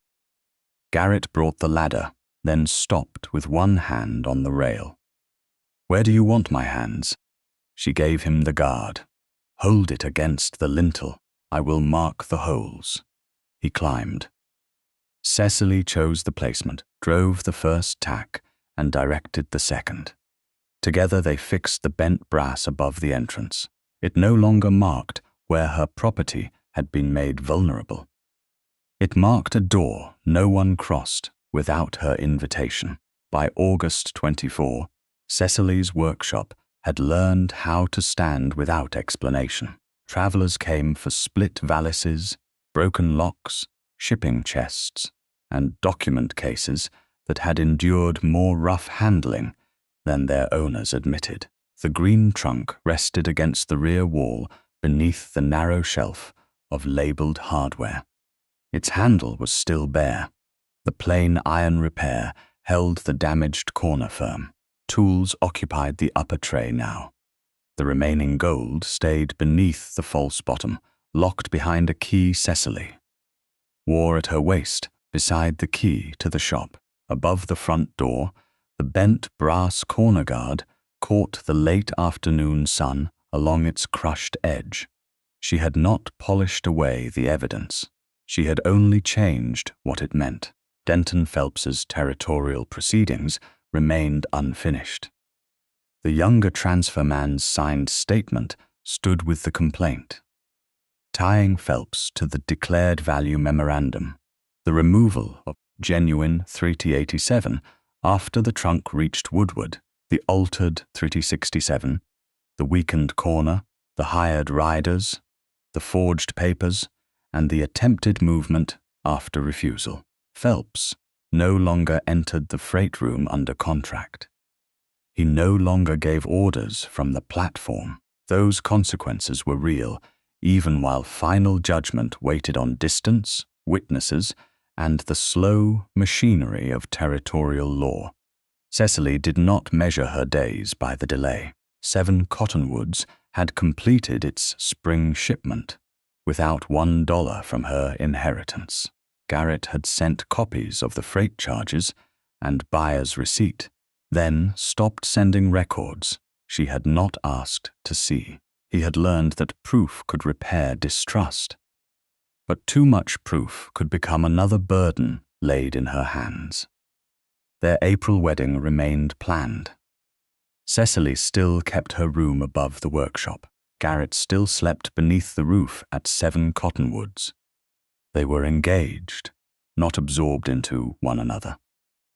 Garrett brought the ladder, then stopped with one hand on the rail. "Where do you want my hands?" She gave him the guard. "Hold it against the lintel. I will mark the holes." He climbed. Cecily chose the placement, drove the first tack, and directed the second. Together they fixed the bent brass above the entrance. It no longer marked where her property had been made vulnerable. It marked a door no one crossed without her invitation. By August 24, Cecily's workshop had learned how to stand without explanation. Travelers came for split valises, broken locks, shipping chests, and document cases that had endured more rough handling than their owners admitted. The green trunk rested against the rear wall beneath the narrow shelf of labeled hardware. Its handle was still bare. The plain iron repair held the damaged corner firm. Tools occupied the upper tray now. The remaining gold stayed beneath the false bottom, locked behind a key Cecily wore at her waist beside the key to the shop. Above the front door, the bent brass corner guard caught the late afternoon sun along its crushed edge. She had not polished away the evidence. She had only changed what it meant. Denton Phelps's territorial proceedings remained unfinished. The younger transfer man's signed statement stood with the complaint, tying Phelps to the declared value memorandum, the removal of genuine 3T87 after the trunk reached Woodward, the altered 3T67, the weakened corner, the hired riders, the forged papers, and the attempted movement after refusal. Phelps no longer entered the freight room under contract. He no longer gave orders from the platform. Those consequences were real, even while final judgment waited on distance, witnesses, and the slow machinery of territorial law. Cecily did not measure her days by the delay. 7 Cottonwoods had completed its spring shipment without $1 from her inheritance. Garrett had sent copies of the freight charges and buyer's receipt, then stopped sending records she had not asked to see. He had learned that proof could repair distrust, but too much proof could become another burden laid in her hands. Their April wedding remained planned. Cecily still kept her room above the workshop. Garrett still slept beneath the roof at 7 Cottonwoods. They were engaged, not absorbed into one another.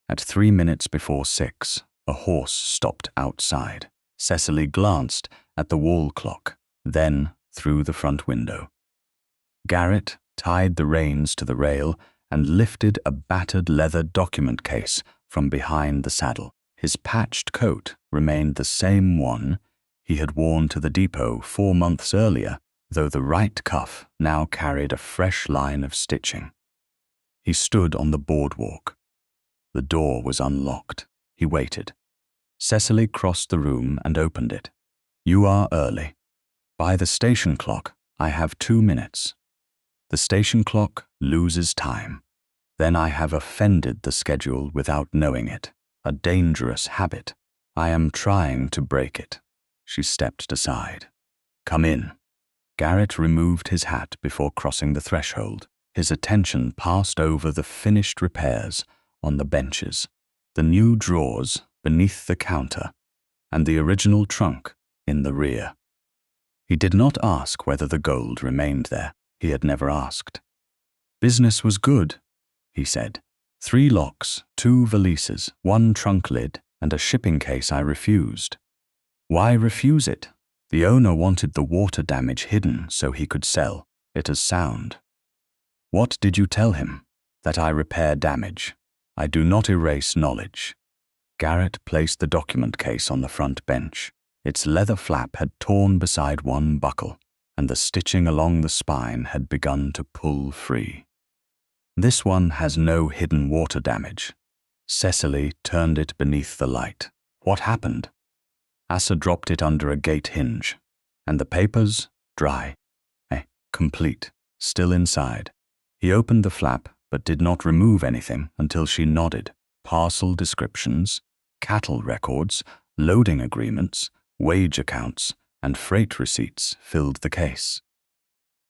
At 3 minutes before 6, a horse stopped outside. Cecily glanced at the wall clock, then through the front window. Garrett tied the reins to the rail and lifted a battered leather document case from behind the saddle. His patched coat remained the same one he had worn to the depot 4 months earlier, though the right cuff now carried a fresh line of stitching. He stood on the boardwalk. The door was unlocked. He waited. Cecily crossed the room and opened it. "You are early. By the station clock, I have 2 minutes. The station clock loses time. Then I have offended the schedule without knowing it. A dangerous habit. I am trying to break it." She stepped aside. "Come in." Garrett removed his hat before crossing the threshold. His attention passed over the finished repairs on the benches, the new drawers beneath the counter, and the original trunk in the rear. He did not ask whether the gold remained there. He had never asked. "Business was good," he said. "3 locks, 2 valises, 1 trunk lid, and a shipping case I refused." "Why refuse it?" "The owner wanted the water damage hidden so he could sell it as sound." "What did you tell him?" "That I repair damage. I do not erase knowledge." Garrett placed the document case on the front bench. Its leather flap had torn beside one buckle, and the stitching along the spine had begun to pull free. "This one has no hidden water damage." Cecily turned it beneath the light. "What happened?" Asa dropped it under a gate hinge. "And the papers? Dry. Complete. Still inside." He opened the flap, but did not remove anything until she nodded. Parcel descriptions, cattle records, loading agreements, wage accounts, and freight receipts filled the case.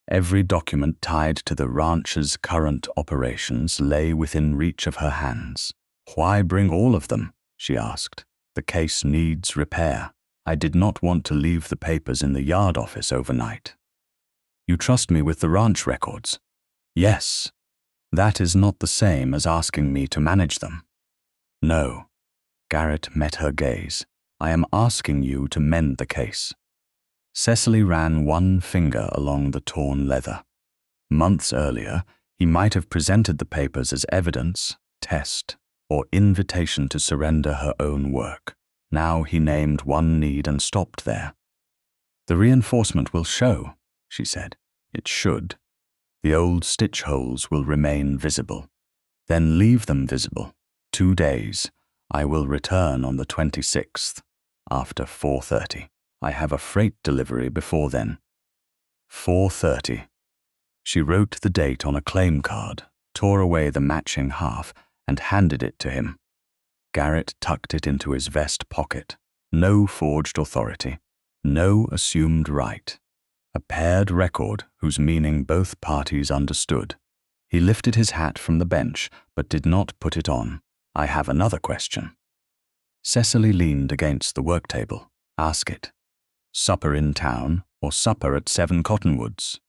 Every document tied to the ranch's current operations lay within reach of her hands. "Why bring all of them?" she asked. "The case needs repair. I did not want to leave the papers in the yard office overnight." "You trust me with the ranch records?" "Yes." "That is not the same as asking me to manage them." "No." Garrett met her gaze. "I am asking you to mend the case." Cecily ran one finger along the torn leather. Months earlier, he might have presented the papers as evidence, test, or invitation to surrender her own work. Now he named one need and stopped there. "The reinforcement will show," she said. "It should. The old stitch holes will remain visible. Then leave them visible. 2 days. I will return on the 26th, after 4:30. I have a freight delivery before then." 4:30. She wrote the date on a claim card, tore away the matching half, and handed it to him. Garrett tucked it into his vest pocket. No forged authority. No assumed right. A paired record whose meaning both parties understood. He lifted his hat from the bench, but did not put it on. "I have another question." Cecily leaned against the work table. "Ask it." "Supper in town or supper at 7 Cottonwoods?"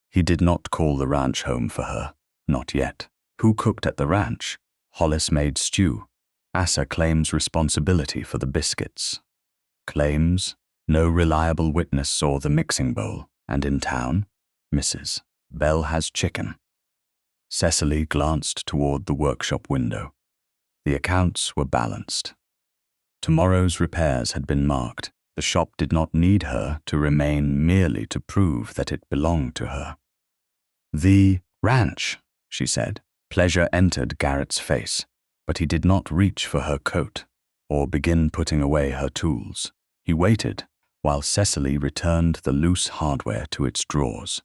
He did not call the ranch home for her. Not yet. "Who cooked at the ranch?" "Hollis made stew." "Asa claims responsibility for the biscuits." "Claims? No reliable witness saw the mixing bowl. And in town?" "Mrs. Bell has chicken." Cecily glanced toward the workshop window. The accounts were balanced. Tomorrow's repairs had been marked. The shop did not need her to remain merely to prove that it belonged to her. "The ranch," she said. Pleasure entered Garrett's face, but he did not reach for her coat or begin putting away her tools. He waited while Cecily returned the loose hardware to its drawers.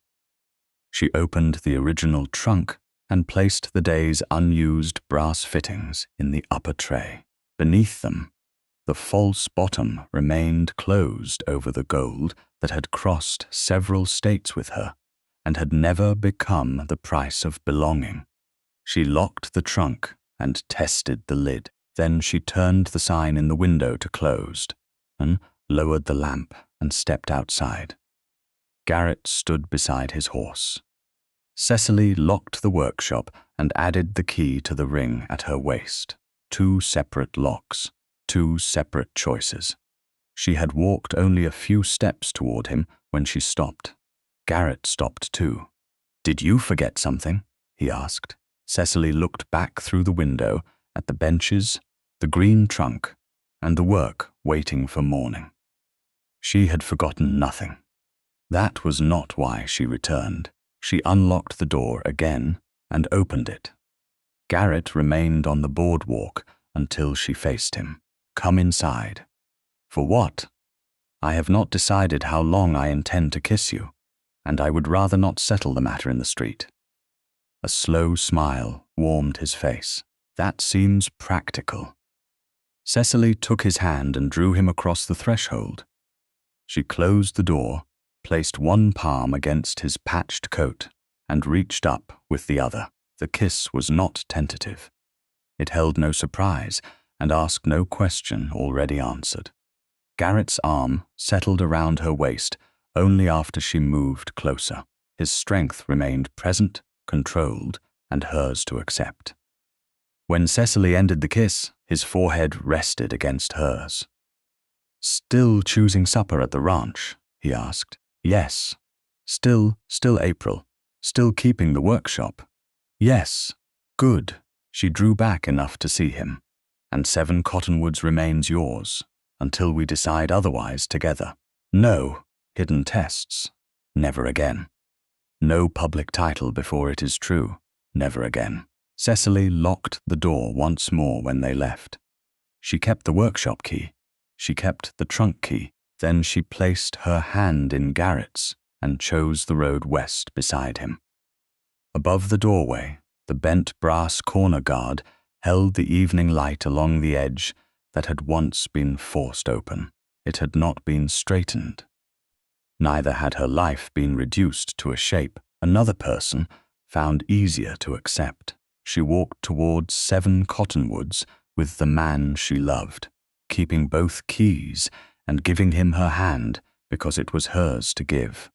She opened the original trunk and placed the day's unused brass fittings in the upper tray. Beneath them, the false bottom remained closed over the gold that had crossed several states with her and had never become the price of belonging. She locked the trunk and tested the lid. Then she turned the sign in the window to closed and lowered the lamp and stepped outside. Garrett stood beside his horse. Cecily locked the workshop and added the key to the ring at her waist. 2 separate locks, 2 separate choices. She had walked only a few steps toward him when she stopped. Garrett stopped too. "Did you forget something?" he asked. Cecily looked back through the window at the benches, the green trunk, and the work waiting for morning. She had forgotten nothing. That was not why she returned. She unlocked the door again and opened it. Garrett remained on the boardwalk until she faced him. "Come inside." "For what?" "I have not decided how long I intend to kiss you, and I would rather not settle the matter in the street." A slow smile warmed his face. "That seems practical." Cecily took his hand and drew him across the threshold. She closed the door, placed one palm against his patched coat, and reached up with the other. The kiss was not tentative. It held no surprise and asked no question already answered. Garrett's arm settled around her waist only after she moved closer. His strength remained present, controlled, and hers to accept. When Cecily ended the kiss, his forehead rested against hers. "Still choosing supper at the ranch?" he asked. "Yes." Still April. Still keeping the workshop?" "Yes." "Good." She drew back enough to see him. "And 7 Cottonwoods remains yours, until we decide otherwise together." "No. Hidden tests. Never again. No public title before it is true. Never again." Cecily locked the door once more when they left. She kept the workshop key. She kept the trunk key. Then she placed her hand in Garrett's and chose the road west beside him. Above the doorway, the bent brass corner guard held the evening light along the edge that had once been forced open. It had not been straightened. Neither had her life been reduced to a shape another person found easier to accept. She walked towards 7 Cottonwoods with the man she loved, keeping both keys and giving him her hand because it was hers to give.